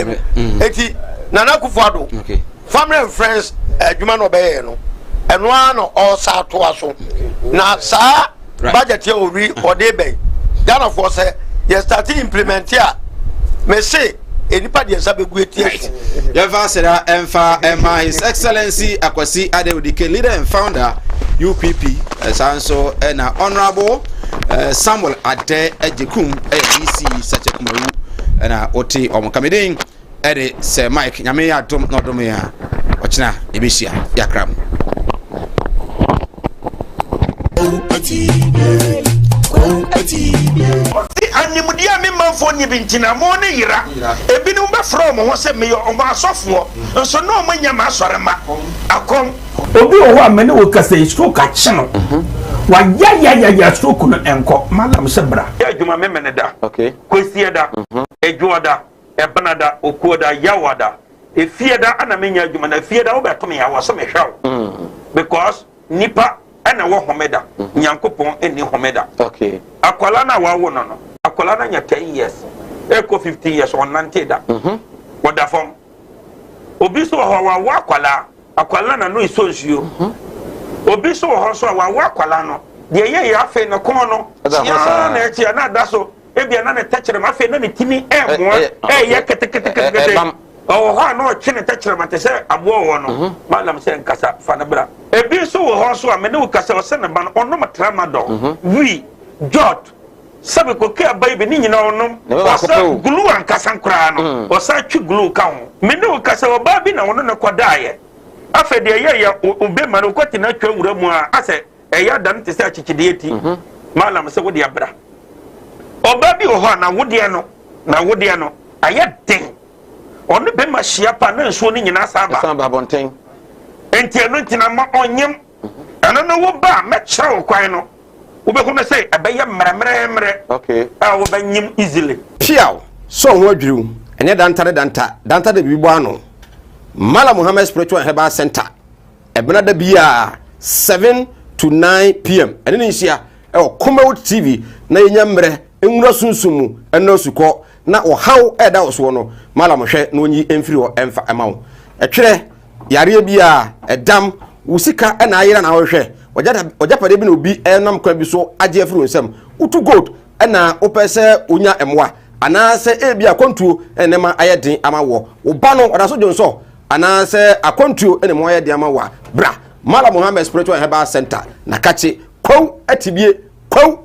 Kufado. Okay. Family and friends, Juman obey, and one or South to us. Now, sir, budget you read or they bay. Ghana for say, you start to implement here. May say, anybody has a great year. Yavasera Emfa Emma, His Excellency Akwasi Adewudike, leader and founder, UPP, as also an honorable Samuel Ade Ejekum, ADC, such a Kumaru, and Oti Omokamiding. Ede se Mike nyame ya dom no dom ya ochina ebisia yakram animdia me manfo ni bintina mo ne yira ebinu be from ho se me yo o ma asofo nso no manya ma asore ma akom obi o ho amene wo kasa stroke a chino wa ya stroke no enko malam sebra ya adwuma memene da okay kwesi da edwoda ebenada okuoda yawada efieda ana menya adwuma na efieda wo beto me yawo so me hwaw because nipa ana wo homeda nyankopon eni homeda okay akwala na wawo no akwala na nya 10 years eko 15 years on nanteda wada fom obi so ho wa akwala na no isonsuo obi so ho so wa akwala no de ye ya afi no kon no ya na echi na da so ebia na ne techere ma afi na ne timi emo ye kete oh ha no chine techere ma te se abo wo no malam se nkasa fa na bra ebi so ho so a me ne ukasa o se ne ba no ono matrama do wi jot sabe ko ke abai ni nyina onom wasa glue ankasa nkra no wasa twi glue ka ho me ne ukasa o ba bi na ono na kwadaye afa de ye ube ma no kwati na twa wura mu a ase eya dan te se achichide eti malam se wodi abra oba bi ho na wode no aye den onu be ma hia pa na nsuo ni nyina saba bonten enti eno ntina ma onyem ana no wo ba me kyerɛ kwan no wo be ko say abeye mremre okay a wo ba nyim easily piaw so ho adwuru ene danta de bibo ano Mala Muhammad Spiritual Herbal Center ebena da bia 7 to 9 p.m. ene ni hia Kumawood TV na yenya mre enwura sunsumu eno suko na ohaw eda oso no Mala mohwe na onyi emfiri ho emfa emawo etwere yare bia edam wusika ena ayira na wohwe ojapade bi na obi enam kwa bi so age afiri nsem utu gold ena opese onya emwa anase ebia kontuo enema ayedin amawo oba no odaso jonso anase akontuo enema ayedin amawa bra Mala Muhammad Spiritual Herbal Center na kache kwaw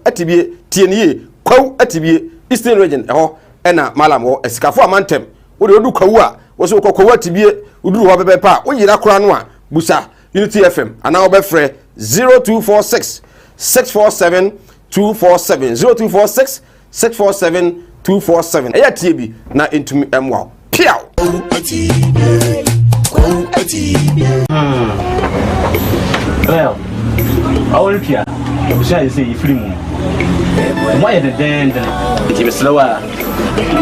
atibie tienie kwaw atibie Eastern Region eho ena Malam wo esikafo amantem wo de odu kwaw a wo so kwaw atibie uduru ho bebepa wo yira kora no a busa Unity FM ana obefre 0246 647 247 0246 647 247 eya tiebi na entumi emwa piao well awon pia obisa say ifri mu why the den ti beslewa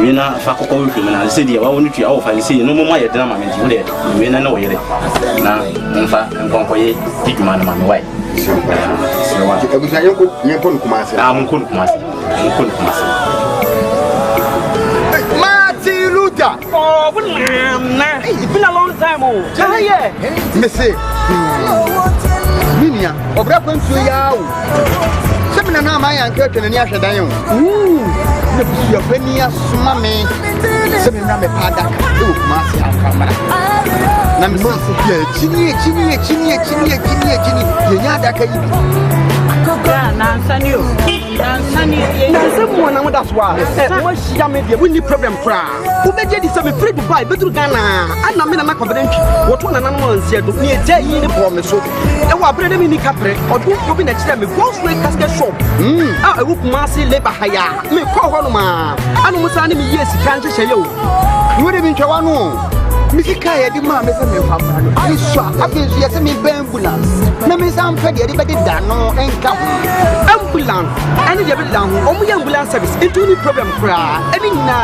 we na fa kokko we na say dia wa wonu tua wo fa say no mo ma ye den ma menti we na wo yere na mfa nkonkoye tiduma na ma why ebisa yenko nkumase mukun kumase Martin Luther oh nah it's been a long time yeah me say minia obra kwantu yawo semina na ma yanka twenani ahwedan yo ne busu ya pani asuma me semina me pada e kuma se akamara na me so se chini yenya daka yi nansani mo na mo that's why wo shia me we need problem kra wo beje di se me free Dubai bedru Ghana ana me na na confident wo to na nanu ansia do me eje yi ni bo me so e wo abre de me ni kapre odu obi na kire me Goldsway casket shop e wo kuma se labor haya me ko ho no ma anu musa ni me yes kan hye yo wo de bi ntwa no misika ye di ma me se me fa no iso afi so ye se me ambulance na me sam fe de be da no enka ambulance ani je be da ho omu ambulance service into ni problem kra ani na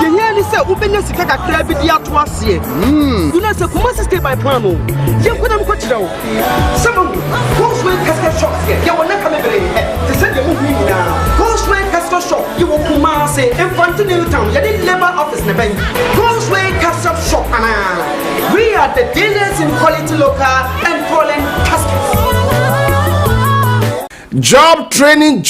ye nya ni se ubenya sika kakra bi di ato ase you know se kuma stay by plan no ye kwena mko kira wo some Goldsway casket shop ye wona ka me bere te se de mu ni na Goldsway casket shop ye wo kuma se Infantile Town ye di labor office na ben Goldsway casket shop. We are the dealers in quality local and foreign caskets. Job training.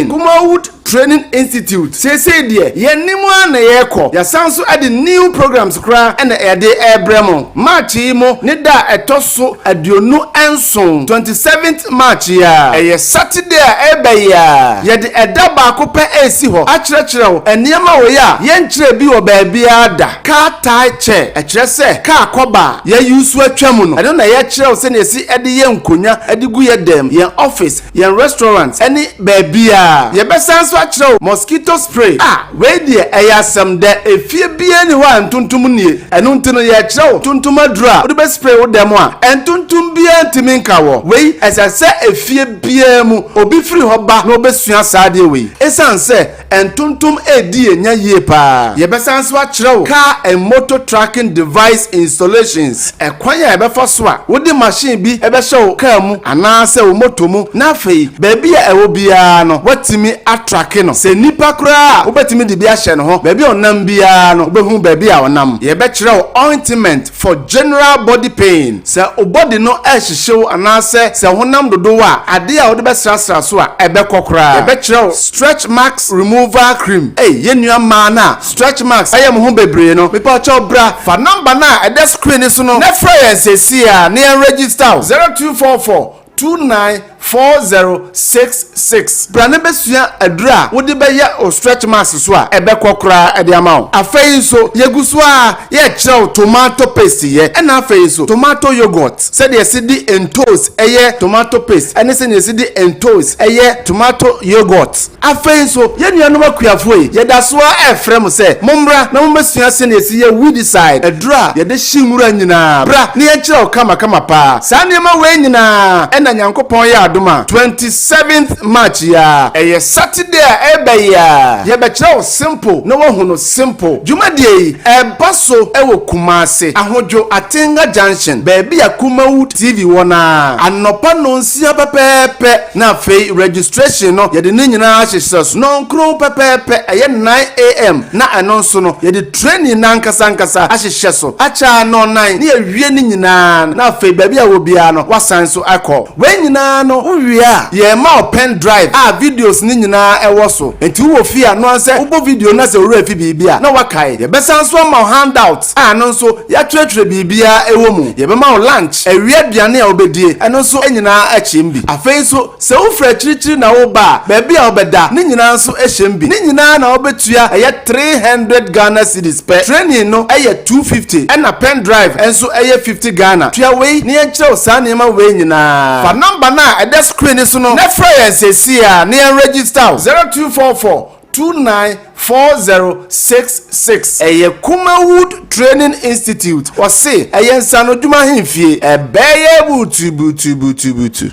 Kumawood Training Institute. Say dear, ye nimu na yeko. Ya sanso adi new programs kra ena ede ebremo. March imo ne da etoso aduonu enson 27th March ya. Eye Saturday ebe ya. Ye de eda baako pe esi ho. Akyerɛkyerɛw eniema wo ya. Ye nkyerɛ bi wo baabi ada. Car tie chair. Akyerɛ sɛ car koba ye yusu atwam no. Eno na ye kyerɛw sɛ na esi ede ye nkonya ade gu ye dem, ye office, ye restaurants, eni baabi ya. Ye besanso akyerɛ mosquito spray wei deɛ ɛyɛ asɛm dɛ efie bia ni hɔ a ntontom nie ɛno nti no yɛ kyerɛ tontom aduru a wode bɛ spray wo dɛm a ntontom bia ntimi nka wɔ wei ɛsɛ sɛ efie bia mu obi firi hɔ ba na obesua saa deɛ wei esan sɛ ntontom edi enya yie paa yɛbɛsan so akyerɛ car and motor tracking device installations ɛkwan a ɛbɛfa so a wode machine bi ɛbɛhyɛ wo car mu anaasɛ wo moto mu na afei baabi a ɛwɔ biara no watimi atrake no sɛ nipa koraa wobɛtimi de bi ahyɛ no ho baabi a ɔnam biara no wobɛhu baabi a ɔnam yɛbɛkyerɛ wo ointment for general body pain sɛ o body no ɛhyehyew anaasɛ sɛ honam dodo a ade a wode bɛsrasra so a ɛbɛkɔ koraa yɛbɛkyerɛ wo stretch marks removal cream yɛnnua maa na stretch marks ɛyɛ mo ho bebree no mepa ɔkyɛw bra fa number na ɛdɛ screen so no na fra yɛn sɛsi a ne yɛn register 0244 294066 brane besua adura wode bɛyɛ o stretch mask so a ɛbɛkɔ kora ɛde ama wo afei so yeguso a yɛ kyerɛw tomato paste yɛ ɛna afei so tomato yogurt sɛ de yɛsidi entos ɛyɛ tomato paste ɛne sɛ yɛsidi entos ɛyɛ tomato yogurt afei so yɛnuanom akuafo yi yɛda so a ɛfrɛ mo sɛ mommra na mommesua sɛ yɛsi yɛ weedicide adura yɛde hyiwura nyinaa bra ne yɛkyerɛw kama paa saa nneɛma wei nyinaa na nyankopɔn yɛ adoma 27th March ya ɛyɛ Saturday a ɛbɛ ya yɛbɛkyerɛw simple na wahu no simple dwumadie yi ɛba so ɛwɔ Kumase ahodwo Atenga Junction baabi a Kumawood TV wona anɔpa no nsia pɛpɛpɛ na afei registration no yɛde ne nyinaa hyehyɛ so no nkro pɛpɛpɛ ɛyɛ 9 AM na ɛno nso no yɛde training na nkasa ahyehyɛ so acha no 9 ne yɛwie ne nyinaa na afei baabi a wɔ bia no wasan so akɔ when nyina no uwia ye ma pen drive videos ni nyina ewo so enti wo fi ano anse ubo video na se ora fi bibia na wakai ye besan so ma handout no so ya twetwere bibia ewo mu ye be ma lunch ewia aduane a obedie eno so enyina achimbi afei so se wo fra chirichiri na wo ba ba bia obeda ni nyina so ehyembi ni nyina na obetua eye 300 Ghana cedis per training no eye 250 na pen drive enso eye 50 Ghana tua wei ni enkyerɛ sa nema wei nyina fa number na ɛdɛ screen so no na fra yɛn sɛsi a ne yɛn register 0244 294066 ɛyɛ Kumawood Training Institute wɔse ɛyɛ nsano dwuma hemfie ɛbɛyɛ butu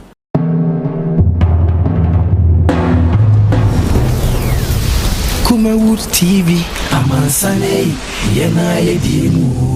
Kumawood TV amansane yena yedimu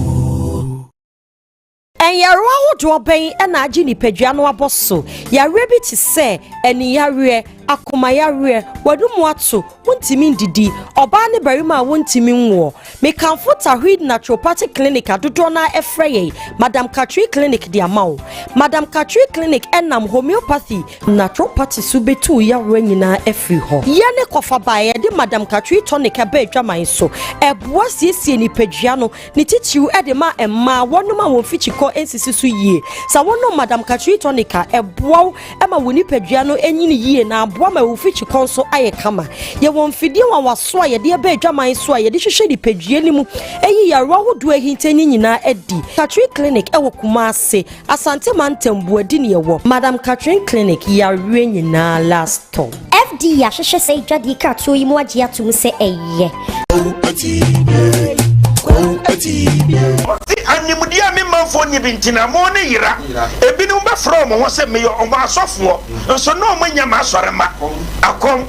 Enyaruwa hodo ben na agi nipadua no aboso yare bi ti se eniyare akomayare wadumu ato wontimi ndidi oba ne barima wontimi nwo mekanfo Tahrid Naturopathic Clinic adodo na efreye Madam Katri Clinic di amawo Madam Katri Clinic enam homeopathy naturopathy subetu yare nyina efri ho ye ne kofa bae de Madam Katri tonic aba adwaman so eboa siesie nipadua no ne titiw de ma emma wonoma won fichiko ensisi so yie sa wono Madam Katri tonica eboa ema woni padua no enyini yie na aboa ma wo fichiko nso aye kama ye won fidie wa waso a ye de aba adwaman so a ye de hwehwe di padua ni mu eyi yarwa hodo ahintani nyina edi Katri Clinic ewo Kumase Asante Mantembu adi ne ewo Madam Katri Clinic yarwe nyina last stop FD ya hwehwe sei dwade ka to yi mu agye atum se eye animdia me manfo ni bintina mo ne yira ebinu be from ho se me yo o ma asofo nso no mo nya ma asore ma akom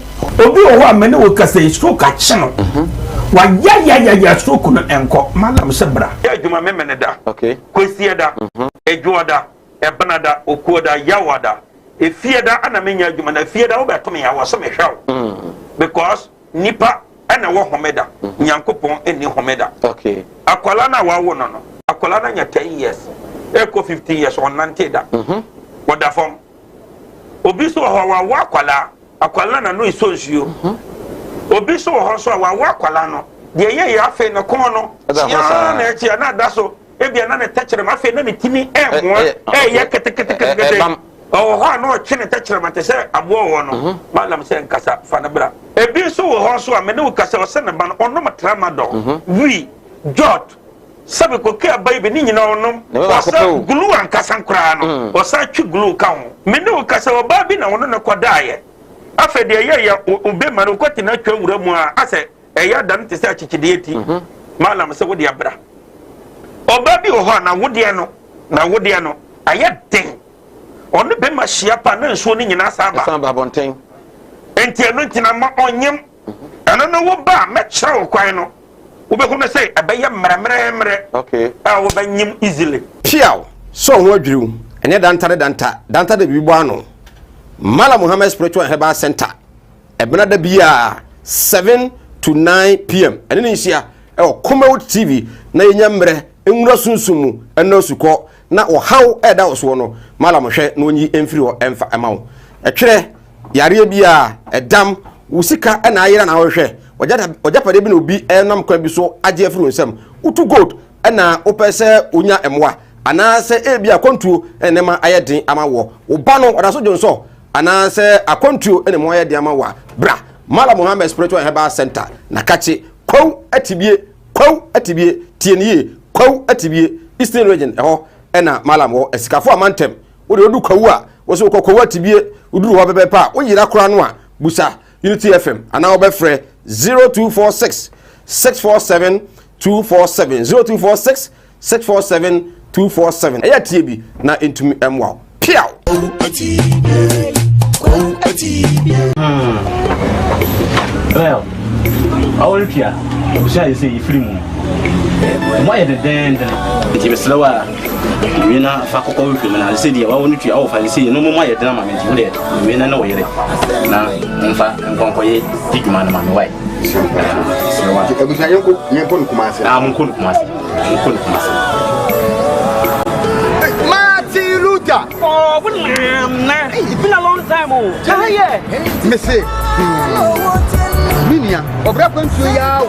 obi o ho amene wo kasa stroke a cheno wa ya stroke no enko malam se bra ya djuma me mene da okay kwesi da ejuoda ebenada okuoda yawada efieda ana menya djuma na fieda wo beto me ya wo so me hwaw because nipa ana wo homeda nyankopon eni homeda okay akwala na wawo no akwala na nya 10 years eko 15 years on nanteda wada form obi so ho wawo akwala na no isonsuo obi so ho so wawo akwala no de ye ya afi na kon no ya na echi na da so ebia na ne techere ma afi na ne timi emo ye kete oh ha no chine techere ma te se abo wo no malam se nkasa fa na bra ebi so ho so a me ne ukasa o se ne ba no ono matramado wi jot sabe ko ke baby ni nyina onom wasa glue ankasa nkra no wasa twi glue ka ho me ne ukasa o ba bi na wono ne kodaaye afa de ye obema no kwati na twa wura mu a ase eya dan te se achichide eti malam se wo de abra oba bi ho na wo de no aye den onu be ma hia pa na nso ni nyina saba bonten enti eno ntina ma onyem ana no wo ba me kyerɛ kwan no wo be ko say abeye mremremre okay wo ba nyim easily piaw so ho adwiriw ene danta de bibo ano Mala Muhammad Spiritual Herbal Center ebena da bia 7 to 9 p.m. ene ni hia Kumawood TV na yenyamre enwura sunsumu ena suko na ohaw eda oso no Mala mohwe na onyi emfiri ho emfa emawo etwere yare bia edam usika ena ayera na wohwe ojapade bi na obi enam kwa bi so age afiri nsam utu gold ena opese onya emwa anase ebia kontuo enema ayedin amawo oba no odaso jonso anase akontuo enema ayedin amawa bra Mala Muhammad Spiritual Herbal Center na kachi kwaw atibie tienie kwaw atibie Eastern Region eho ena Malam wo esikafo amantem wo de odu kwaw a wo so kwaw atibie uduru ho bebe pa wo yira kora no a busa Unity FM ana wo be frɛ 0246 647 247 0246 647 247 eya tie bi na entumi emwa piaw well all kia obusha you say free mu mo ye den nti be slowa we na fa kokko we film na say dia wa wonu tua wo fa say no mo ye den ma me nti we na wo yere na mfa nkonko ye diguma na ma me wai slowa obusha yenko nkumase munko nkumase Oh, it's been a long time. Oh, yeah. Missy. Minia, or Brapon to Yao.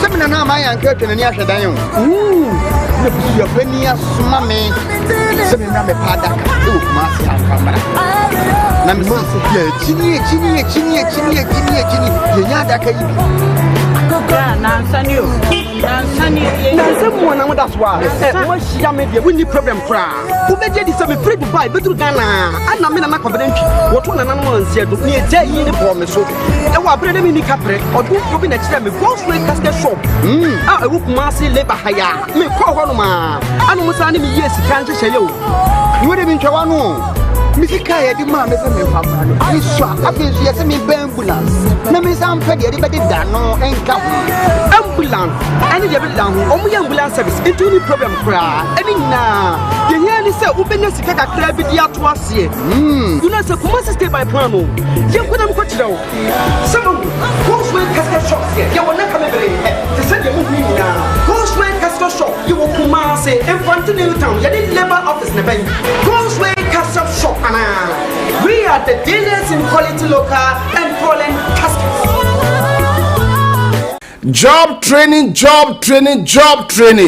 Seven now my uncle and Yasha Dayon. Your penny, mammy. Seven now, Pada. Oh, Master Camera. Chini, that's why. We need problem cry. Who made this some free to buy better Ghana? And I'm in a confident. What one and one said to me a day in the promise. And what bred in the capre or do you be next time a gross rate casket shop? I would massy labor higher. Me call one man. I know what's me yes, can't say you. You would have been Chawano. Missy Kaya, the man is a man. I saw a bit yes, me ambulance. No, Miss Amped, everybody done no and come. Ambulance, and the down, only ambulance service into the problem cry. I mean, now, the year is a openness to take a crab with the outwas here. You know, so come stay by Pramo. You put them cut down. Some Ghostway Castle shop here. You will not come every to send you moving now. Ghostway Castle shop, you will come and say, and continue town, you didn't labor office in the bank. Ghostway Castle shop. We are the dealers in quality local and foreign caskets. Job training.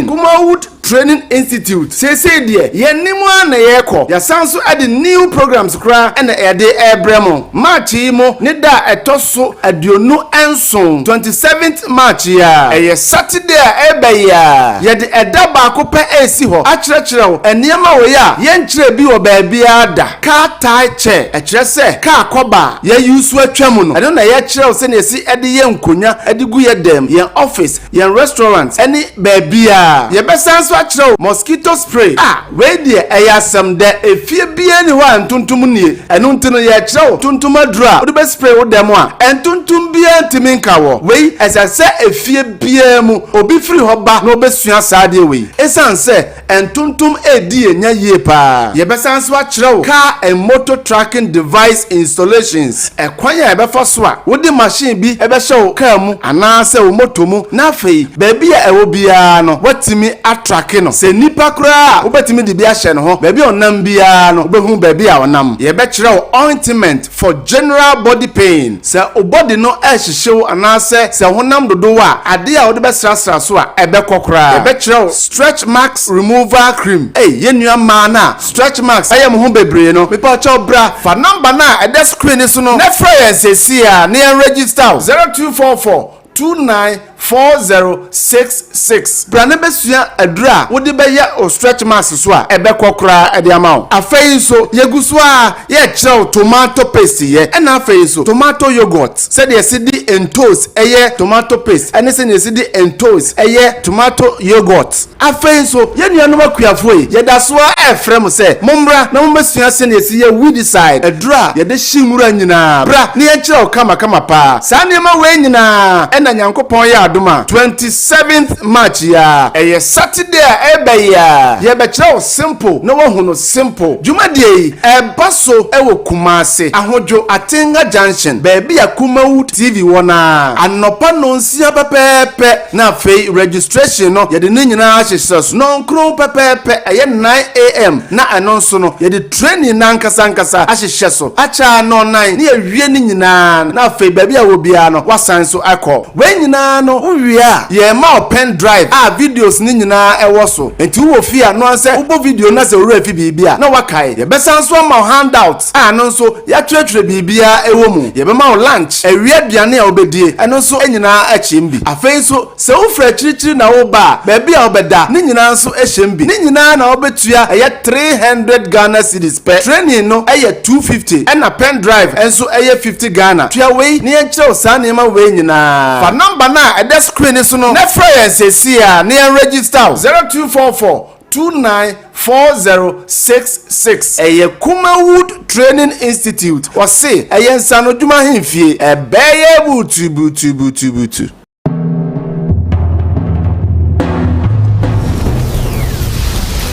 Kumawood Training Institute. Say dear, ye nimwa na yeko. Ya sanso adi new programs kra ena ede ebremo. March imo nida etoso aduonu enson 27th March ya. Eye Saturday ebe ya. Ye de edaba ko pe esi ho. Akyerɛkyerɛw eniema wo ya. Ye nkyerɛ bi wo baabi ada. Car tie che. Ekyerɛ sɛ car koba ye yusu atwam no. Eno na ye kyerɛw sɛ na esi ede ye nkonya ade gu ye dem. Ye office, ye restaurant, eni baabi ya. Ye besanso achiro mosquito spray we die eyasem de efie bie ni ho antuntum nie enu ntino ye chiro tuntum adura wo be spray wo dem a entuntum bie ntimi nka wo we esase efie bie mu obi firi ho ba no besua saade we esanse entuntum edi enya ye pa ye besanso achiro car and motor tracking device installations ekwanya ebefa so a wo di machine bi ebe show car mu anase wo moto mu na fei baby a ewo bia no watimi atracking no se nipa kura obetimi de bia hye no ho baby onam bia no obehu baby a onam ye be kire ointment for general body pain se obody no ehyehew anase se honam dodo a ade a wo be srasra so a ebe kokora ye be kire stretch marks removal cream yenua ma na stretch marks ayem ho bebre no mepa cho bra fa number na ede screen so no na frɛ yɛn sesi a na register 0244 29 4066 brane besua adura wode be ya o stretch mask so a ebe kokora e de ama wo afei so yeguso a ye kire tomato paste ye na afei so tomato yogurt se de sidi entos eye tomato paste ene se ne sidi entos eye tomato yogurt afei so ye nuanom akuafo ye da so a efrem se mommra na mombesua se ne si ye weed side adura ye de himura nyina bra ne ye kire kama pa sa ne ma we nyina ena nyankopon ya adoma 27th March ya eye Saturday a ebe ya ye be kire simple no wo no simple jumadie baso ewo Kumase ahodwo Atenga Junction baby ya Kumawood TV wona anopa no nsia pepepe na fei registration no ye de nyina ahyehyes no nkro pepepe eye 9 am na anonso no ye de training na nkasa ahyehyes acha no 9 ne ye wie ni nyina na fei baby ya obia no wasan so akọ we nyina no uwia ye ma pen drive videos ni nyina ewo so enti wo fia no anse ubo video na se ora fi bibia na wakai ye besan so ma handout no so ya twetwe bibia ewo mu ye be ma lunch ewie aduane a obedie eno so enyina achimbi afei so se wo fra chirichiri na wo ba baby a obeda ni nyina so ehembi ni nyina na obetua eye 300 Ghana cedis per training no eye 250 na pen drive enso eye 50 Ghana tua we ni enche osa na ma we nyina fa number na ede screen so no na fra yensesi a na register 0244 294066 eye Kumawood Training Institute wase eye nsano dwuma hemfie ebeye butu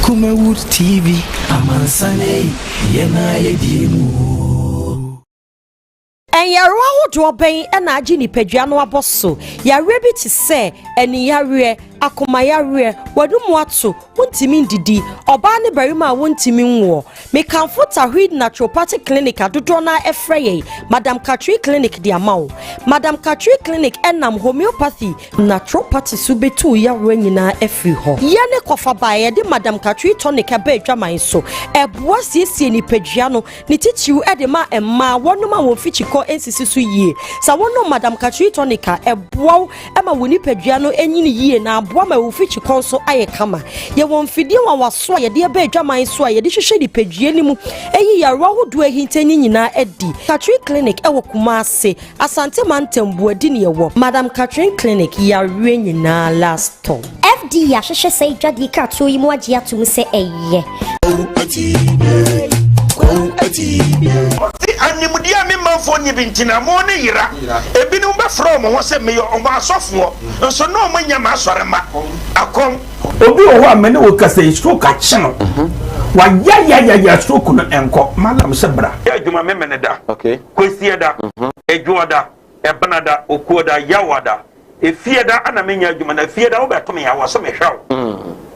Kumawood TV amansane yena yedimu Enyarwa hodo ben na agi nipadua no aboso yare bi ti se eni yare akomayare wadumu ato wontimi ndidi oba ne barima wontimi nwo mekanfo tahwid naturopathic clinic adodo na efreye Madam Katri clinic di amawo Madam Katri clinic enam homeopathy naturopathy subetu yare nyina efri ho yene kofa bae de Madam Katri tonic aba adwaman so eboa siesie nipadua no ne titiw ede ma emma wonoma wo fichiko ensisi so yie sa wono Madam Katri tonic eboa ema woni padua no enyini yie na aboa ma wo fichiko so aye kama ye won fidie wa waso ye de aba adwaman so a ye de hwehwe di padua ni mu eyi yarwa hodo ahintani nyina edi Katri clinic ewo Kumase Asante Mantembu adi ne yewo Madam Katri clinic yarwe nyina last time FD ya hwehwe sei dwade ka to yi mu agye atum se eye animudia me manfo nyi bintina mo ne yira ebi no be from ho se me yo omo asofo nso no mo nya ma asorema akom obi o ho amene wo kasa stroke achino wa ya stroke no enko malam sebra ya juma me mene da okay kwesi da ejuoda ebanada okuoda yawada efieda ana menya juma na fieda wo beto me ya wo so me hwaw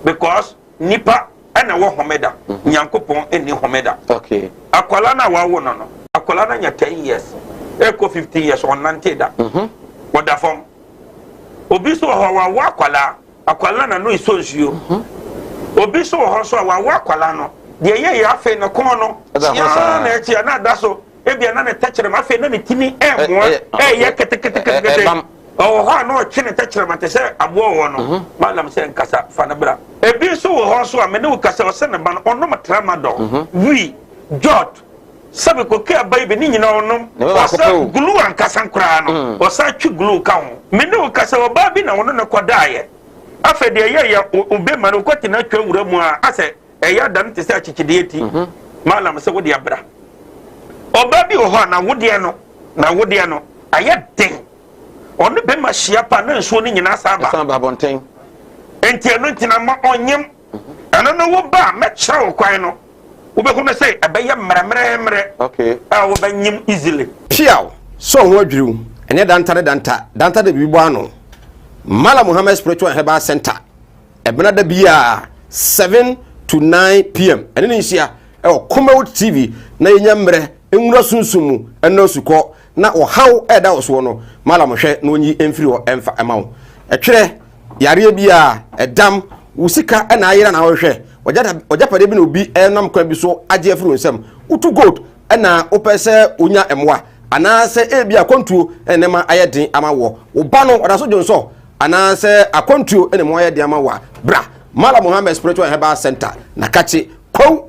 because nipa ana wo homeda nyankopon eni homeda okay akwala na wa wo no akwala na nya 10 years eko 15 years on nanteda wada fom obi so ho wa akwala na no isonsuo obi so ho so wa akwala no de ye afa na kon no ya na echi na daso ebia na ne tachere ma afa na ne timi emo ye kete oh ha no chine tachere ma te se abo wo no malam se nkasa fa na bra ebi so ho so amene wo kasa o se ne ba no ono matramadol wi jot sabe ko ke baby ni nyina onom wasa glue ankasa nkra no wasa twi glue ka ho mene wo kasa wo ba bi na wono ne kodaye afa de ye obe ma no kwati na twa wura mu a ase eya dan te se achichide eti malam se wo de abra oba bi wo ho na wo de no aye den onu be ma hia pa na nso ni nyina saba bonten enti eno ntina ma onyem eno no wo ba me kire wo kwan no wo be ko na say abeye mremremre okay wo ba nyim easily piao so ho adwiru ene danta de bibo ano Mala Muhammad Spiritual Herbal Center ebena da bia 7 to 9 pm ene ni hia Kumawood TV na yenyamre enwura sunsumu eno suko na o haw eda oso no Mala mohwe na onyi emfiri o emfa emawo etwere yare bia edam usika na ayira na hwehwe ojapade bi na obi enam kwa bi so age afiri nsem utu gold na opese onya emwa ana se ebia kontuo enema ayedin amawo wo ba no odaso jonso ana se akontuo ene mo ye de ama wa bra Mala Muhammad Spiritual Herbal Center na kache kwaw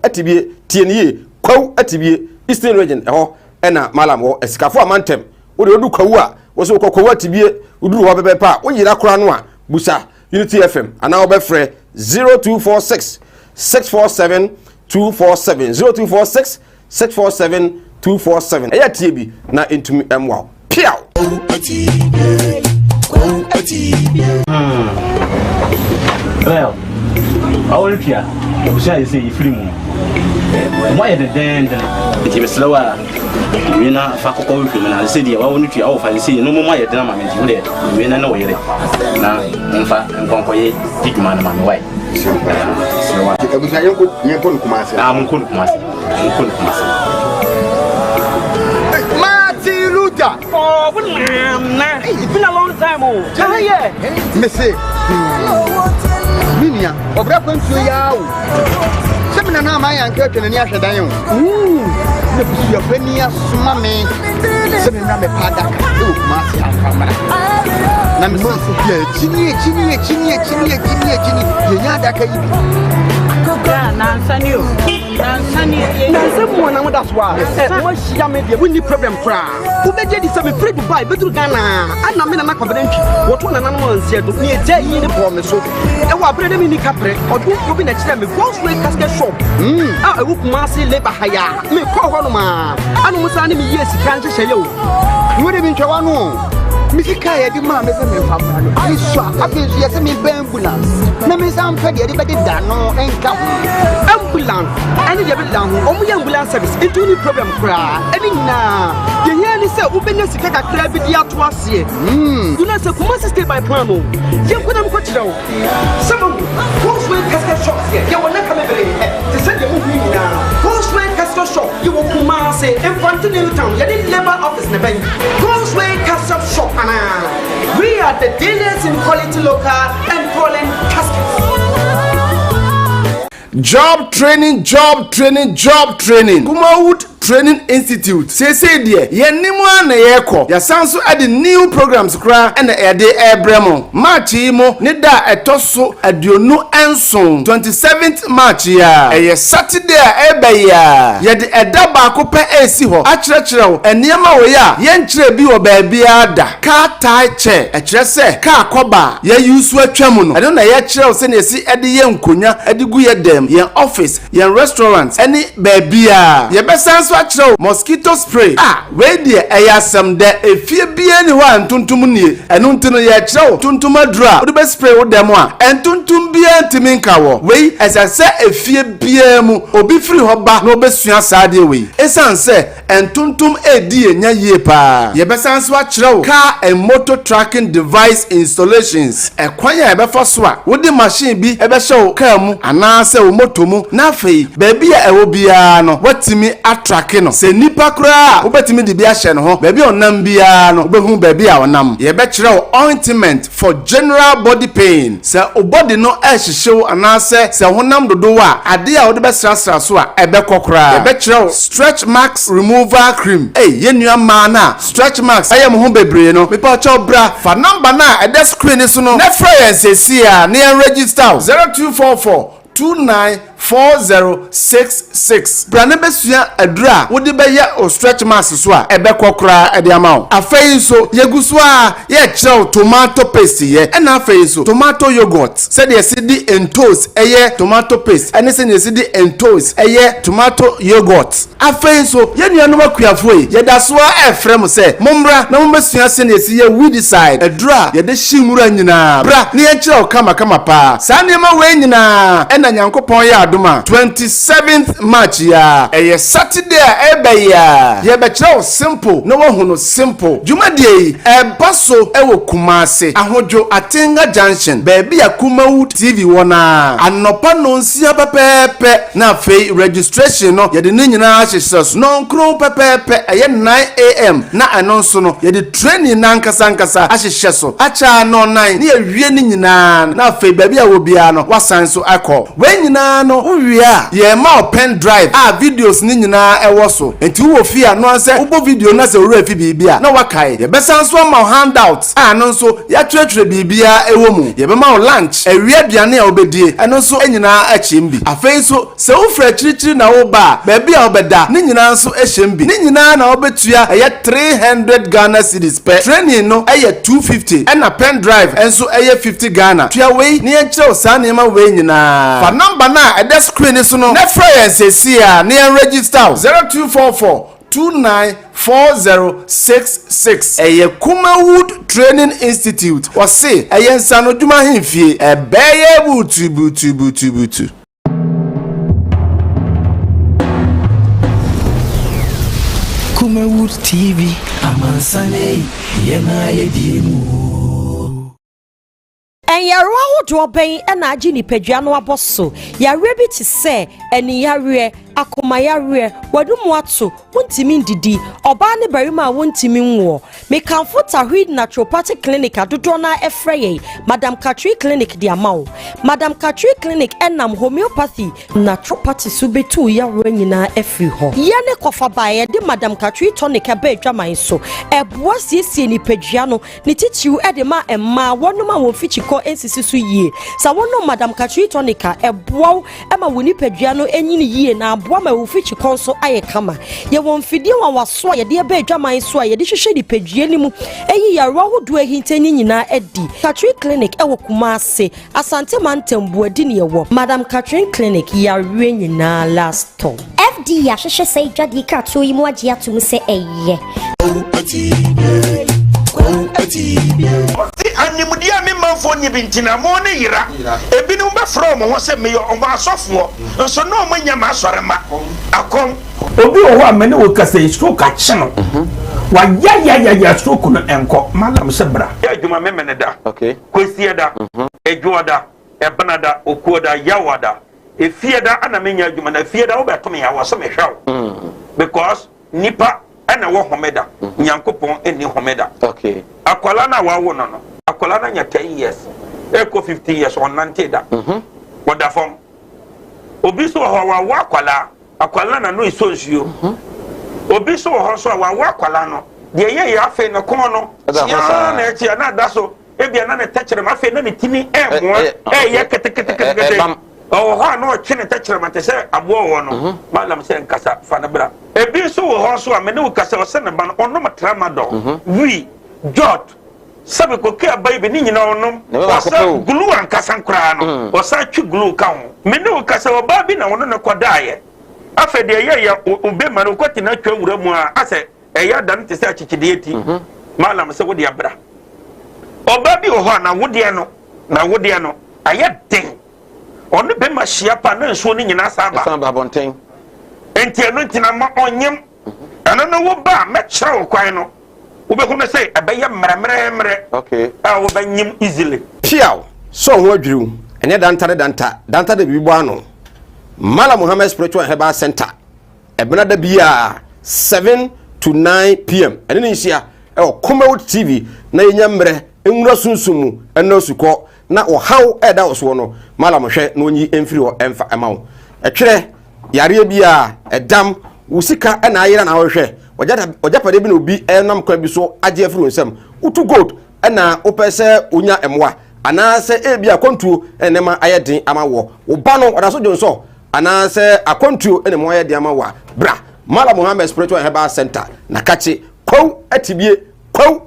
atibie tienie kwaw atibie Eastern Region eho ena Malam wo esikafo amantem wo de odu kwaw a wo so kwaw atibie uduru ho bebe pa wo yira kora no a busa Unity FM ana wo be frɛ 0246 647 247 0246 647 247 eya tie bi na entumi emwa piao well I will hear you say free moon why the then it is slower we na fa kokko we film na say dia wa wonu tua wo fa say no mo ma ye dena ma me ndi we na no yere na mfa nkonko ye tikuma na ma me why slower ebusa yenko nkumase munko nkumase Martin Luther oh nah it's been a long time oh yeah me say Minia, obra kwantuo ya wo. Semina na ma ya nke twene ni ahwedan yo. Ne busu ya fani asoma me. Semina me pada ka. E wo ma se afamara. Na me so ya chini. Ye nya da ka yi. Ya na nsani o. Na nsemu na mo da so a. Mo hia me de woni problem kra. Wo be je di se me free Dubai be duru Ghana. Ana me na na confident. Wo to na na mo nsia do. Ni eje yi ni po me so. E wa brede mi ni kapre. Odu ko bi na kire me Volkswagen casket shop. Ah e wo kuma se labor hire. Me ko ho no ma. Anu musa ni me yes kan hye ye o. Wo de bi ntwa no. Misika ya di ma me se me famra no. Ai swa, abensu ya se me be ambulance. Na me sam fa de be da no enka. Ambulance. Ani de be da ho. Omu ya ambulance service. Into ni problem kra. Ani na. Ye here ni se ubenya sika kakra bi di ato ase. You know say kuma stay by plan o. Ye ko nam ko kire o. Some Volkswagen casket shop here. Ye wona ka me bere. Te se de mu ni na. Volkswagen casket shop. You will kuma say Infantile Town. Ye di labor office na ben. Volkswagen casket shop. We are the dealers in quality local and foreign caskets. Job training. Kumawood Training Institute. Say dear, ye nimu na yeko. Ya sanso adi new programs kra and ede ebremo. March mo ni da etoso aduonu enson 27th March ya. Eye Saturday ebe ya. Ye de eda baako pe esi ho. Akyerɛkyerɛw eniema wo ya. Ye nkyerɛ bi wo baabi ada. Car tie chair. Ekyerɛ sɛ car koba ye yusu atwam no. Eno na ye kyerɛw sɛ na esi ede ye nkonya, ede gu ye dem, ye office, ye restaurant, eni baabi ya. Ye besanso achro mosquito spray we de ayasam de efie bie ni wa ntuntum nie enu ntino ye achro tuntum adura wo be spray wo dem a entuntum bie ntimi nka wo we esase efie bie mu obi free hoba no besua saade we esanse entuntum edi enya ye pa ye besanso achro car and motor tracking device installations ekwan ya ebe foso a wo de machine bi ebe hye car mu anase wo moto mu na fei baabi a ewo bia no watimi atrack no se nipa kura obetimi de bia hye no ho baabi onam bia no obehu baabi a onam ye be kire ointment for general body pain se obody no ehyehew anase se honam dodo a ade a wo de be srasra so a ebe kokura ye be kire stretch marks removal cream yenua ma na stretch marks ayem ho bebre no people chobra fa number na ede screen so no na free a na register 0244 294066 brane besua adura wodi be ye o stretch mask so a ebe kokora ede ama o afei so yeguso a ye kire tomato paste ye na afei so tomato yogurt se de sidi entos eye tomato paste ene se ne sidi entos eye tomato yogurt afei so ye nuanu akuafo ye da so a efrem se mombra na mombesua se ne si ye weed side adura ye de himura nyina bra ne ye kire o kama pa sa ne ma we nyina na nyankopon ya adoma 27th March ya eye Saturday ebe ya ye be kire simple no wo hunu simple jumadie baso ewo Kumase ahojo Atenga Junction baby ya Kumawood TV wona anopa no nsia pepepe na fei registration no ye de nyina ahyehyes no nkro pepepe eye 9 am na anonso no ye de training na nkasa ahyehyes acha no 9 ne ye wie ni nyina na fei baby ya wo bia no wasan so akọ we nyina no no uwia ye ma pen drive videos ni nyina ewo so enti wo fi ano anse ubo video na se ora fi bibia na wakai ye besan so ma handout no nso ya twetwere bibia ewo mu ye be ma lunch ewie aduane a obedie eno nso enyina achimbi afei so se wo fra chirichiri na wo ba baabi a obeda ni nyina nso eshembi ni nyina na obetua eye 300 Ghana cedis per training no eye 250 and a pen drive enso eye 50 Ghana tua we ni enchire sa na ma we nyina fa number na e de screen so no na fra yen sesi a na yen register 0244 294066 eye Kumawood Training Institute wase eye nsano dwuma hemfie ebeye butu Kumawood TV amansane yena yedimu Enyaruwa hodo ben na agi nipadua no aboso yare bi ti se eniyare akomayare wadumu ato wontimi ndidi oba ne barima wontimi nwo mekanfo tahwid naturopathic clinic adodo na efreye Madam Katri clinic di amawo Madam Katri clinic enam homeopathy naturopathy subetu yawo nyina efri ho yene kofa bae de Madam Katri tonic aba adwaman so eboa siesie nipadua no ne titiw ede ma emma wonoma wo fichiko ensisi so yie sa wono Madam Katri tonic eboa ema woni padua no enyini yie na aboa ma wo fichiko so aye kama ye won fidie wa waso ye de aba adwaman so ye de hwehwe nipadua ni mu eyi yarwa hodo ahintani nyina edi Katri clinic ewo Kumase Asante Mantembu adi ne yewo Madam Katri clinic yarwe nyina last stop FD ya hwehwe sei dwade ka to yi mu agye atum se eye animudia me manfo nyi bintina mo ne yira ebinu be from ho se me yo omo asofo nso no mo nya ma asorema akom obi o ho amene wo kasa stroke acheno wa ya stroke no enko malam sebra adwuma me mene da okay kwesi da edwoda ebanada okuoda yawada efieda ana menya adwuma na fieda wo beto me yawo so me hwawo because nipa ana wo homeda nyankopon eni homeda okay akwala na wa wo no akwala na nya 10 years eko 15 years on nanteda wada fom obi so ho wa akwala na no isonsuo obi so ho so wa akwala no de ye afa na kon no ya na echi na da so ebia na ne techere ma afa na ne timi mo ye kete oh ha no chine techere ma te se abo wo no malam se nkasa fa na bra ebi so ho so amene wo kasa o se ne ba no ono matramadol wi jot sabe ko ke baby ni nyina onom wasa glue ankasa nkra no wasa twi glue ka ho mene wo kasa o ba bi na wono ne kodaaye afa de ye obe ma no kwati na twa wura mu a ase eya dan te se achichide eti malam se wo de abra oba bi o ho na wo de no aye den onu be ma hia pa na nso ni nyina saba bonten enti eno ntina ma onyem eno no wo ba me kire wo kwan no wo be kono say abeye mremremre okay wo ba nyim easily piaw so ho adwiru ene danta de bibo ano Mala Muhammad Spiritual Herbal Center ebena da bia 7 to 9 p.m. ene ni hia Kumawood TV na yenyamre enwura sunsumu eno suko na o haw eda oso no Mala mohwe na onyi emfiri o emfa emawo etwere yare bia edam usika ena ayira na hwehwe ojapade bi na obi enam kwa bi so agye afiri nsem utu gold ena opese onya emwa anase ebi akontuo enema ayedin amawo oba no odaso jonso anase akontuo enema ayedin amawa bra Mala Muhammad Spiritual Herbal Center na kache kwaw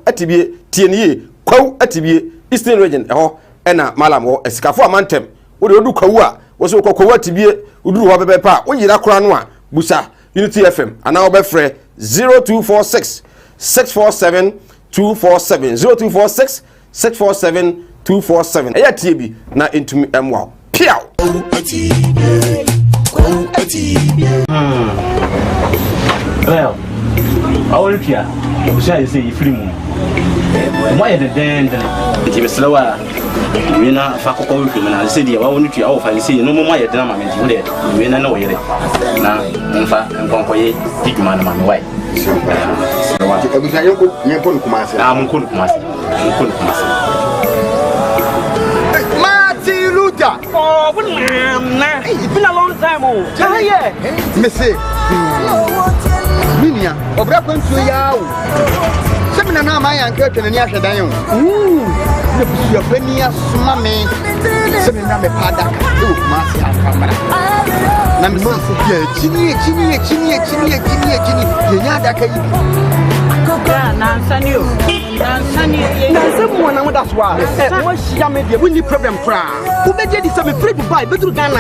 atibie tienie kwaw atibie Eastern Region eho ena Mala mo esikafo amantem wo de odu kwaw a wo so kwaw atibie uduru ho bebe pa wo yira kora no a busa Unity FM ana obefre 0246 647 247 0246 647 247 eya tiebi na intumi emwa piao well all pia you say free moon why the den the slower we na fa ko ko na say dia wa wonu tua wo fa say no mo ma ye den ma menti we we na wo yere na mfa nkonkoye diguma na ma why Ebusa yoko nyempo Kumase. Munko Kumase. Martin Luther. Oh, Nah, it's been a long time. Oh, yeah. Missy. Minia, Obra Quentu Yao. Semina, my uncle, and Yasha Dayon. Your penny, Mammy. Semina, my father. Master, camera. Chini, someone that's why. We need problem cry. Who made this some free to buy, but to Ghana.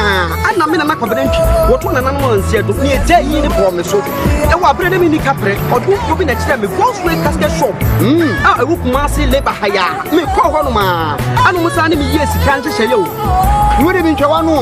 And I'm in a confidential. What one and one said to me a day in the promise. So, I will bring them in the capre or do you next time a gross way casket shop. I will massy labor higher. Me call one man. I don't want any yes, can't say you. You would have been Joanno.